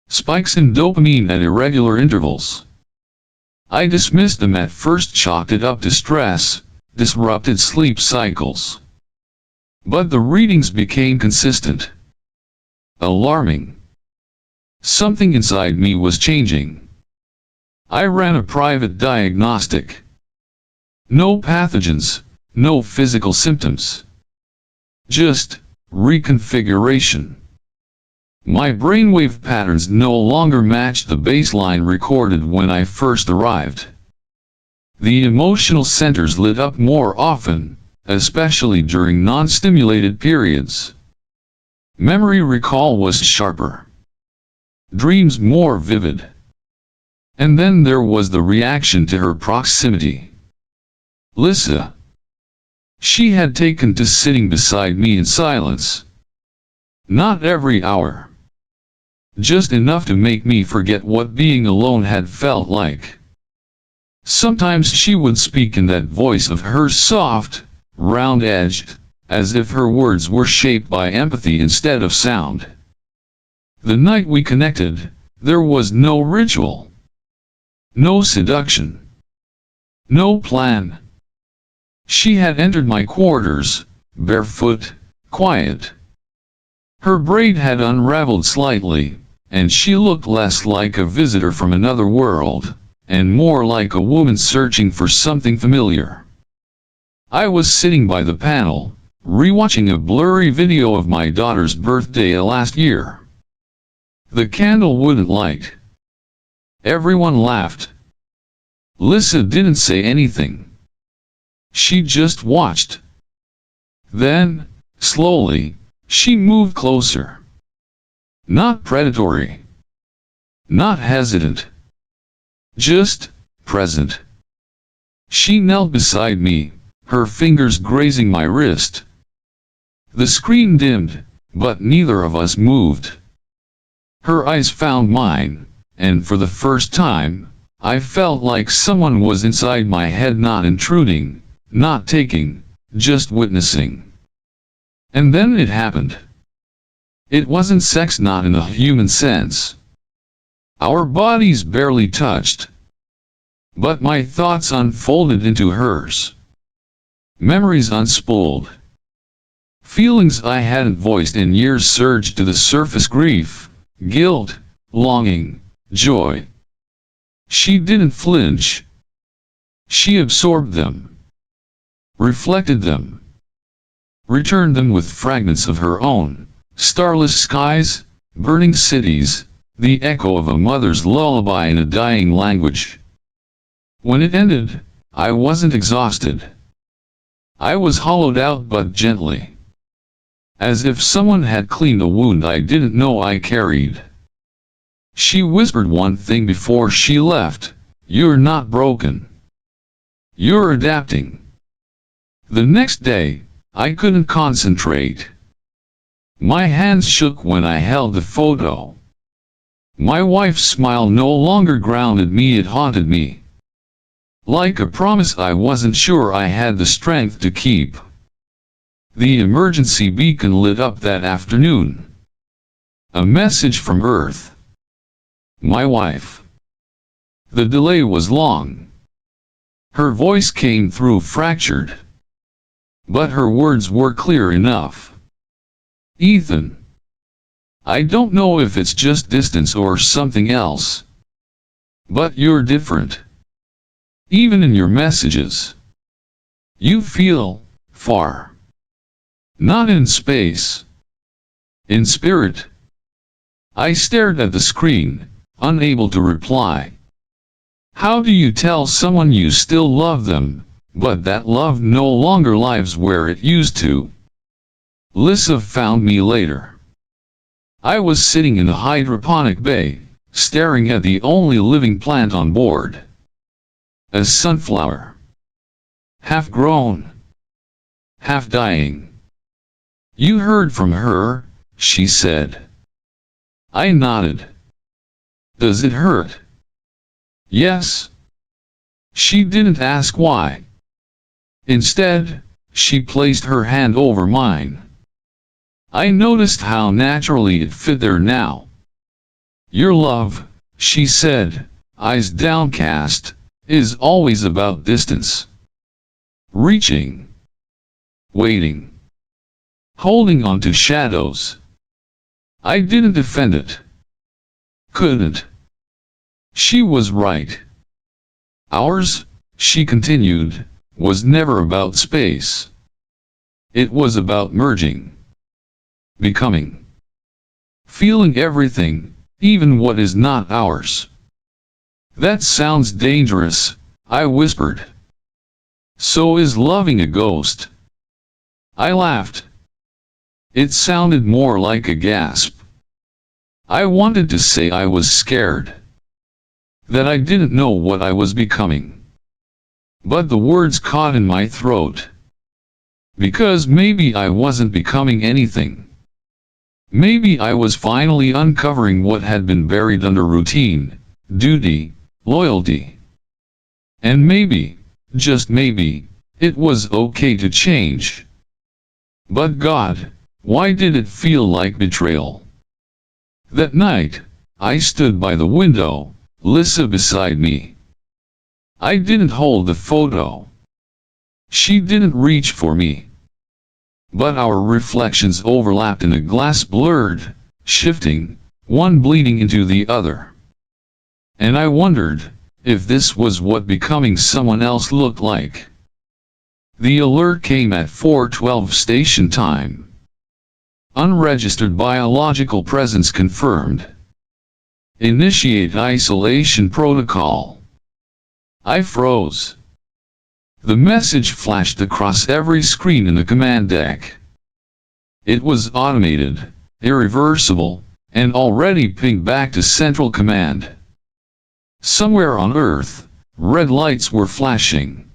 Spikes in dopamine at irregular intervals. I dismissed them at first, chalked it up to stress, disrupted sleep cycles. But the readings became consistent. Alarming. Something inside me was changing. I ran a private diagnostic. No pathogens, no physical symptoms. Just reconfiguration. My brainwave patterns no longer matched the baseline recorded when I first arrived. The emotional centers lit up more often, especially during non-stimulated periods. Memory recall was sharper. Dreams more vivid. And then there was the reaction to her proximity. Lisa. She had taken to sitting beside me in silence. Not every hour. just enough to make me forget what being alone had felt like. Sometimes she would speak in that voice of hers, soft, round-edged, as if her words were shaped by empathy instead of sound. The night we connected, there was no ritual, no seduction, no plan. She had entered my quarters, barefoot, quiet. Her braid had unraveled slightly, and she looked less like a visitor from another world, and more like a woman searching for something familiar. I was sitting by the panel, rewatching a blurry video of my daughter's birthday last year. The candle wouldn't light. Everyone laughed. Lisa didn't say anything. She just watched. Then, slowly, she moved closer. Not predatory. Not hesitant. Just present. She knelt beside me, her fingers grazing my wrist. The screen dimmed, but neither of us moved. Her eyes found mine, and for the first time, I felt like someone was inside my head, not intruding, not taking, just witnessing. And then it happened. It wasn't sex, not in a human sense. Our bodies barely touched. But my thoughts unfolded into hers. Memories unspooled. Feelings I hadn't voiced in years surged to the surface: grief, guilt, longing, joy. She didn't flinch. She absorbed them, reflected them, returned them with fragments of her own: starless skies, burning cities, the echo of a mother's lullaby in a dying language. When it ended, I wasn't exhausted. I was hollowed out, but gently. As if someone had cleaned a wound I didn't know I carried. She whispered one thing before she left: "You're not broken. You're adapting." The next day, I couldn't concentrate. My hands shook when I held the photo. My wife's smile no longer grounded me, it haunted me. Like a promise I wasn't sure I had the strength to keep. The emergency beacon lit up that afternoon. A message from Earth. My wife. The delay was long. Her voice came through fractured. But her words were clear enough. "Ethan, I don't know if it's just distance or something else. But you're different. Even in your messages. You feel far. Not in space. In spirit." I stared at the screen, unable to reply. How do you tell someone you still love them, but that love no longer lives where it used to? Lisa found me later. I was sitting in the hydroponic bay, staring at the only living plant on board. A sunflower. Half grown. Half dying. "You heard from her," she said. I nodded. "Does it hurt?" "Yes." She didn't ask why. Instead, she placed her hand over mine. I noticed how naturally it fit there now. "Your love," she said, eyes downcast, "is always about distance. Reaching. Waiting. Holding on to shadows." I didn't defend it. Couldn't. She was right. Ours, she continued, was never about space. It was about merging. Becoming. Feeling everything, even what is not ours. "That sounds dangerous," I whispered. "So is loving a ghost." I laughed. It sounded more like a gasp. I wanted to say I was scared. That I didn't know what I was becoming. But the words caught in my throat. Because maybe I wasn't becoming anything. Maybe I was finally uncovering what had been buried under routine, duty, loyalty. And maybe, just maybe, it was okay to change. But God, why did it feel like betrayal? That night, I stood by the window, Lisa beside me. I didn't hold the photo. She didn't reach for me. But our reflections overlapped in a glass blurred, shifting, one bleeding into the other. And I wondered if this was what becoming someone else looked like. The alert came at 4:12 station time. Unregistered biological presence confirmed. Initiate isolation protocol. I froze. The message flashed across every screen in the command deck. It was automated, irreversible, and already pinged back to Central Command. Somewhere on Earth, red lights were flashing.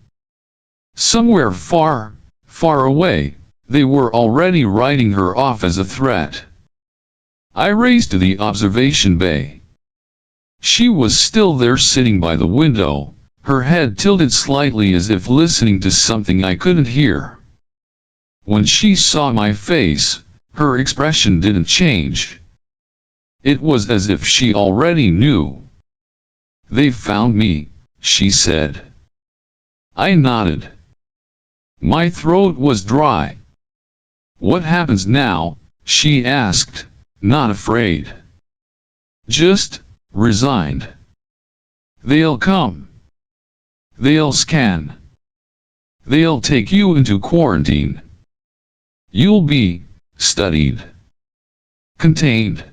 Somewhere far, far away, they were already writing her off as a threat. I raced to the observation bay. She was still there sitting by the window, her head tilted slightly as if listening to something I couldn't hear. When she saw my face, her expression didn't change. It was as if she already knew. "They found me," she said. I nodded. My throat was dry. "What happens now?" she asked, not afraid. Just resigned. "They'll come. They'll scan. They'll take you into quarantine. You'll be studied, contained,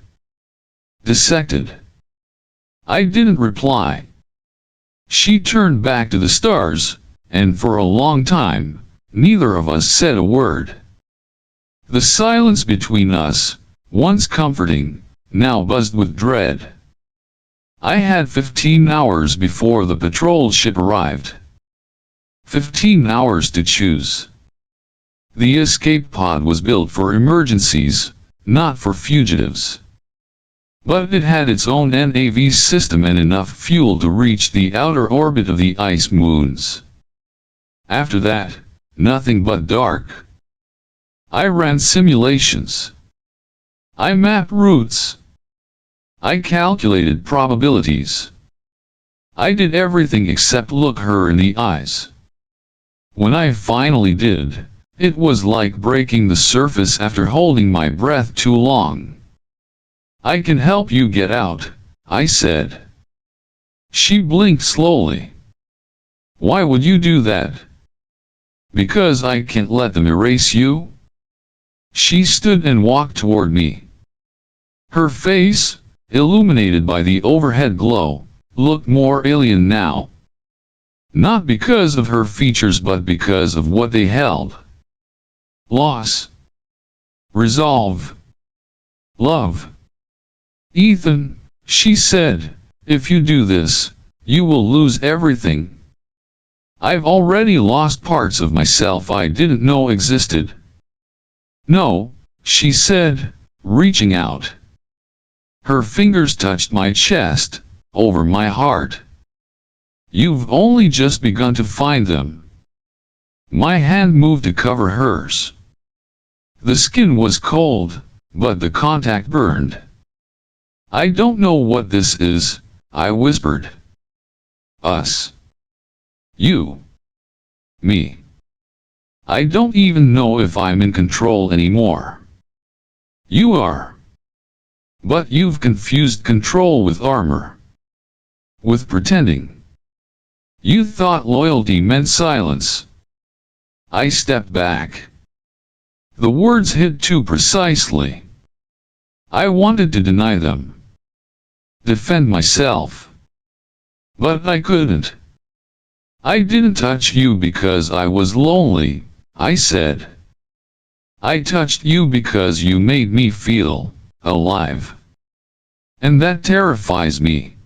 dissected." I didn't reply. She turned back to the stars, and for a long time, neither of us said a word. The silence between us, once comforting, now buzzed with dread. I had 15 hours before the patrol ship arrived. 15 hours to choose. The escape pod was built for emergencies, not for fugitives. But it had its own NAV system and enough fuel to reach the outer orbit of the ice moons. After that, nothing but dark. I ran simulations. I mapped routes. I calculated probabilities. I did everything except look her in the eyes. When I finally did, it was like breaking the surface after holding my breath too long. "I can help you get out," I said. She blinked slowly. "Why would you do that?" "Because I can't let them erase you." She stood and walked toward me. Her face, illuminated by the overhead glow, looked more alien now. Not because of her features but because of what they held. Loss. Resolve. Love. "Ethan," she said, "if you do this, you will lose everything. I've already lost parts of myself I didn't know existed." "No," she said, reaching out. Her fingers touched my chest, over my heart. "You've only just begun to find them." My hand moved to cover hers. The skin was cold, but the contact burned. "I don't know what this is," I whispered. "Us. You. Me. I don't even know if I'm in control anymore." "You are. But you've confused control with armor. With pretending. You thought loyalty meant silence." I stepped back. The words hit too precisely. I wanted to deny them. Defend myself. But I couldn't. "I didn't touch you because I was lonely," I said. "I touched you because you made me feel alive. And that terrifies me."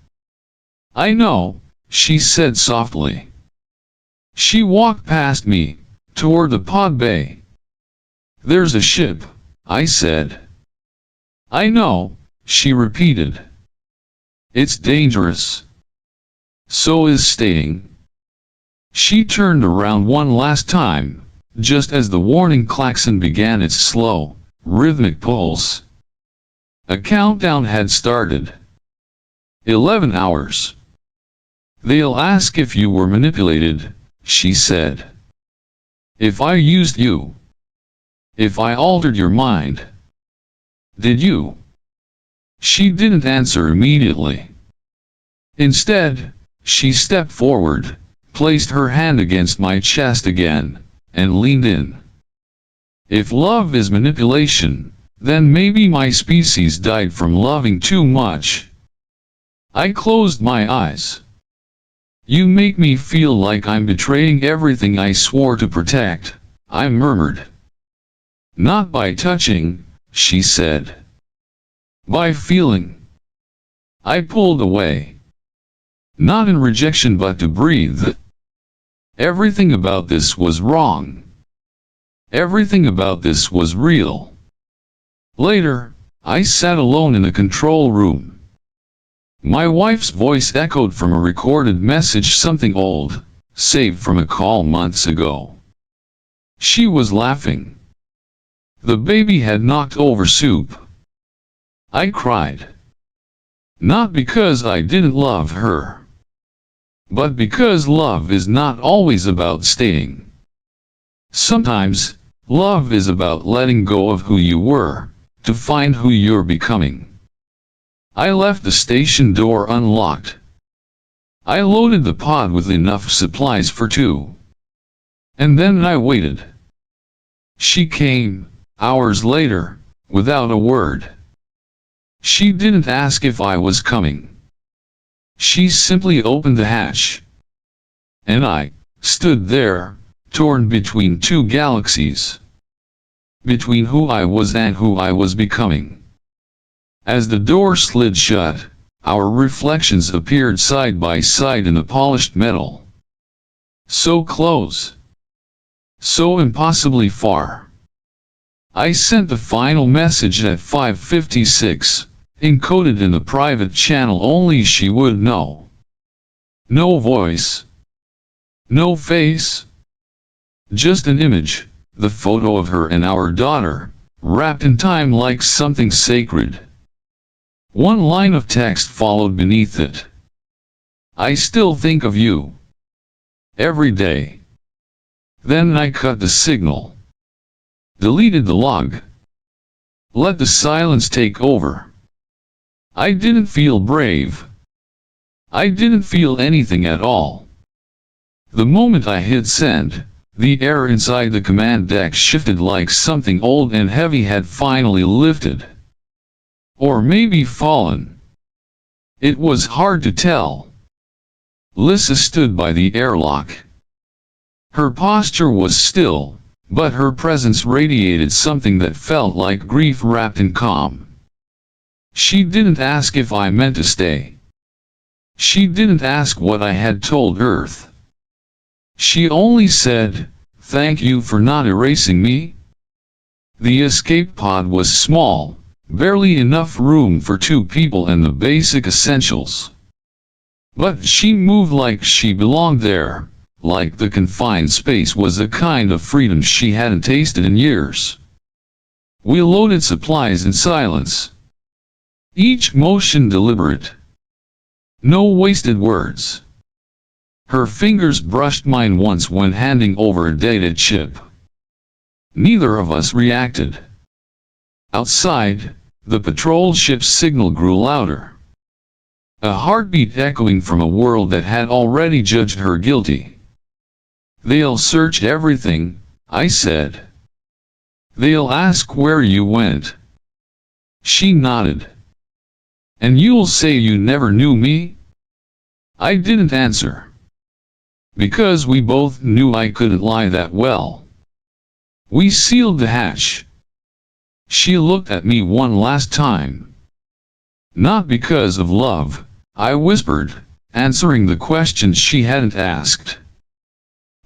"I know," she said softly. She walked past me, toward the pod bay. "There's a ship," I said. I know, she repeated. It's dangerous. So is staying. She turned around one last time, just as the warning klaxon began its slow, rhythmic pulse. A countdown had started. 11 hours. They'll ask if you were manipulated, she said. If I used you. If I altered your mind. Did you? She didn't answer immediately. Instead, she stepped forward, placed her hand against my chest again, and leaned in. If love is manipulation, then maybe my species died from loving too much. I closed my eyes. You make me feel like I'm betraying everything I swore to protect, I murmured. Not by touching, she said. By feeling. I pulled away. Not in rejection but to breathe. Everything about this was wrong. Everything about this was real. Later, I sat alone in the control room. My wife's voice echoed from a recorded message, something old, saved from a call months ago. She was laughing. The baby had knocked over soup. I cried. Not because I didn't love her, but because love is not always about staying. Sometimes, love is about letting go of who you were, to find who you're becoming. I left the station door unlocked. I loaded the pod with enough supplies for 2. And then I waited. She came, hours later, without a word. She didn't ask if I was coming. She simply opened the hatch. And I stood there, torn between 2 galaxies. Between who I was and who I was becoming. As the door slid shut, our reflections appeared side by side in the polished metal. So close. So impossibly far. I sent the final message at 5:56, encoded in the private channel only she would know. No voice. No face. Just an image, the photo of her and our daughter, wrapped in time like something sacred. One line of text followed beneath it. I still think of you. Every day. Then I cut the signal. Deleted the log. Let the silence take over. I didn't feel brave. I didn't feel anything at all. The moment I hit send, the air inside the command deck shifted like something old and heavy had finally lifted. Or maybe fallen. It was hard to tell. Lissa stood by the airlock. Her posture was still, but her presence radiated something that felt like grief wrapped in calm. She didn't ask if I meant to stay. She didn't ask what I had told Earth. She only said, "Thank you for not erasing me." The escape pod was small, barely enough room for 2 people and the basic essentials. But she moved like she belonged there, like the confined space was a kind of freedom she hadn't tasted in years. We loaded supplies in silence. Each motion deliberate. No wasted words. Her fingers brushed mine once when handing over a data chip. Neither of us reacted. Outside, the patrol ship's signal grew louder. A heartbeat echoing from a world that had already judged her guilty. "They'll search everything," I said. "They'll ask where you went." She nodded. "And you'll say you never knew me?" I didn't answer. Because we both knew I couldn't lie that well. We sealed the hatch. She looked at me one last time. "Not because of love," I whispered, answering the question she hadn't asked.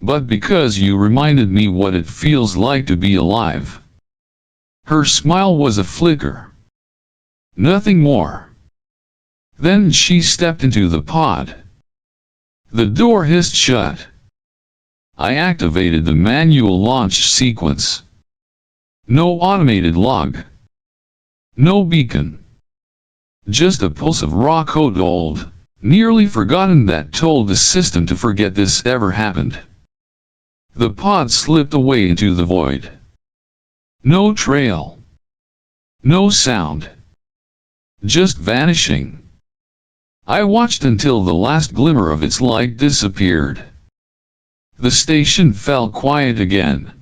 "But because you reminded me what it feels like to be alive." Her smile was a flicker. Nothing more. Then she stepped into the pod. The door hissed shut. I activated the manual launch sequence. No automated log. No beacon. Just a pulse of raw code old, nearly forgotten that told the system to forget this ever happened. The pod slipped away into the void. No trail. No sound. Just vanishing. I watched until the last glimmer of its light disappeared. The station fell quiet again.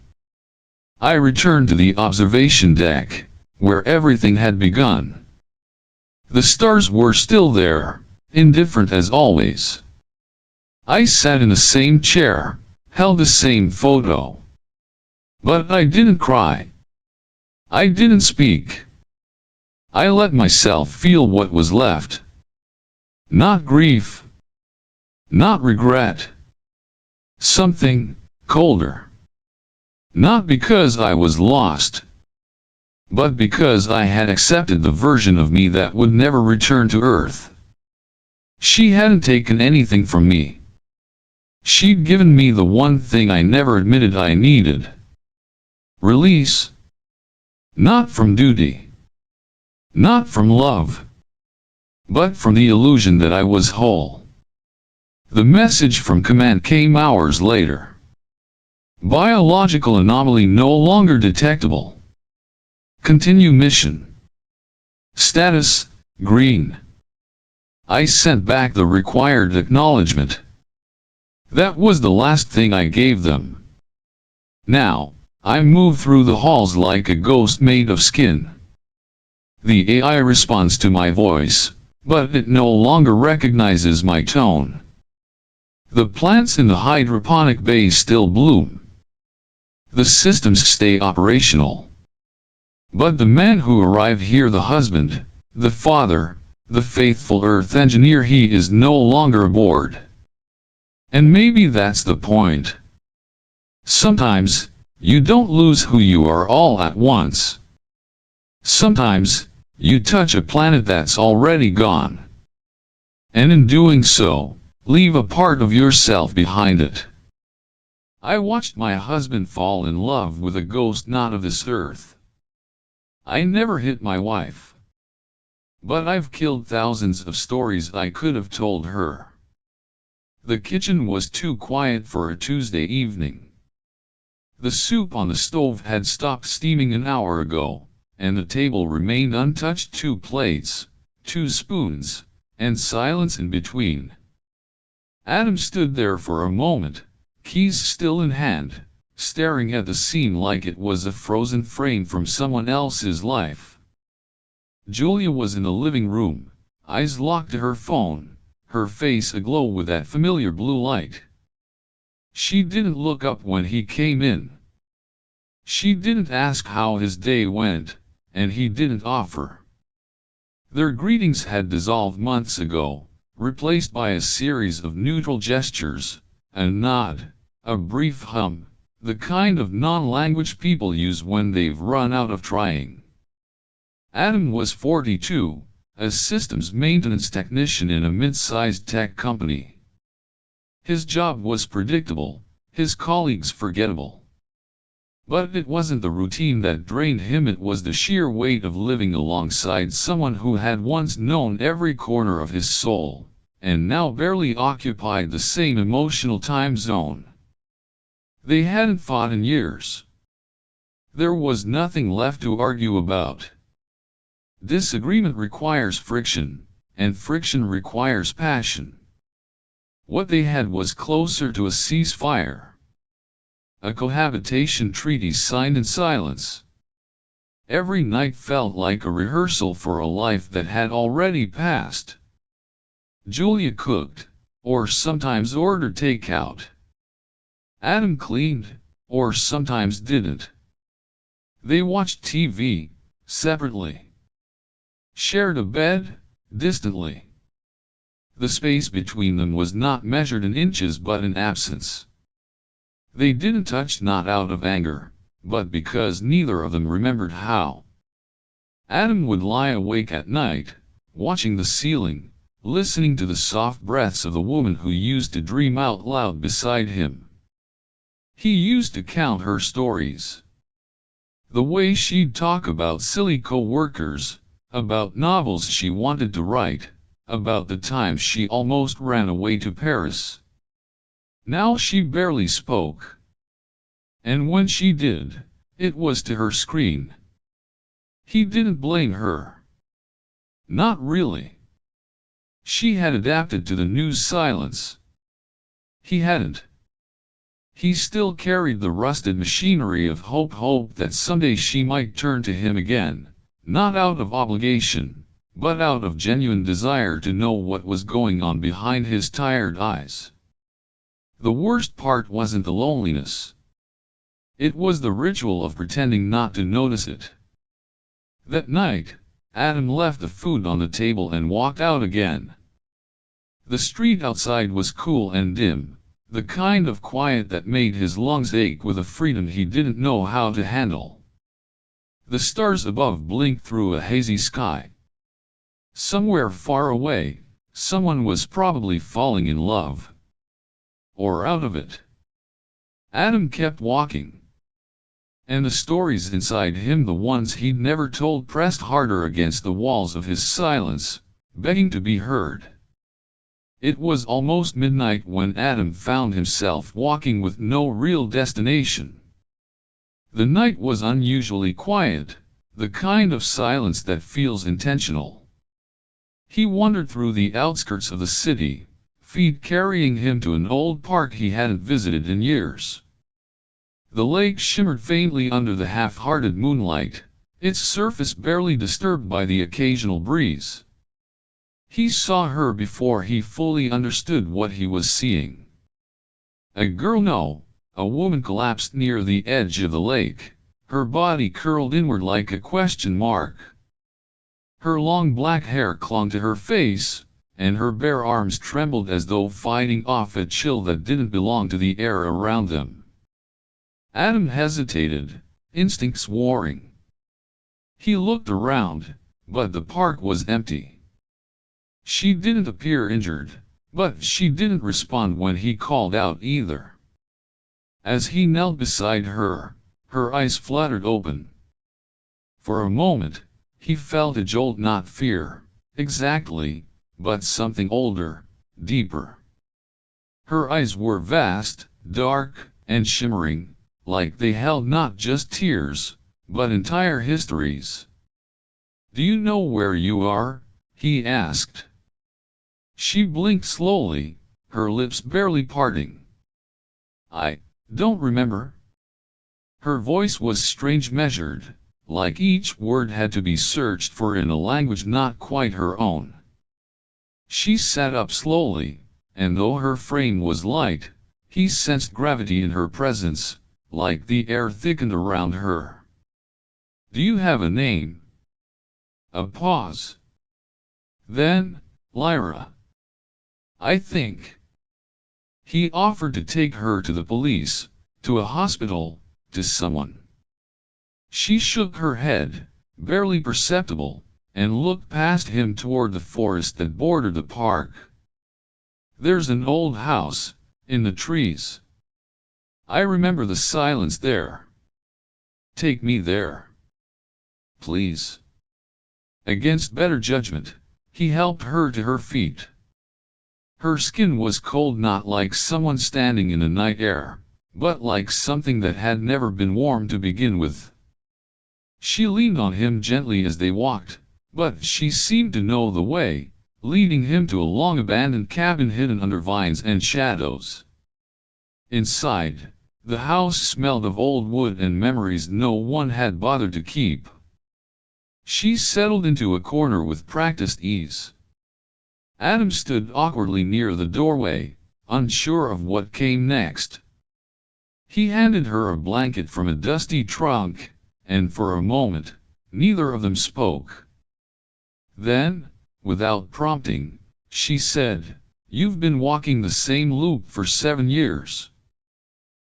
I returned to the observation deck, where everything had begun. The stars were still there, indifferent as always. I sat in the same chair, held the same photo. But I didn't cry. I didn't speak. I let myself feel what was left. Not grief. Not regret. Something colder. Not because I was lost, but because I had accepted the version of me that would never return to Earth. She hadn't taken anything from me. She'd given me the one thing I never admitted I needed. Release. Not from duty. Not from love. But from the illusion that I was whole. The message from command came hours later. Biological anomaly no longer detectable. Continue mission. Status, green. I sent back the required acknowledgement. That was the last thing I gave them. Now, I move through the halls like a ghost made of skin. The AI responds to my voice, but it no longer recognizes my tone. The plants in the hydroponic bay still bloom. The systems stay operational. But the man who arrived here, the husband, the father, the faithful Earth engineer, he is no longer aboard. And maybe that's the point. Sometimes, you don't lose who you are all at once. Sometimes, you touch a planet that's already gone. And in doing so, leave a part of yourself behind it. I watched my husband fall in love with a ghost not of this earth. I never hit my wife. But I've killed thousands of stories I could have told her. The kitchen was too quiet for a Tuesday evening. The soup on the stove had stopped steaming an hour ago, and the table remained untouched. 2 plates, 2 spoons, and silence in between. Adam stood there for a moment, keys still in hand, staring at the scene like it was a frozen frame from someone else's life. Julia was in the living room, eyes locked to her phone, her face aglow with that familiar blue light. She didn't look up when he came in. She didn't ask how his day went, and he didn't offer. Their greetings had dissolved months ago, replaced by a series of neutral gestures, a nod, a brief hum, the kind of non-language people use when they've run out of trying. Adam was 42, a systems maintenance technician in a mid-sized tech company. His job was predictable, his colleagues forgettable. But it wasn't the routine that drained him, it was the sheer weight of living alongside someone who had once known every corner of his soul, and now barely occupied the same emotional time zone. They hadn't fought in years. There was nothing left to argue about. Disagreement requires friction, and friction requires passion. What they had was closer to a ceasefire. A cohabitation treaty signed in silence. Every night felt like a rehearsal for a life that had already passed. Julia cooked, or sometimes ordered takeout. Adam cleaned, or sometimes didn't. They watched TV, separately. Shared a bed, distantly. The space between them was not measured in inches but in absence. They didn't touch, not out of anger, but because neither of them remembered how. Adam would lie awake at night, watching the ceiling, listening to the soft breaths of the woman who used to dream out loud beside him. He used to count her stories. The way she'd talk about silly co-workers, about novels she wanted to write, about the times she almost ran away to Paris. Now she barely spoke. And when she did, it was to her screen. He didn't blame her. Not really. She had adapted to the new silence. He hadn't. He still carried the rusted machinery of hope that someday she might turn to him again, not out of obligation, but out of genuine desire to know what was going on behind his tired eyes. The worst part wasn't the loneliness. It was the ritual of pretending not to notice it. That night, Adam left the food on the table and walked out again. The street outside was cool and dim, the kind of quiet that made his lungs ache with a freedom he didn't know how to handle. The stars above blinked through a hazy sky. Somewhere far away, someone was probably falling in love. Or out of it. Adam kept walking. And the stories inside him, the ones he'd never told, pressed harder against the walls of his silence, begging to be heard. It was almost midnight when Adam found himself walking with no real destination. The night was unusually quiet, the kind of silence that feels intentional. He wandered through the outskirts of the city, feet carrying him to an old park he hadn't visited in years. The lake shimmered faintly under the half-hearted moonlight, its surface barely disturbed by the occasional breeze. He saw her before he fully understood what he was seeing. A girl, no, a woman, collapsed near the edge of the lake, her body curled inward like a question mark. Her long black hair clung to her face, and her bare arms trembled as though fighting off a chill that didn't belong to the air around them. Adam hesitated, instincts warring. He looked around, but the park was empty. She didn't appear injured, but she didn't respond when he called out either. As he knelt beside her, her eyes fluttered open. For a moment, he felt a jolt, not fear, exactly, but something older, deeper. Her eyes were vast, dark, and shimmering, like they held not just tears, but entire histories. "Do you know where you are?" he asked. She blinked slowly, her lips barely parting. "I don't remember." Her voice was strange, measured, like each word had to be searched for in a language not quite her own. She sat up slowly, and though her frame was light, he sensed gravity in her presence, like the air thickened around her. "Do you have a name?" A pause. Then, "Lyra. I think." He offered to take her to the police, to a hospital, to someone. She shook her head, barely perceptible, and looked past him toward the forest that bordered the park. "There's an old house, in the trees. I remember the silence there. Take me there. Please." Against better judgment, he helped her to her feet. Her skin was cold, not like someone standing in the night air, but like something that had never been warm to begin with. She leaned on him gently as they walked, but she seemed to know the way, leading him to a long-abandoned cabin hidden under vines and shadows. Inside, the house smelled of old wood and memories no one had bothered to keep. She settled into a corner with practiced ease. Adam stood awkwardly near the doorway, unsure of what came next. He handed her a blanket from a dusty trunk, and for a moment, neither of them spoke. Then, without prompting, she said, "You've been walking the same loop for 7 years.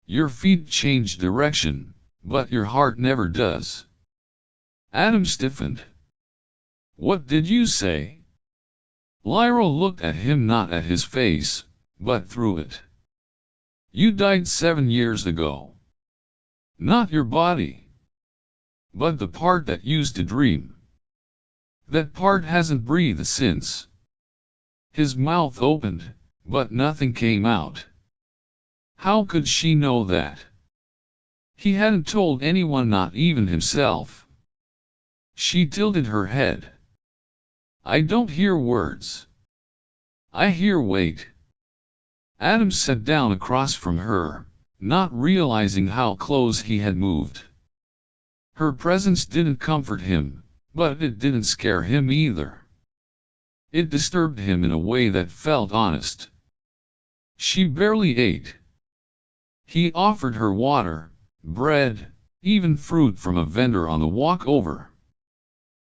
Your feet change direction, but your heart never does." Adam stiffened. What did you say? Lyra looked at him, not at his face, but through it. You died 7 years ago. Not your body, but the part that used to dream. That part hasn't breathed since. His mouth opened, but nothing came out. How could she know that? He hadn't told anyone, not even himself. She tilted her head. I don't hear words. I hear weight. Adam sat down across from her, not realizing how close he had moved. Her presence didn't comfort him, but it didn't scare him either. It disturbed him in a way that felt honest. She barely ate. He offered her water, bread, even fruit from a vendor on the walk over.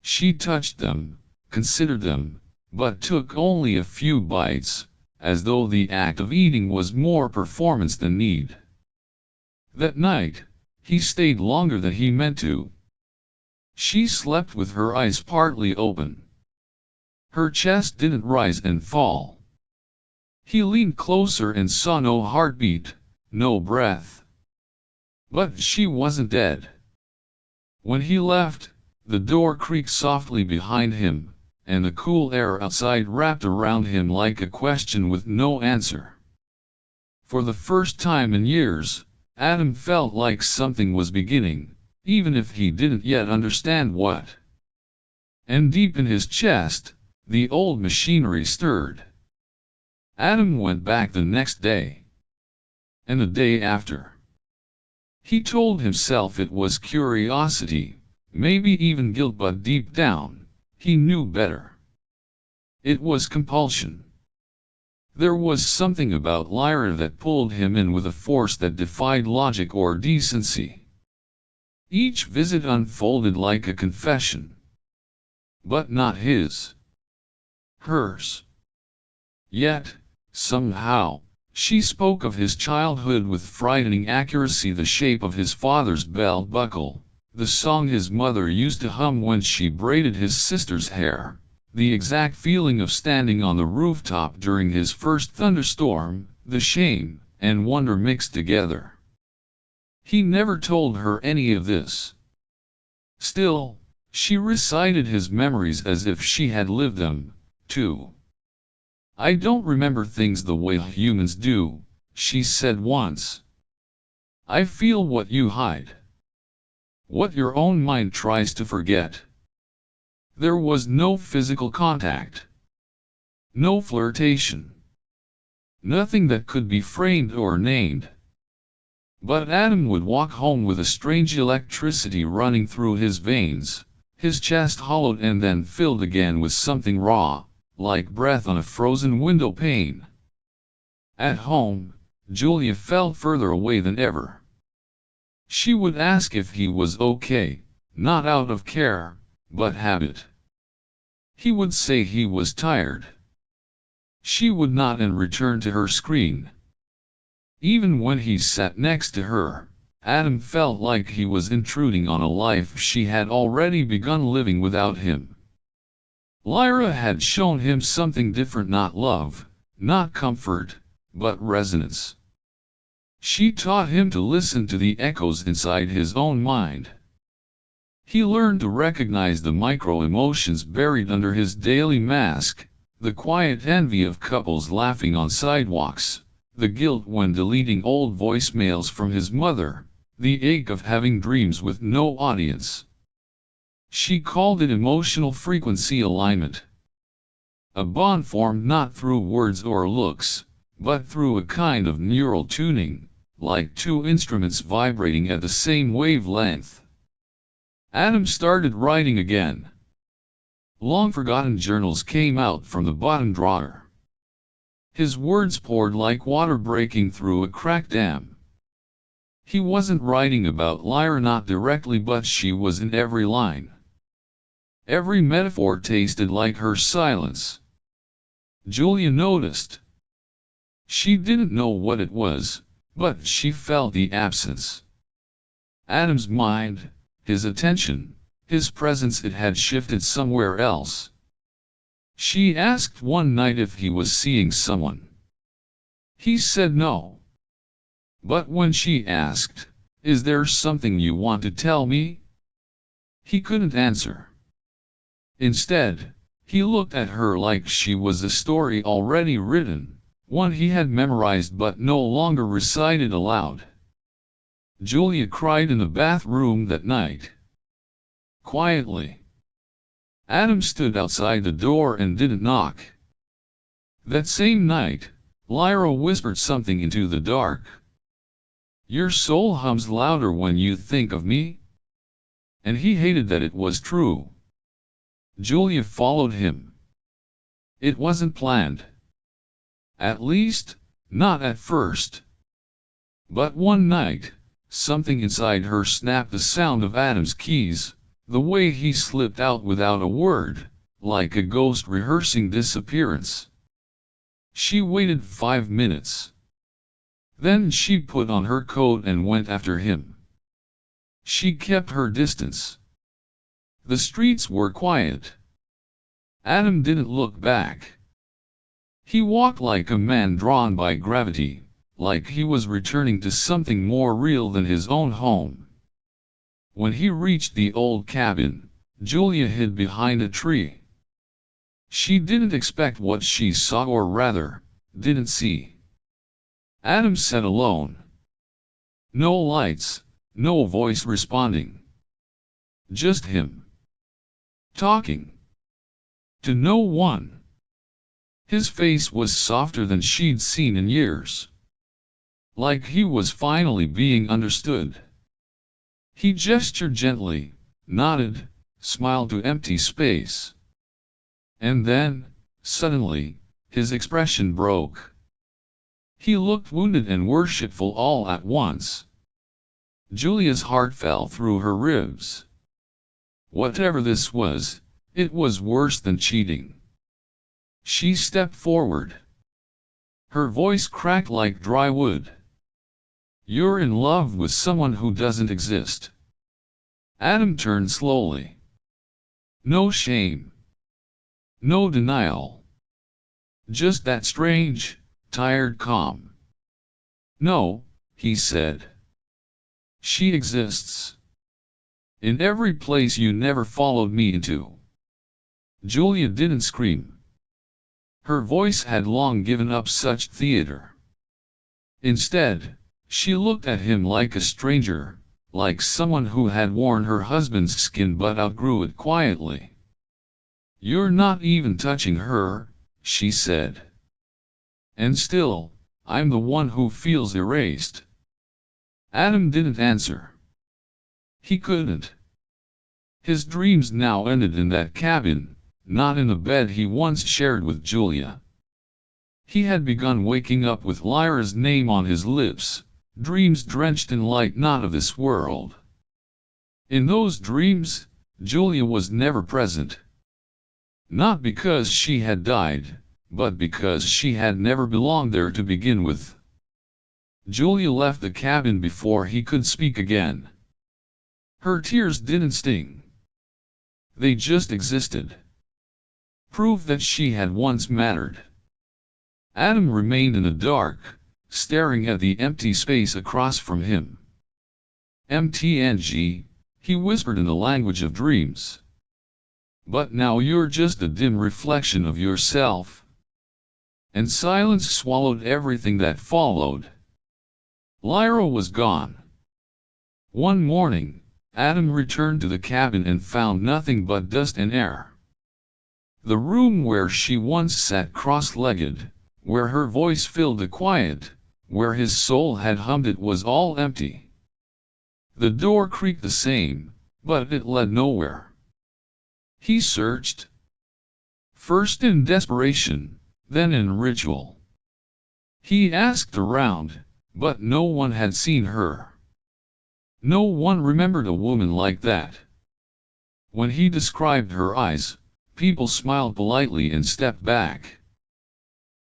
She touched them, considered them, but took only a few bites, as though the act of eating was more performance than need. That night, he stayed longer than he meant to. She slept with her eyes partly open. Her chest didn't rise and fall. He leaned closer and saw no heartbeat, no breath. But she wasn't dead. When he left, the door creaked softly behind him, and the cool air outside wrapped around him like a question with no answer. For the first time in years, Adam felt like something was beginning, even if he didn't yet understand what. And deep in his chest, the old machinery stirred. Adam went back the next day. And the day after. He told himself it was curiosity, maybe even guilt, but deep down, he knew better. It was compulsion. There was something about Lyra that pulled him in with a force that defied logic or decency. Each visit unfolded like a confession. But not his. Hers. Yet, somehow, she spoke of his childhood with frightening accuracy: the shape of his father's belt buckle, the song his mother used to hum when she braided his sister's hair, the exact feeling of standing on the rooftop during his first thunderstorm, the shame and wonder mixed together. He never told her any of this. Still, she recited his memories as if she had lived them, too. I don't remember things the way humans do, she said once. I feel what you hide. What your own mind tries to forget. There was no physical contact. No flirtation. Nothing that could be framed or named. But Adam would walk home with a strange electricity running through his veins, his chest hollowed and then filled again with something raw, like breath on a frozen window pane. At home, Julia felt further away than ever. She would ask if he was okay, not out of care, but habit. He would say he was tired. She would nod and return to her screen. Even when he sat next to her, Adam felt like he was intruding on a life she had already begun living without him. Lyra had shown him something different: not love, not comfort, but resonance. She taught him to listen to the echoes inside his own mind. He learned to recognize the micro-emotions buried under his daily mask, the quiet envy of couples laughing on sidewalks, the guilt when deleting old voicemails from his mother, the ache of having dreams with no audience. She called it emotional frequency alignment. A bond formed not through words or looks, but through a kind of neural tuning, like two instruments vibrating at the same wavelength. Adam started writing again. Long-forgotten journals came out from the bottom drawer. His words poured like water breaking through a cracked dam. He wasn't writing about Lyra, not directly, but she was in every line. Every metaphor tasted like her silence. Julia noticed. She didn't know what it was, but she felt the absence. Adam's mind, his attention, His presence, it had shifted somewhere else. She asked one night if he was seeing someone. He said no. But when she asked, "Is there something you want to tell me?" he couldn't answer. Instead, he looked at her like she was a story already written, one he had memorized but no longer recited aloud. Julia cried in the bathroom that night. Quietly. Adam stood outside the door and didn't knock. That same night, Lyra whispered something into the dark. "Your soul hums louder when you think of me." And he hated that it was true. Julia followed him. It wasn't planned. At least, not at first. But one night, something inside her snapped. The sound of Adam's keys, the way he slipped out without a word, like a ghost rehearsing disappearance. She waited 5 minutes. Then she put on her coat and went after him. She kept her distance. The streets were quiet. Adam didn't look back. He walked like a man drawn by gravity, like he was returning to something more real than his own home. When he reached the old cabin, Julia hid behind a tree. She didn't expect what she saw, or rather, didn't see. Adam sat alone. No lights, no voice responding. Just him. Talking. To no one. His face was softer than she'd seen in years. Like he was finally being understood. He gestured gently, nodded, smiled to empty space. And then, suddenly, his expression broke. He looked wounded and worshipful all at once. Julia's heart fell through her ribs. Whatever this was, it was worse than cheating. She stepped forward. Her voice cracked like dry wood. "You're in love with someone who doesn't exist." Adam turned slowly. No shame. No denial. Just that strange, tired calm. "No," he said. "She exists. In every place you never followed me into." Julia didn't scream. Her voice had long given up such theater. Instead, she looked at him like a stranger, like someone who had worn her husband's skin but outgrew it quietly. "You're not even touching her," she said. "And still, I'm the one who feels erased." Adam didn't answer. He couldn't. His dreams now ended in that cabin, not in the bed he once shared with Julia. He had begun waking up with Lyra's name on his lips, dreams drenched in light not of this world. In those dreams, Julia was never present. Not because she had died, but because she had never belonged there to begin with. Julia left the cabin before he could speak again. Her tears didn't sting. They just existed. Proof that she had once mattered. Adam remained in the dark, staring at the empty space across from him. "MTNG," he whispered in the language of dreams. "But now you're just a dim reflection of yourself." And silence swallowed everything that followed. Lyra was gone. One morning, Adam returned to the cabin and found nothing but dust and air. The room where she once sat cross-legged, where her voice filled the quiet, where his soul had hummed, it was all empty. The door creaked the same, but it led nowhere. He searched. First in desperation, then in ritual. He asked around, but no one had seen her. No one remembered a woman like that. When he described her eyes, people smiled politely and stepped back.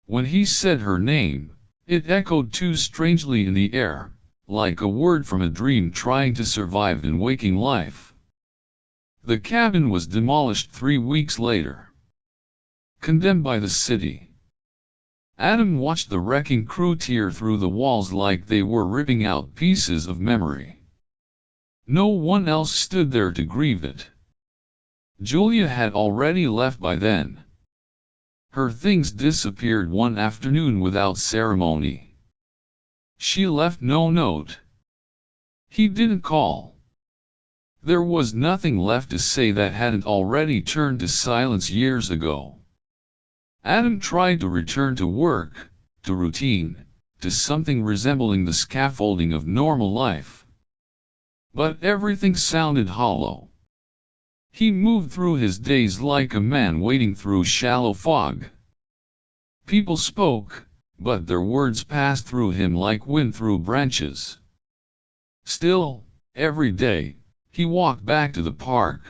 When he said her name, it echoed too strangely in the air, like a word from a dream trying to survive in waking life. The cabin was demolished 3 weeks later. Condemned by the city. Adam watched the wrecking crew tear through the walls like they were ripping out pieces of memory. No one else stood there to grieve it. Julia had already left by then. Her things disappeared one afternoon without ceremony. She left no note. He didn't call. There was nothing left to say that hadn't already turned to silence years ago. Adam tried to return to work, to routine, to something resembling the scaffolding of normal life. But everything sounded hollow. He moved through his days like a man wading through shallow fog. People spoke, but their words passed through him like wind through branches. Still, every day, he walked back to the park.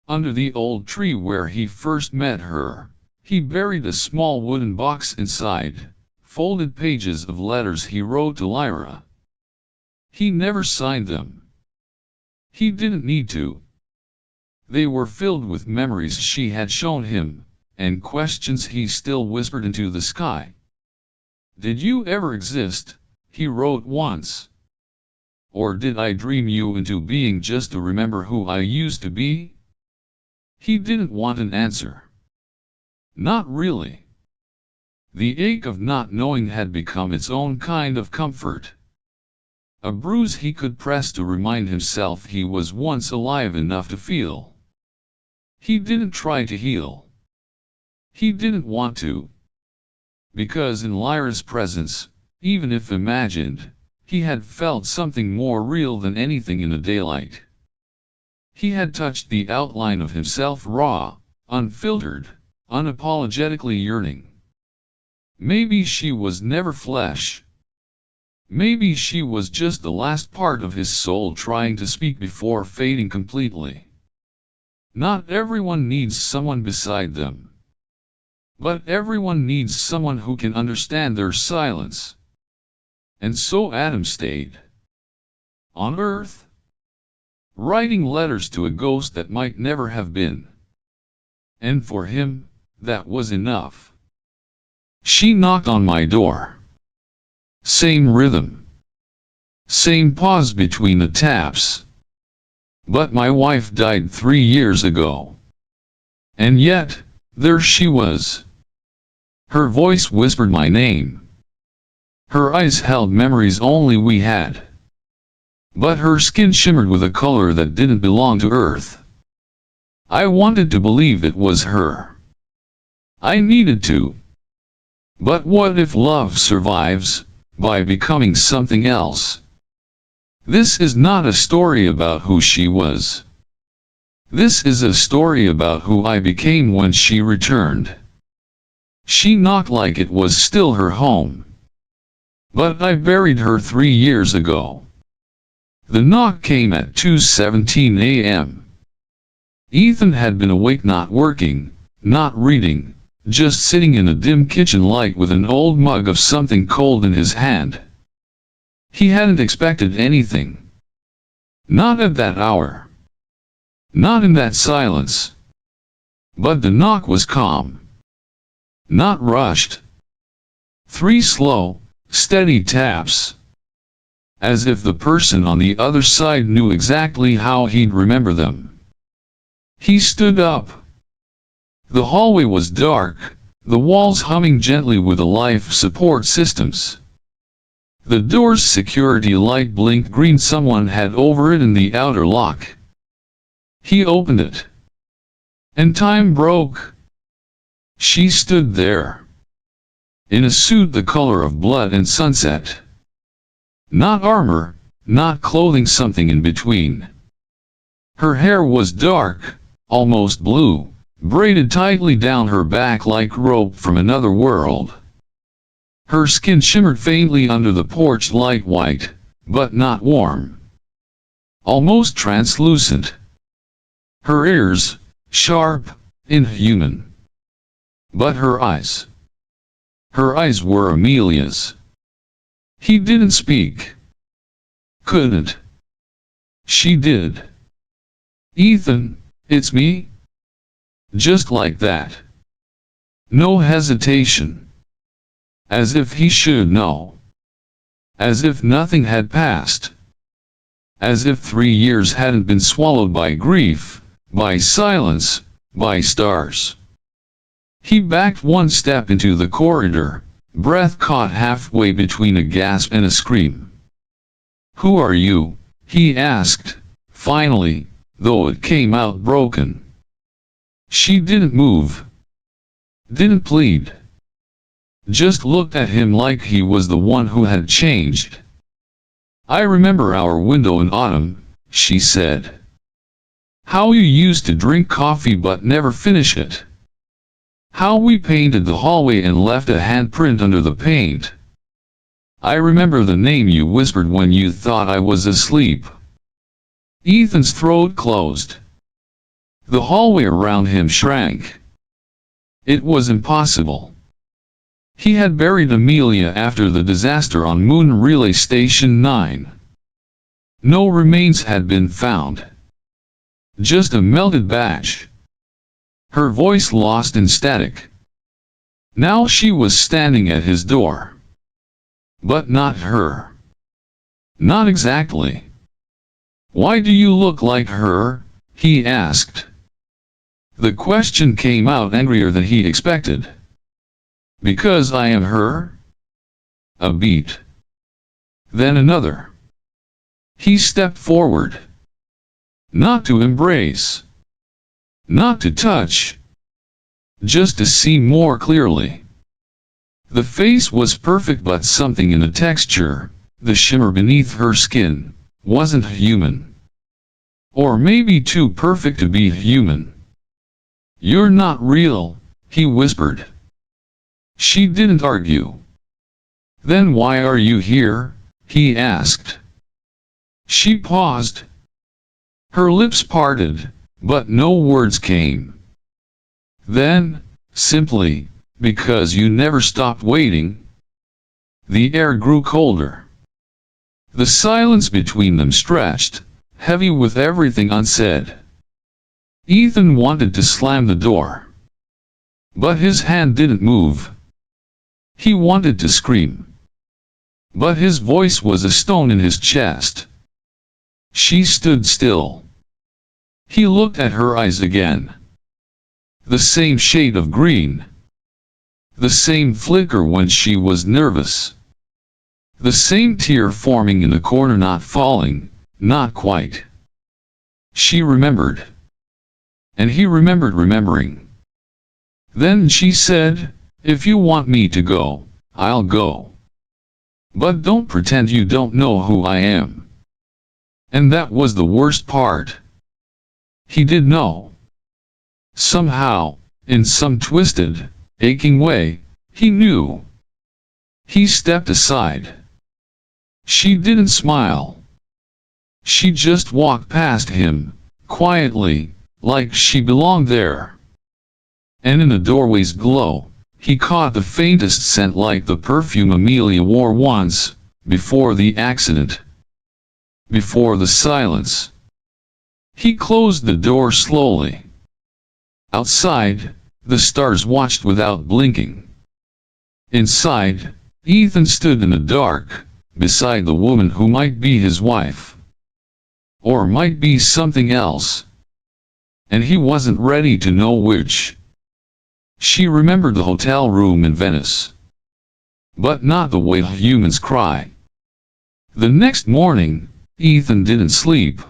Under the old tree where he first met her, he buried a small wooden box inside, folded pages of letters he wrote to Lyra. He never signed them. He didn't need to. They were filled with memories she had shown him, and questions he still whispered into the sky. "Did you ever exist?" he wrote once. "Or did I dream you into being just to remember who I used to be?" He didn't want an answer. Not really. The ache of not knowing had become its own kind of comfort. A bruise he could press to remind himself he was once alive enough to feel. He didn't try to heal. He didn't want to. Because in Lyra's presence, even if imagined, he had felt something more real than anything in the daylight. He had touched the outline of himself raw, unfiltered, unapologetically yearning. Maybe she was never flesh. Maybe she was just the last part of his soul trying to speak before fading completely. Not everyone needs someone beside them. But everyone needs someone who can understand their silence. And so Adam stayed. On Earth. Writing letters to a ghost that might never have been. And for him, that was enough. She knocked on my door. Same rhythm. Same pause between the taps. But my wife died 3 years ago. And yet, there she was. Her voice whispered my name. Her eyes held memories only we had. But her skin shimmered with a color that didn't belong to Earth. I wanted to believe it was her. I needed to. But what if love survives, by becoming something else? This is not a story about who she was. This is a story about who I became when she returned. She knocked like it was still her home. But I buried her 3 years ago. The knock came at 2:17 a.m. Ethan had been awake, not working, not reading, just sitting in a dim kitchen light with an old mug of something cold in his hand. He hadn't expected anything. Not at that hour. Not in that silence. But the knock was calm. Not rushed. 3 slow, steady taps. As if the person on the other side knew exactly how he'd remember them. He stood up. The hallway was dark, the walls humming gently with the life support systems. The door's security light blinked green. Someone had overridden the outer lock. He opened it. And time broke. She stood there. In a suit the color of blood and sunset. Not armor, not clothing, something in between. Her hair was dark, almost blue, braided tightly down her back like rope from another world. Her skin shimmered faintly under the porch light, white, but not warm. Almost translucent. Her ears, sharp, inhuman. But her eyes. Her eyes were Amelia's. He didn't speak. Couldn't. She did. "Ethan, it's me." Just like that. No hesitation. As if he should know. As if nothing had passed. As if 3 years hadn't been swallowed by grief, by silence, by stars. He backed one step into the corridor, breath caught halfway between a gasp and a scream. "Who are you?" he asked, finally, though it came out broken. She didn't move. Didn't plead. Just looked at him like he was the one who had changed. "I remember our window in autumn," she said. "How you used to drink coffee but never finish it. How we painted the hallway and left a handprint under the paint. I remember the name you whispered when you thought I was asleep." Ethan's throat closed. The hallway around him shrank. It was impossible. He had buried Amelia after the disaster on Moon Relay Station 9. No remains had been found. Just a melted batch. Her voice lost in static. Now she was standing at his door. But not her. Not exactly. "Why do you look like her?" he asked. The question came out angrier than he expected. "Because I am her?" A beat. Then another. He stepped forward. Not to embrace. Not to touch. Just to see more clearly. The face was perfect, but something in the texture, the shimmer beneath her skin, wasn't human. Or maybe too perfect to be human. "You're not real," he whispered. She didn't argue. "Then why are you here?" he asked. She paused. Her lips parted, but no words came. Then, simply, "Because you never stopped waiting." The air grew colder. The silence between them stretched, heavy with everything unsaid. Ethan wanted to slam the door. But his hand didn't move. He wanted to scream. But his voice was a stone in his chest. She stood still. He looked at her eyes again. The same shade of green. The same flicker when she was nervous. The same tear forming in the corner, not falling, not quite. She remembered. And he remembered remembering. Then she said, "If you want me to go, I'll go. But don't pretend you don't know who I am." And that was the worst part. He did know. Somehow, in some twisted, aching way, he knew. He stepped aside. She didn't smile. She just walked past him, quietly, like she belonged there. And in the doorway's glow, he caught the faintest scent, like the perfume Amelia wore once, before the accident. Before the silence. He closed the door slowly. Outside, the stars watched without blinking. Inside, Ethan stood in the dark, beside the woman who might be his wife. Or might be something else. And he wasn't ready to know which. She remembered the hotel room in Venice. But not the way humans cry. The next morning, Ethan didn't sleep.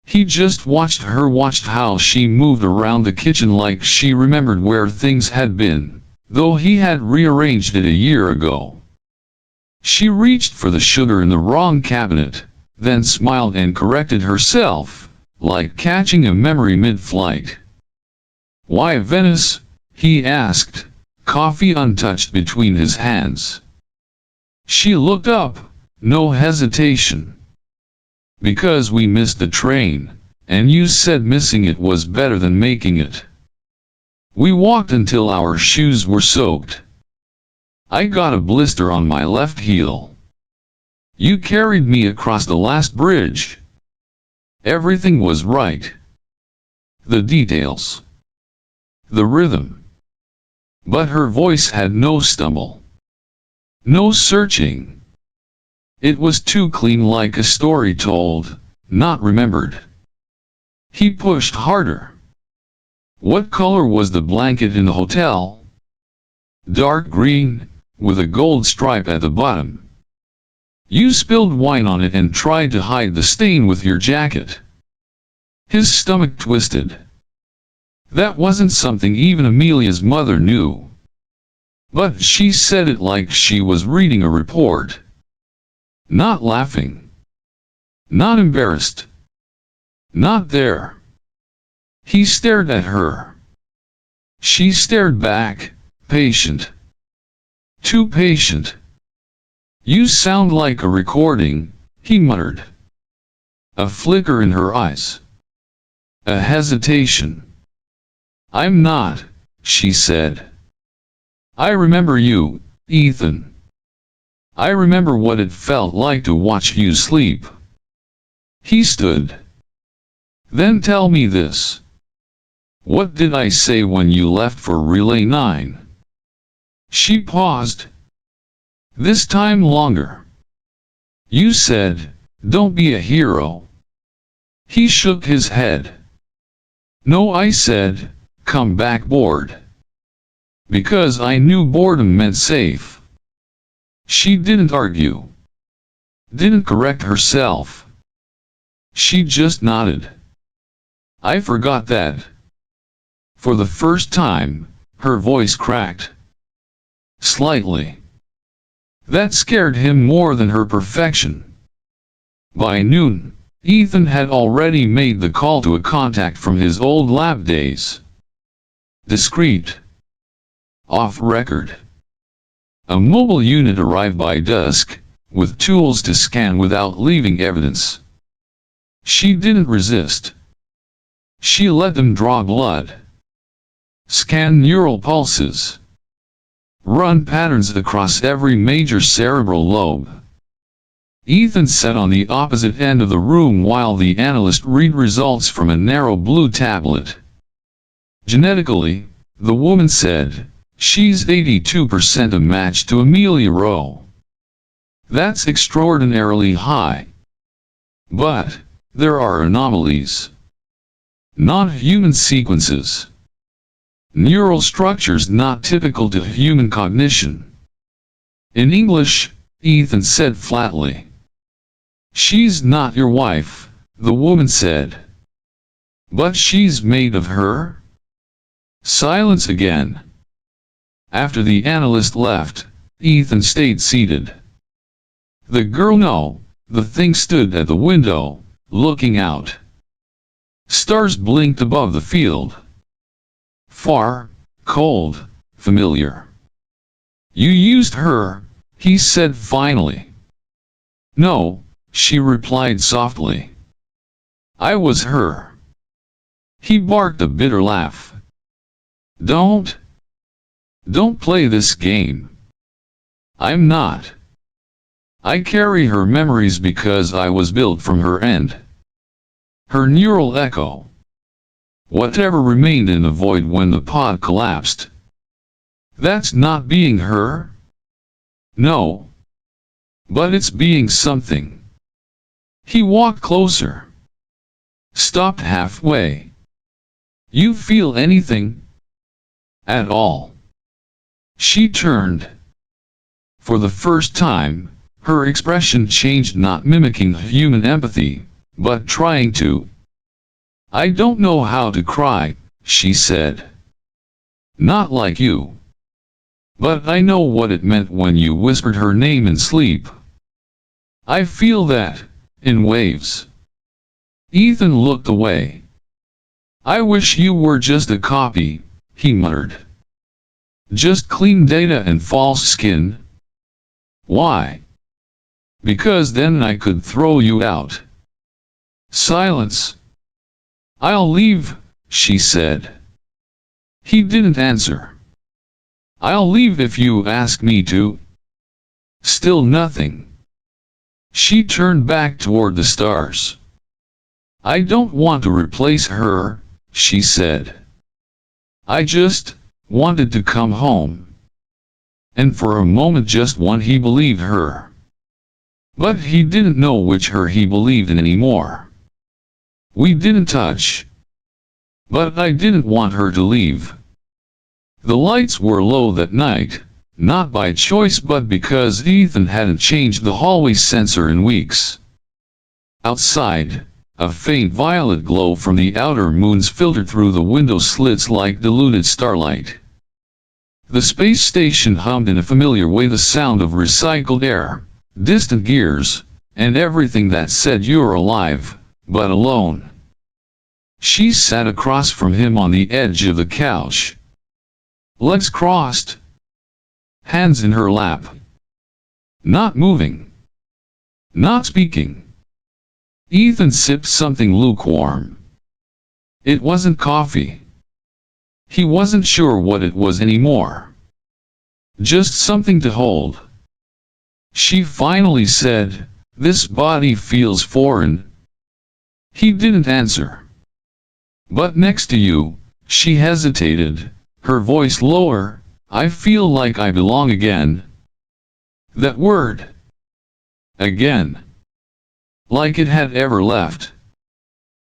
He just watched her, watched how she moved around the kitchen like she remembered where things had been, though he had rearranged it a year ago. She reached for the sugar in the wrong cabinet, then smiled and corrected herself, like catching a memory mid-flight. "Why Venice?" he asked, coffee untouched between his hands. She looked up, no hesitation. "Because we missed the train, and you said missing it was better than making it. We walked until our shoes were soaked. I got a blister on my left heel. You carried me across the last bridge. Everything was right. The details. The rhythm. But her voice had no stumble. No searching. It was too clean, like a story told, not remembered. He pushed harder. What color was the blanket in the hotel? Dark green, with a gold stripe at the bottom. You spilled wine on it and tried to hide the stain with your jacket. His stomach twisted. That wasn't something even Amelia's mother knew. But she said it like she was reading a report. Not laughing. Not embarrassed. Not there. He stared at her. She stared back, patient. Too patient. You sound like a recording, he muttered. A flicker in her eyes. A hesitation. I'm not, she said. I remember you, Ethan. I remember what it felt like to watch you sleep. He stood. Then tell me this. What did I say when you left for Relay 9? She paused. This time longer. You said, don't be a hero. He shook his head. No, I said, come back bored. Because I knew boredom meant safe. She didn't argue. Didn't correct herself. She just nodded. I forgot that. For the first time, her voice cracked. Slightly. That scared him more than her perfection. By noon, Ethan had already made the call to a contact from his old lab days. Discreet. Off record. A mobile unit arrived by dusk, with tools to scan without leaving evidence. She didn't resist. She let them draw blood. Scan neural pulses. Run patterns across every major cerebral lobe. Ethan sat on the opposite end of the room while the analyst read results from a narrow blue tablet. Genetically, the woman said, she's 82% a match to Amelia Rowe. That's extraordinarily high. But there are anomalies. Non-human sequences. Neural structures not typical to human cognition. In English, Ethan said flatly. She's not your wife, the woman said. But she's made of her? Silence again. After the analyst left, Ethan stayed seated. The girl no, the thing stood at the window, looking out. Stars blinked above the field. Far, cold, familiar. You used her, he said finally. No, she replied softly. I was her. He barked a bitter laugh. Don't play this game. I'm not. I carry her memories because I was built from her end. Her neural echo. Whatever remained in the void when the pod collapsed. That's not being her? No. But it's being something. He walked closer. Stopped halfway. You feel anything? At all? She turned. For the first time, her expression changed, not mimicking human empathy, but trying to. I don't know how to cry, she said. Not like you. But I know what it meant when you whispered her name in sleep. I feel that, in waves. Ethan looked away. I wish you were just a copy, he muttered. Just clean data and false skin. Why? Because then I could throw you out. Silence. I'll leave, she said. He didn't answer. I'll leave if you ask me to. Still nothing. She turned back toward the stars. "I don't want to replace her," she said. "I just wanted to come home." And for a moment just one he believed her. But he didn't know which her he believed in anymore. We didn't touch. But I didn't want her to leave. The lights were low that night, not by choice but because Ethan hadn't changed the hallway sensor in weeks. Outside, a faint violet glow from the outer moons filtered through the window slits like diluted starlight. The space station hummed in a familiar way, the sound of recycled air, distant gears, and everything that said you're alive, but alone. She sat across from him on the edge of the couch. Legs crossed. Hands in her lap. Not moving. Not speaking. Ethan sipped something lukewarm. It wasn't coffee. He wasn't sure what it was anymore. Just something to hold. She finally said, "This body feels foreign." He didn't answer. "But next to you," she hesitated, her voice lower, "I feel like I belong again." That word. Again. Like it had ever left.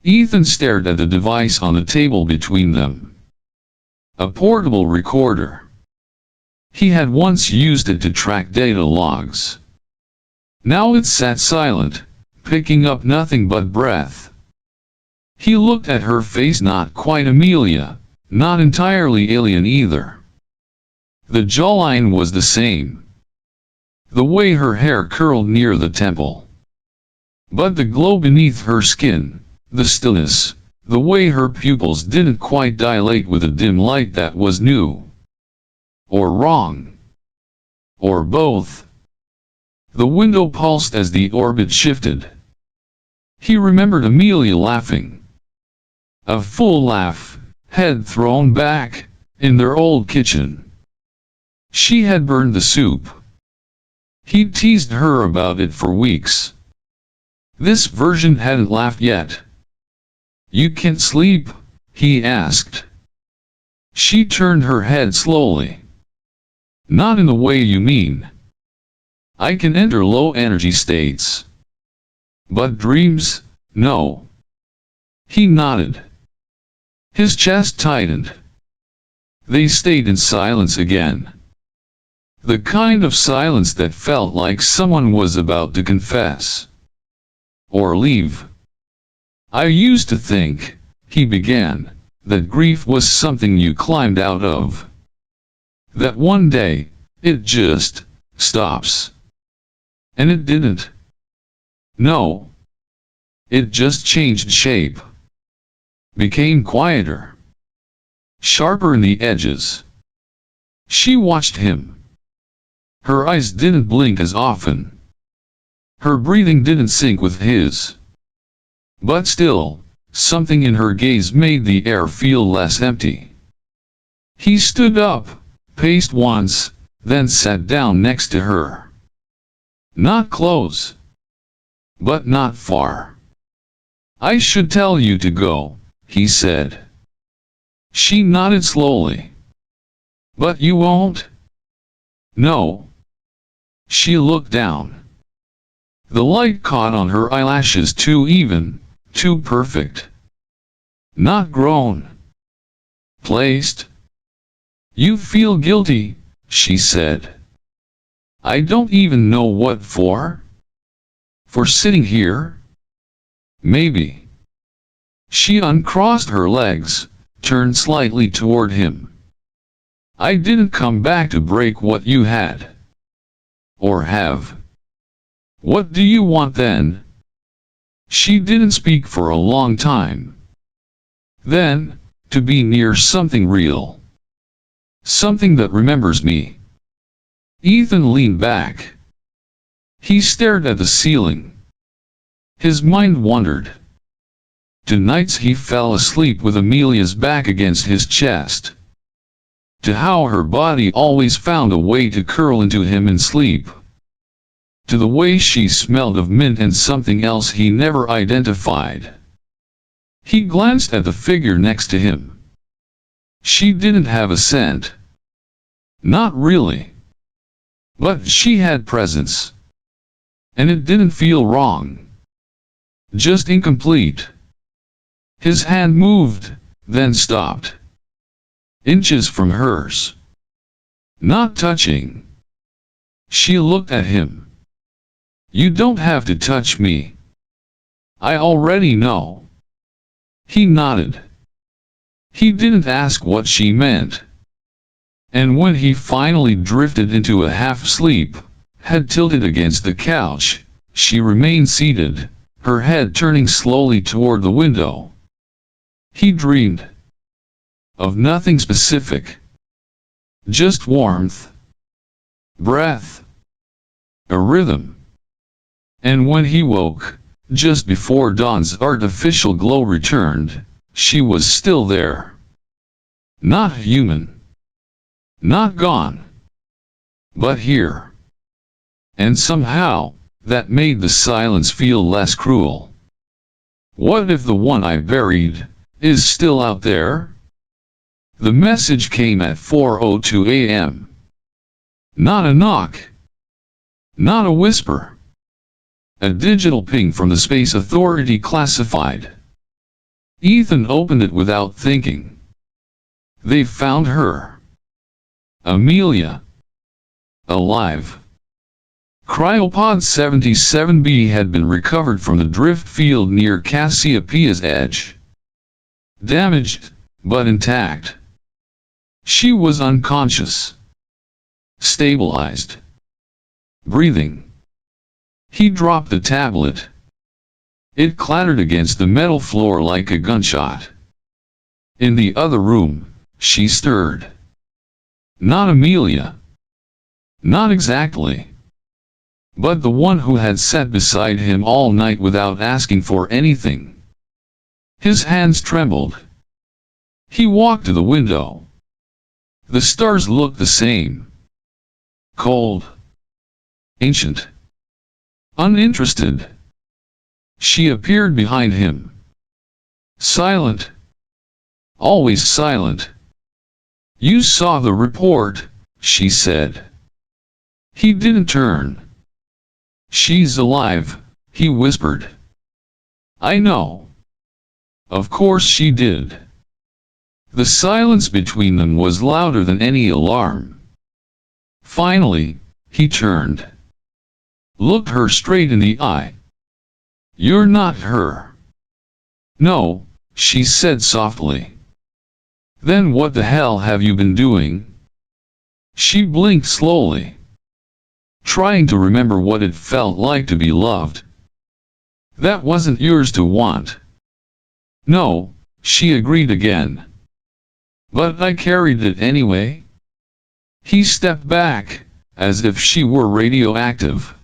Ethan stared at the device on the table between them. A portable recorder. He had once used it to track data logs. Now it sat silent, picking up nothing but breath. He looked at her face, not quite Amelia, not entirely alien either. The jawline was the same. The way her hair curled near the temple. But the glow beneath her skin, the stillness, the way her pupils didn't quite dilate with a dim light that was new. Or wrong. Or both. The window pulsed as the orbit shifted. He remembered Amelia laughing. A full laugh, head thrown back, in their old kitchen. She had burned the soup. He'd teased her about it for weeks. This version hadn't laughed yet. "You can't sleep?" he asked. She turned her head slowly. "Not in the way you mean. I can enter low energy states. But dreams, no." He nodded. His chest tightened. They stayed in silence again. The kind of silence that felt like someone was about to confess. Or leave. "I used to think," he began, "that grief was something you climbed out of. That one day, it just stops. And it didn't. No. It just changed shape. Became quieter. Sharper in the edges." She watched him. Her eyes didn't blink as often. Her breathing didn't sync with his. But still, something in her gaze made the air feel less empty. He stood up, paced once, then sat down next to her. Not close. But not far. "I should tell you to go," he said. She nodded slowly. "But you won't?" "No." She looked down. The light caught on her eyelashes, too even, too perfect. Not grown. Placed. "You feel guilty," she said. "I don't even know what for." "For sitting here?" "Maybe." She uncrossed her legs, turned slightly toward him. "I didn't come back to break what you had. Or have. What do you want then?" She didn't speak for a long time. "Then, to be near something real. Something that remembers me." Ethan leaned back. He stared at the ceiling. His mind wandered. To nights he fell asleep with Amelia's back against his chest. To how her body always found a way to curl into him in sleep. To the way she smelled of mint and something else he never identified. He glanced at the figure next to him. She didn't have a scent. Not really. But she had presence. And it didn't feel wrong. Just incomplete. His hand moved, then stopped. Inches from hers. Not touching. She looked at him. You don't have to touch me. I already know. He nodded. He didn't ask what she meant. And when he finally drifted into a half-sleep, head tilted against the couch, she remained seated, her head turning slowly toward the window. He dreamed of nothing specific. Just warmth, breath, a rhythm. And when he woke, just before dawn's artificial glow returned, she was still there. Not human. Not gone. But here. And somehow, that made the silence feel less cruel. What if the one I buried is still out there? The message came at 4:02 a.m. Not a knock. Not a whisper. A digital ping from the Space Authority classified. Ethan opened it without thinking. They found her. Amelia. Alive. Cryopod 77B had been recovered from the drift field near Cassiopeia's edge. Damaged, but intact. She was unconscious. Stabilized. Breathing. He dropped the tablet. It clattered against the metal floor like a gunshot. In the other room, she stirred. Not Amelia. Not exactly. But the one who had sat beside him all night without asking for anything. His hands trembled. He walked to the window. The stars looked the same. Cold. Ancient. Uninterested. She appeared behind him. Silent. Always silent. You saw the report, she said. He didn't turn. She's alive, he whispered. I know. Of course she did. The silence between them was louder than any alarm. Finally, he turned. Looked her straight in the eye. You're not her. No, she said softly. Then what the hell have you been doing? She blinked slowly. Trying to remember what it felt like to be loved. That wasn't yours to want. No, she agreed again. But I carried it anyway. He stepped back, as if she were radioactive.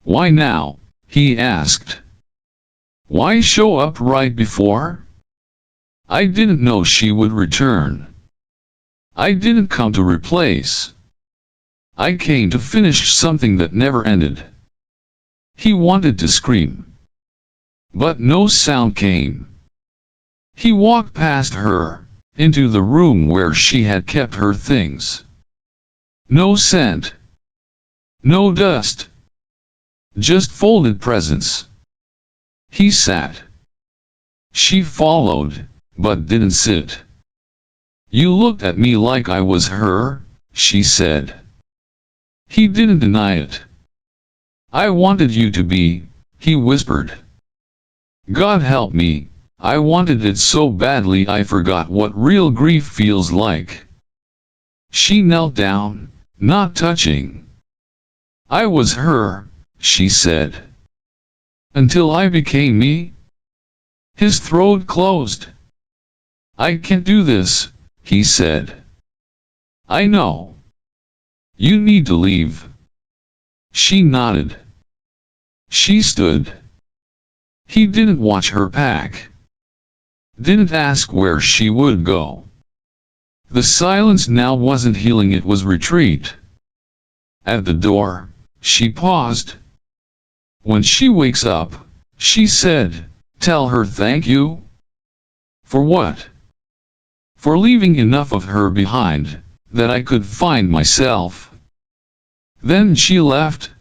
Why now? He asked. Why show up right before? I didn't know she would return. I didn't come to replace. I came to finish something that never ended. He wanted to scream. But no sound came. He walked past her, into the room where she had kept her things. No scent. No dust. Just folded presents. He sat. She followed, but didn't sit. You looked at me like I was her, she said. He didn't deny it. I wanted you to be, he whispered. God help me, I wanted it so badly I forgot what real grief feels like. She knelt down, not touching. I was her, she said. Until I became me. His throat closed. I can't do this, he said. I know. You need to leave. She nodded. She stood. He didn't watch her pack. Didn't ask where she would go. The silence now wasn't healing, it was retreat. At the door, she paused. When she wakes up, she said, tell her thank you. For what? For leaving enough of her behind, that I could find myself. Then she left.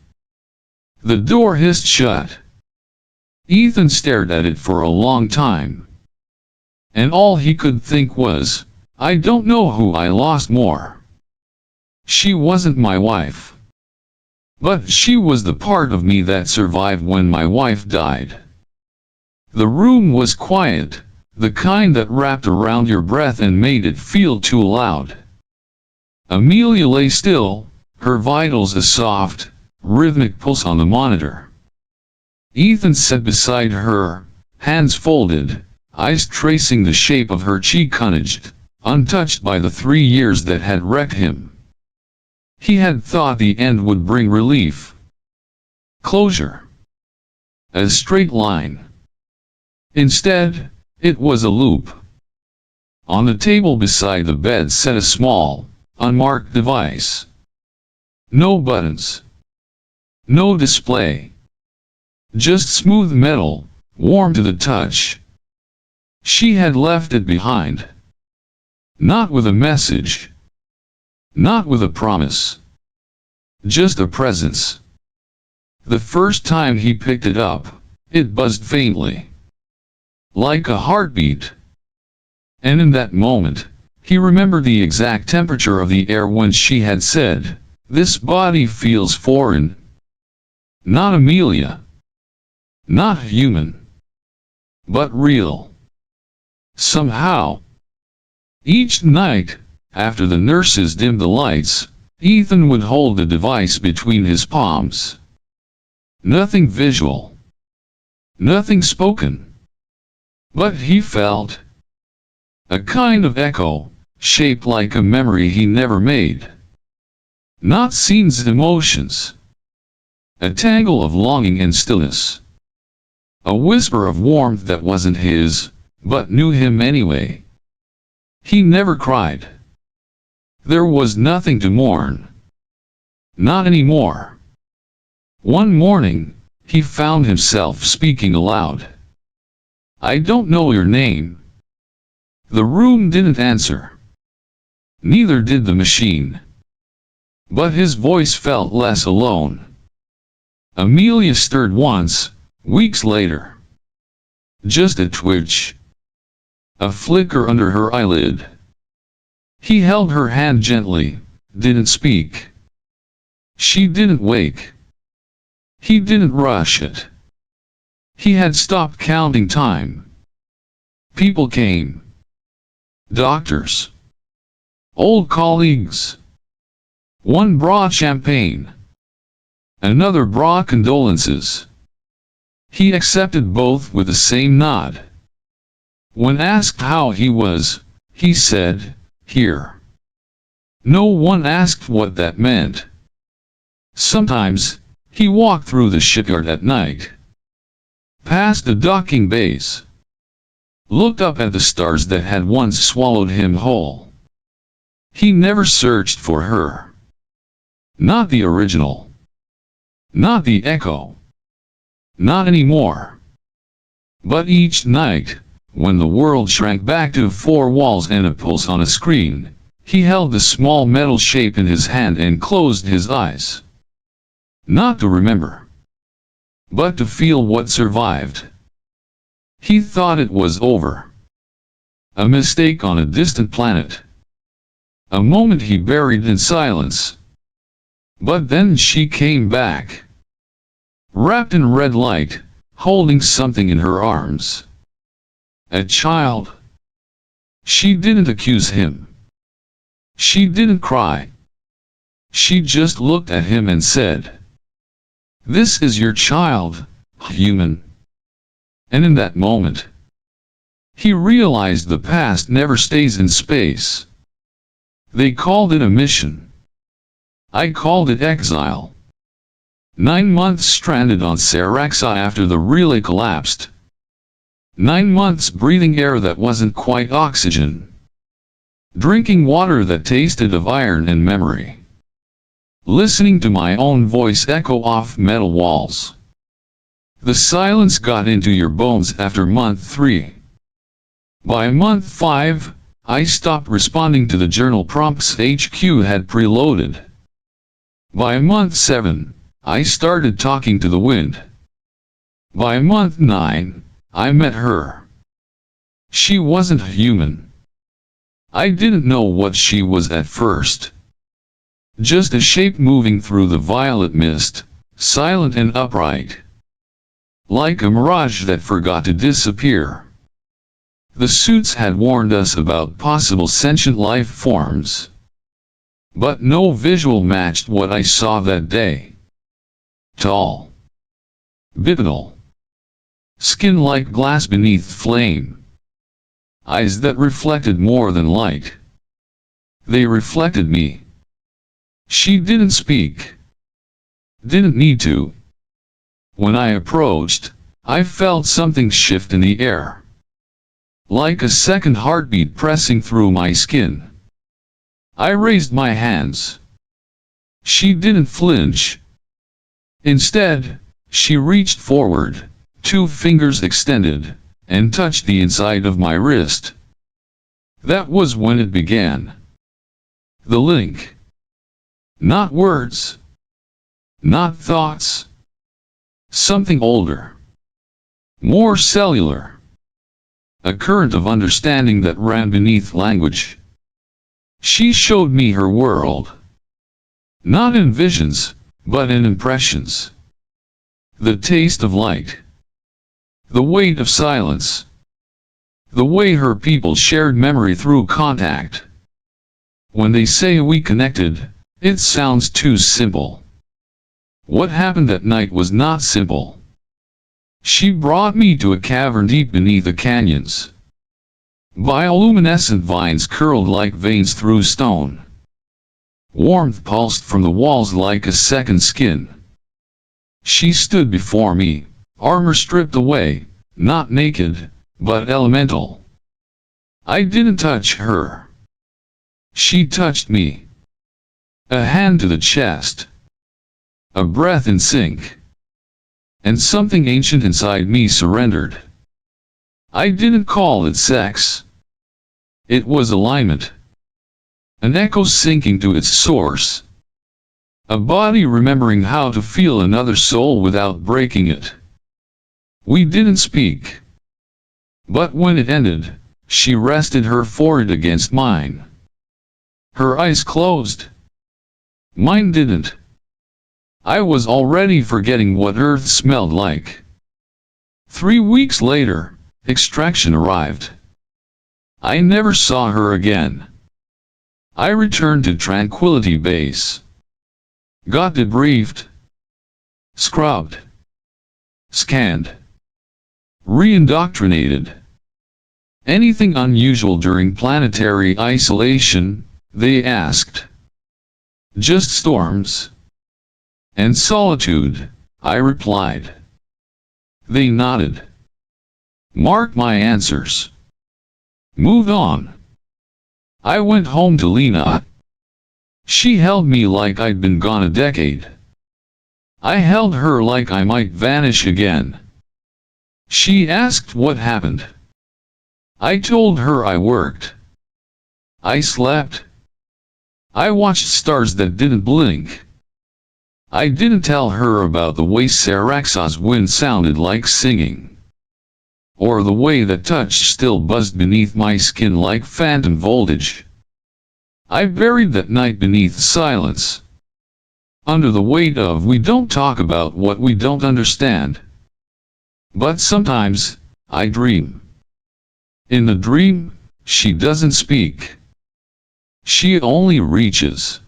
The door hissed shut. Ethan stared at it for a long time. And all he could think was, I don't know who I lost more. She wasn't my wife. But she was the part of me that survived when my wife died. The room was quiet, the kind that wrapped around your breath and made it feel too loud. Amelia lay still, her vitals a soft, rhythmic pulse on the monitor. Ethan sat beside her, hands folded, eyes tracing the shape of her cheek untouched, untouched by the 3 years that had wrecked him. He had thought the end would bring relief. Closure. A straight line. Instead, it was a loop. On the table beside the bed sat a small, unmarked device. No buttons. No display. Just smooth metal, warm to the touch. She had left it behind. Not with a message. Not with a promise. Just a presence. The first time he picked it up, it buzzed faintly. Like a heartbeat. And in that moment, he remembered the exact temperature of the air when she had said, "This body feels foreign." Not Amelia. Not human. But real. Somehow. Each night, after the nurses dimmed the lights, Ethan would hold the device between his palms. Nothing visual. Nothing spoken. But he felt a kind of echo, shaped like a memory he never made. Not scenes, emotions. A tangle of longing and stillness. A whisper of warmth that wasn't his, but knew him anyway. He never cried. There was nothing to mourn. Not anymore. One morning, he found himself speaking aloud. "I don't know your name." The room didn't answer. Neither did the machine. But his voice felt less alone. Amelia stirred once, weeks later. Just a twitch. A flicker under her eyelid. He held her hand gently, didn't speak. She didn't wake. He didn't rush it. He had stopped counting time. People came. Doctors. Old colleagues. One brought champagne. Another brought condolences. He accepted both with the same nod. When asked how he was, he said, "Here." No one asked what that meant. Sometimes, he walked through the shipyard at night. Past the docking bays. Looked up at the stars that had once swallowed him whole. He never searched for her. Not the original. Not the echo. Not anymore. But each night, when the world shrank back to 4 walls and a pulse on a screen, he held the small metal shape in his hand and closed his eyes. Not to remember, but to feel what survived. He thought it was over. A mistake on a distant planet. A moment he buried in silence. But then she came back. Wrapped in red light, holding something in her arms. A child. She didn't accuse him. She didn't cry. She just looked at him and said, "This is your child, human." And in that moment, he realized the past never stays in space. They called it a mission. I called it exile. 9 months stranded on Saraxa after the relay collapsed. 9 months breathing air that wasn't quite oxygen. Drinking water that tasted of iron and memory. Listening to my own voice echo off metal walls. The silence got into your bones after month 3. By month 5, I stopped responding to the journal prompts HQ had preloaded. By month 7, I started talking to the wind. By month 9, I met her. She wasn't human. I didn't know what she was at first. Just a shape moving through the violet mist, silent and upright. Like a mirage that forgot to disappear. The suits had warned us about possible sentient life forms. But no visual matched what I saw that day. Tall. Bipedal. Skin like glass beneath flame. Eyes that reflected more than light. They reflected me. She didn't speak. Didn't need to. When I approached, I felt something shift in the air. Like a second heartbeat pressing through my skin. I raised my hands. She didn't flinch. Instead, she reached forward, 2 fingers extended, and touched the inside of my wrist. That was when it began. The link. Not words. Not thoughts. Something older. More cellular. A current of understanding that ran beneath language. She showed me her world. Not in visions, but in impressions. The taste of light. The weight of silence. The way her people shared memory through contact. When they say we connected, it sounds too simple. What happened that night was not simple. She brought me to a cavern deep beneath the canyons. Bioluminescent vines curled like veins through stone. Warmth pulsed from the walls like a second skin. She stood before me, armor stripped away, not naked, but elemental. I didn't touch her. She touched me. A hand to the chest. A breath in sync. And something ancient inside me surrendered. I didn't call it sex. It was alignment. An echo sinking to its source. A body remembering how to feel another soul without breaking it. We didn't speak. But when it ended, she rested her forehead against mine. Her eyes closed. Mine didn't. I was already forgetting what Earth smelled like. 3 weeks later, extraction arrived. I never saw her again. I returned to Tranquility Base. Got debriefed. Scrubbed. Scanned. Reindoctrinated. Anything unusual during planetary isolation, they asked. Just storms. And solitude, I replied. They nodded. Marked my answers. Moved on. I went home to Lena. She held me like I'd been gone a decade. I held her like I might vanish again. She asked what happened. I told her I worked. I slept. I watched stars that didn't blink. I didn't tell her about the way Saraxa's wind sounded like singing. Or the way that touch still buzzed beneath my skin like phantom voltage. I buried that night beneath silence. Under the weight of we don't talk about what we don't understand. But sometimes, I dream. In the dream, she doesn't speak. She only reaches.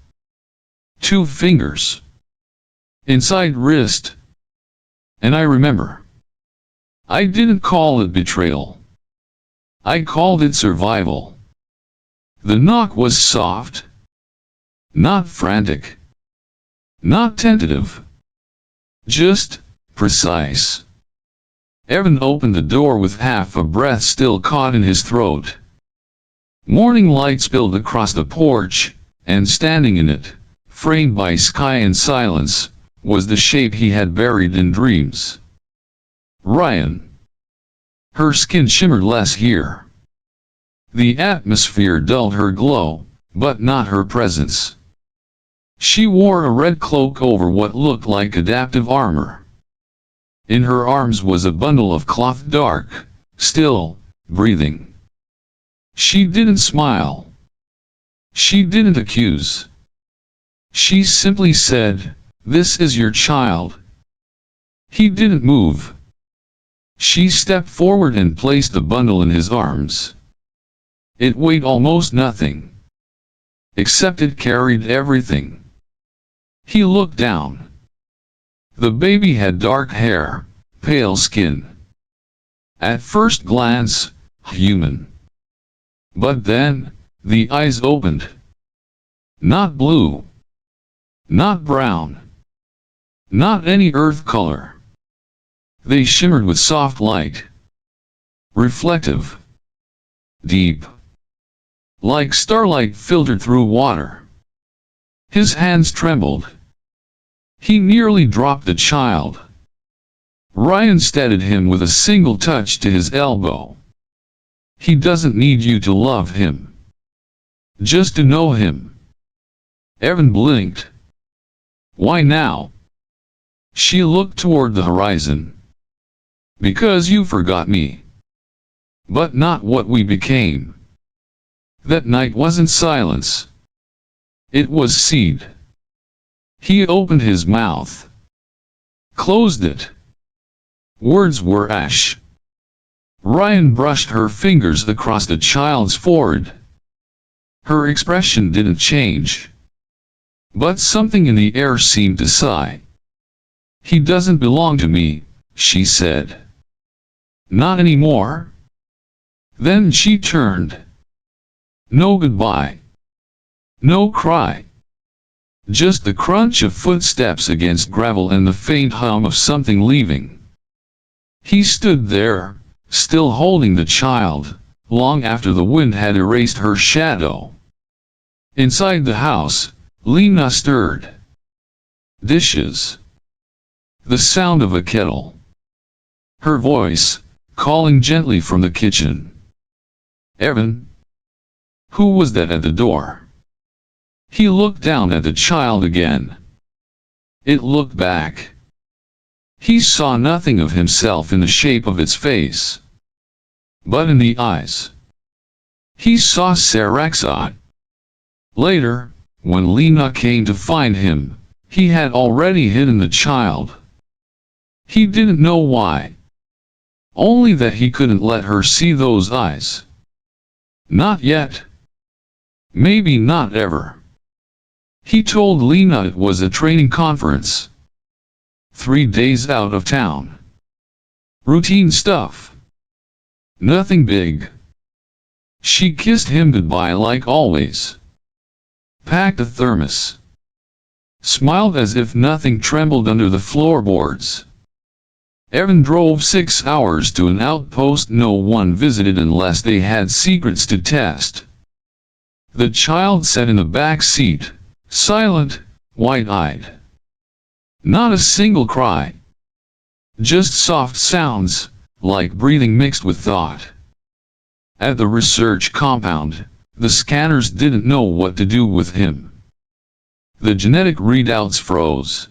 2 fingers. Inside wrist. And I remember. I didn't call it betrayal. I called it survival. The knock was soft. Not frantic. Not tentative. Just precise. Evan opened the door with half a breath still caught in his throat. Morning light spilled across the porch, and standing in it, framed by sky and silence, was the shape he had buried in dreams. Ryan. Her skin shimmered less here. The atmosphere dulled her glow, but not her presence. She wore a red cloak over what looked like adaptive armor. In her arms was a bundle of cloth, dark, still, breathing. She didn't smile. She didn't accuse. She simply said, "This is your child." He didn't move. She stepped forward and placed the bundle in his arms. It weighed almost nothing. Except it carried everything. He looked down. The baby had dark hair, pale skin. At first glance, human. But then, the eyes opened. Not blue. Not brown. Not any earth color. They shimmered with soft light. Reflective. Deep. Like starlight filtered through water. His hands trembled. He nearly dropped the child. Ryan steadied him with a single touch to his elbow. He doesn't need you to love him. Just to know him. Evan blinked. Why now? She looked toward the horizon. Because you forgot me. But not what we became. That night wasn't silence. It was seed. He opened his mouth. Closed it. Words were ash. Ryan brushed her fingers across the child's forehead. Her expression didn't change. But something in the air seemed to sigh. He doesn't belong to me, she said. Not anymore. Then she turned. No goodbye. No cry. Just the crunch of footsteps against gravel and the faint hum of something leaving. He stood there, still holding the child, long after the wind had erased her shadow. Inside the house, Lena stirred. Dishes. The sound of a kettle. Her voice, calling gently from the kitchen. Evan? Who was that at the door? He looked down at the child again. It looked back. He saw nothing of himself in the shape of its face. But in the eyes. He saw Saraxot. Later, when Lena came to find him, he had already hidden the child. He didn't know why. Only that he couldn't let her see those eyes. Not yet. Maybe not ever. He told Lena it was a training conference. 3 days out of town. Routine stuff. Nothing big. She kissed him goodbye like always. Packed a thermos. Smiled as if nothing trembled under the floorboards. Evan drove 6 hours to an outpost no one visited unless they had secrets to test. The child sat in the back seat, silent, wide-eyed. Not a single cry. Just soft sounds, like breathing mixed with thought. At the research compound, the scanners didn't know what to do with him. The genetic readouts froze.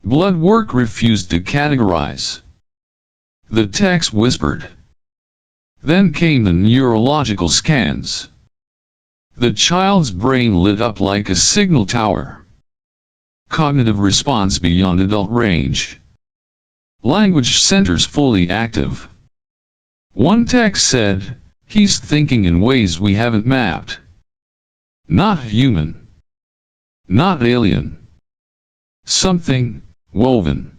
Blood work refused to categorize. The techs whispered. Then came the neurological scans. The child's brain lit up like a signal tower. Cognitive response beyond adult range. Language centers fully active. One tech said, "He's thinking in ways we haven't mapped." Not human. Not alien. Something woven.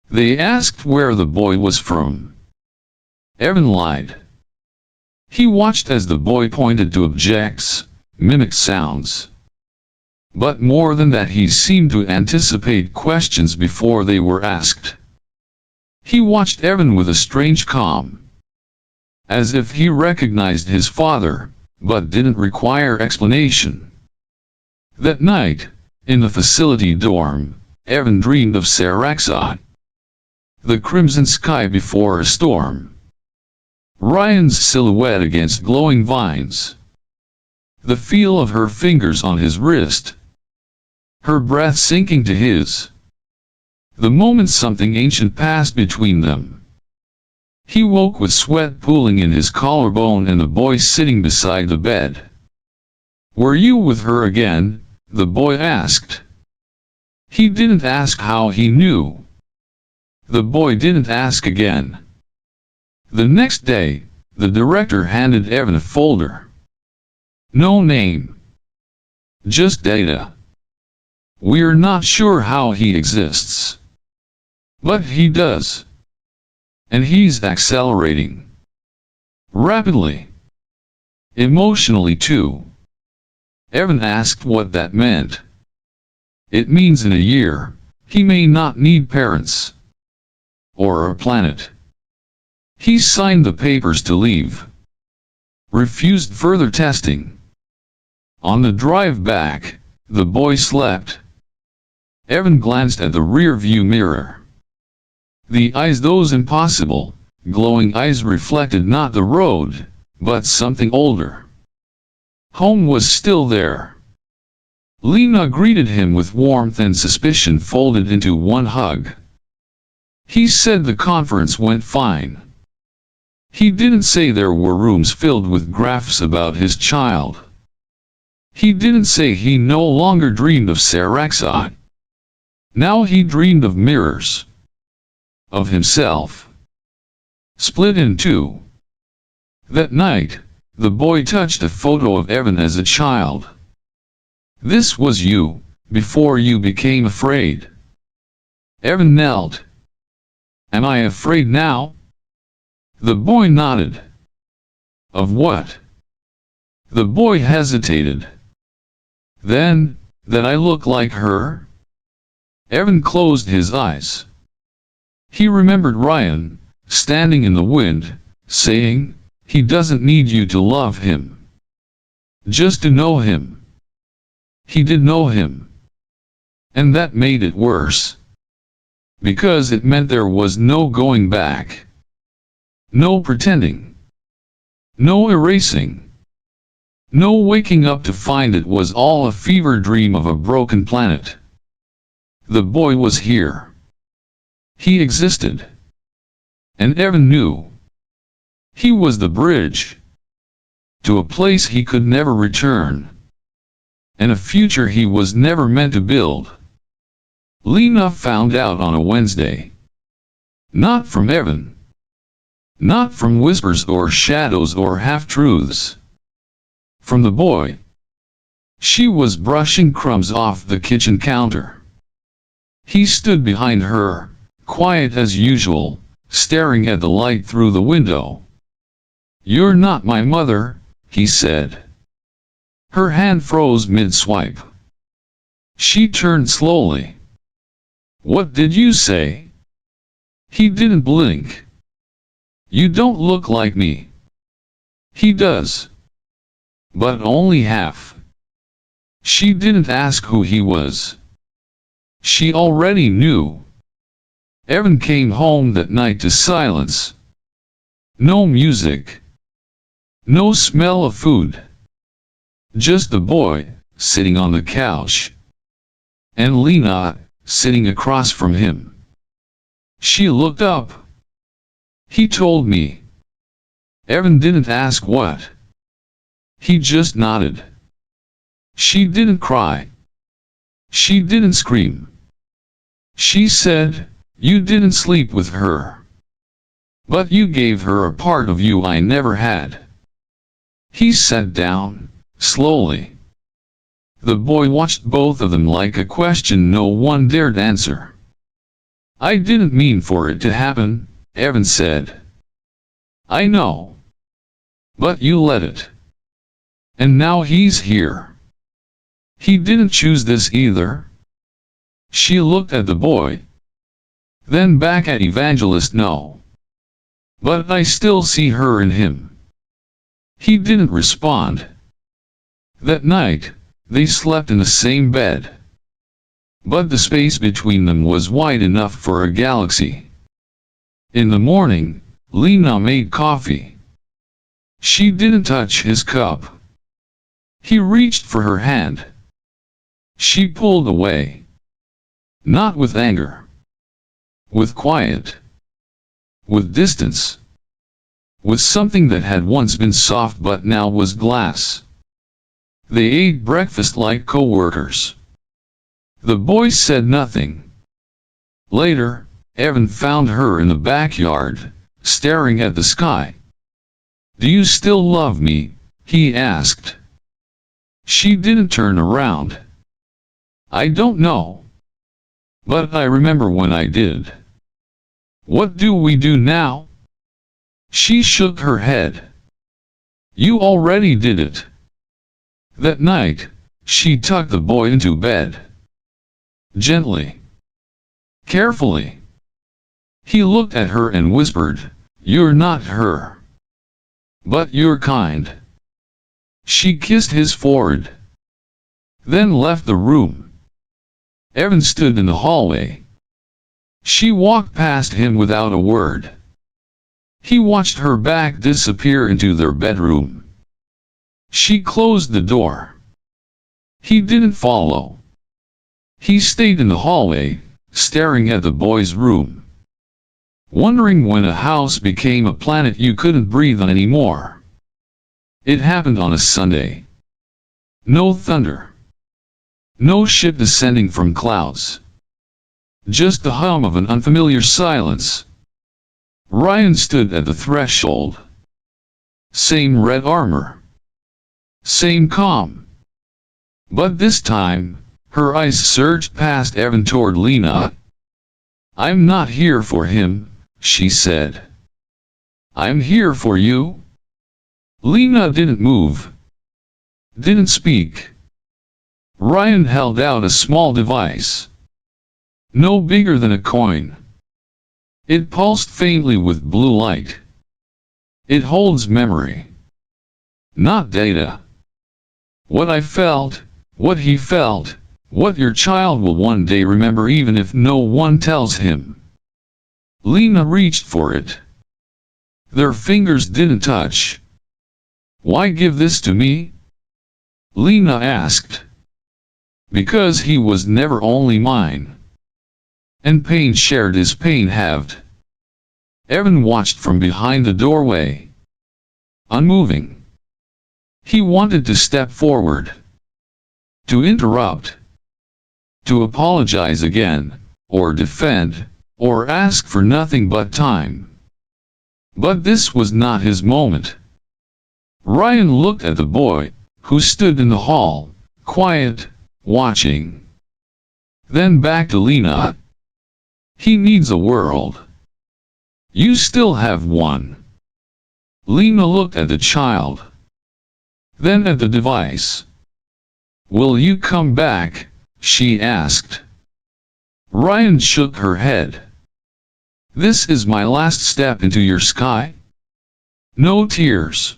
They asked where the boy was from. Evan lied. He watched as the boy pointed to objects, mimicked sounds. But more than that, he seemed to anticipate questions before they were asked. He watched Evan with a strange calm. As if he recognized his father, but didn't require explanation. That night, in the facility dorm, Evan dreamed of Saraxot. The crimson sky before a storm. Ryan's silhouette against glowing vines. The feel of her fingers on his wrist. Her breath sinking to his. The moment something ancient passed between them. He woke with sweat pooling in his collarbone and the boy sitting beside the bed. "Were you with her again?" the boy asked. He didn't ask how he knew. The boy didn't ask again. The next day, the director handed Evan a folder. No name. Just data. "We're not sure how he exists. But he does. And he's accelerating. Rapidly. Emotionally too." Evan asked what that meant. "It means in a year, he may not need parents. Or a planet." He signed the papers to leave. Refused further testing. On the drive back, the boy slept. Evan glanced at the rear-view mirror. The eyes, those impossible, glowing eyes, reflected not the road, but something older. Home was still there. Lena greeted him with warmth and suspicion folded into one hug. He said the conference went fine. He didn't say there were rooms filled with graphs about his child. He didn't say he no longer dreamed of Saraxon. Now he dreamed of mirrors. Of himself. Split in two. That night, the boy touched a photo of Evan as a child. "This was you, before you became afraid." Evan knelt. "Am I afraid now?" The boy nodded. "Of what?" The boy hesitated. "Then, that I look like her?" Evan closed his eyes. He remembered Ryan, standing in the wind, saying, "He doesn't need you to love him. Just to know him." He did know him. And that made it worse. Because it meant there was no going back. No pretending. No erasing. No waking up to find it was all a fever dream of a broken planet. The boy was here. He existed. And Evan knew. He was the bridge. To a place he could never return. And a future he was never meant to build. Lena found out on a Wednesday. Not from Evan. Not from whispers or shadows or half-truths. From the boy. She was brushing crumbs off the kitchen counter. He stood behind her, quiet as usual, staring at the light through the window. "You're not my mother," he said. Her hand froze mid-swipe. She turned slowly. "What did you say?" He didn't blink. "You don't look like me." He does. But only half. She didn't ask who he was. She already knew. Evan came home that night to silence. No music. No smell of food. Just the boy, sitting on the couch. And Lena, sitting across from him. She looked up. "He told me." Evan didn't ask what. He just nodded. She didn't cry. She didn't scream. She said, "You didn't sleep with her. But you gave her a part of you I never had." He sat down, slowly. The boy watched both of them like a question no one dared answer. "I didn't mean for it to happen," Evan said. "I know. But you let it. And now he's here. He didn't choose this either." She looked at the boy. Then back at Evangelist. "No. But I still see her in him." He didn't respond. That night, they slept in the same bed. But the space between them was wide enough for a galaxy. In the morning, Lena made coffee. She didn't touch his cup. He reached for her hand. She pulled away. Not with anger. With quiet. With distance. With something that had once been soft but now was glass. They ate breakfast like co-workers. The boy said nothing. Later, Evan found her in the backyard, staring at the sky. "Do you still love me?" he asked. She didn't turn around. "I don't know. But I remember when I did." "What do we do now?" She shook her head. "You already did it." That night, she tucked the boy into bed. Gently. Carefully. He looked at her and whispered, "You're not her. But you're kind." She kissed his forehead. Then left the room. Evan stood in the hallway. She walked past him without a word. He watched her back disappear into their bedroom. She closed the door. He didn't follow. He stayed in the hallway, staring at the boy's room. Wondering when a house became a planet you couldn't breathe on anymore. It happened on a Sunday. No thunder. No shit descending from clouds. Just the hum of an unfamiliar silence. Ryan stood at the threshold. Same red armor. Same calm. But this time, her eyes surged past Evan toward Lena. "I'm not here for him," she said. "I'm here for you." Lena didn't move. Didn't speak. Ryan held out a small device. No bigger than a coin. It pulsed faintly with blue light. "It holds memory. Not data. What I felt, what he felt, what your child will one day remember even if no one tells him." Lena reached for it. Their fingers didn't touch. "Why give this to me?" Lena asked. "Because he was never only mine. And pain shared is pain halved." Evan watched from behind the doorway. Unmoving. He wanted to step forward. To interrupt. To apologize again, or defend, or ask for nothing but time. But this was not his moment. Ryan looked at the boy, who stood in the hall, quiet, watching. Then back to Lena. "He needs a world. You still have one." Lena looked at the child. Then at the device. "Will you come back?" she asked. Ryan shook her head. "This is my last step into your sky. No tears.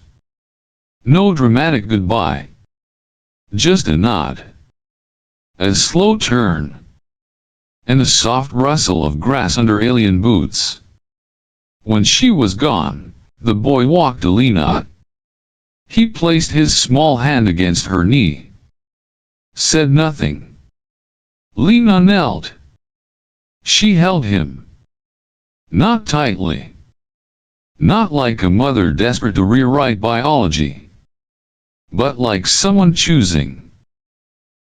No dramatic goodbye. Just a nod. A slow turn. And a soft rustle of grass under alien boots." When she was gone, the boy walked to Lena. He placed his small hand against her knee. Said nothing. Lena knelt. She held him. Not tightly. Not like a mother desperate to rewrite biology. But like someone choosing.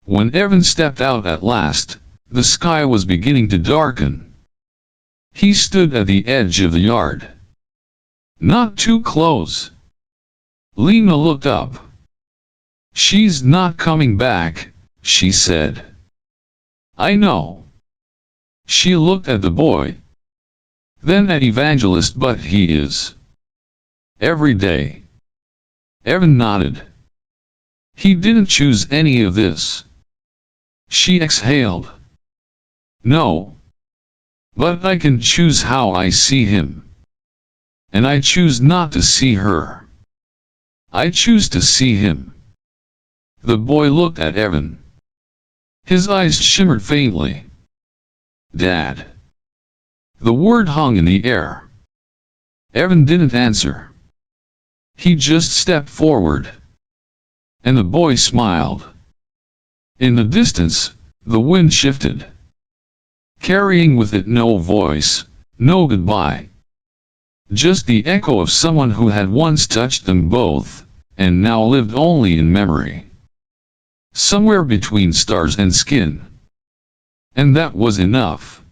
When Evan stepped out at last, the sky was beginning to darken. He stood at the edge of the yard. Not too close. Lena looked up. "She's not coming back," she said. "I know." She looked at the boy. Then at Evangelist. "But he is. Every day." Evan nodded. "He didn't choose any of this." She exhaled. "No. But I can choose how I see him. And I choose not to see her. I choose to see him." The boy looked at Evan. His eyes shimmered faintly. "Dad." The word hung in the air. Evan didn't answer. He just stepped forward. And the boy smiled. In the distance, the wind shifted, carrying with it no voice, no goodbye. Just the echo of someone who had once touched them both, and now lived only in memory. Somewhere between stars and skin. And that was enough.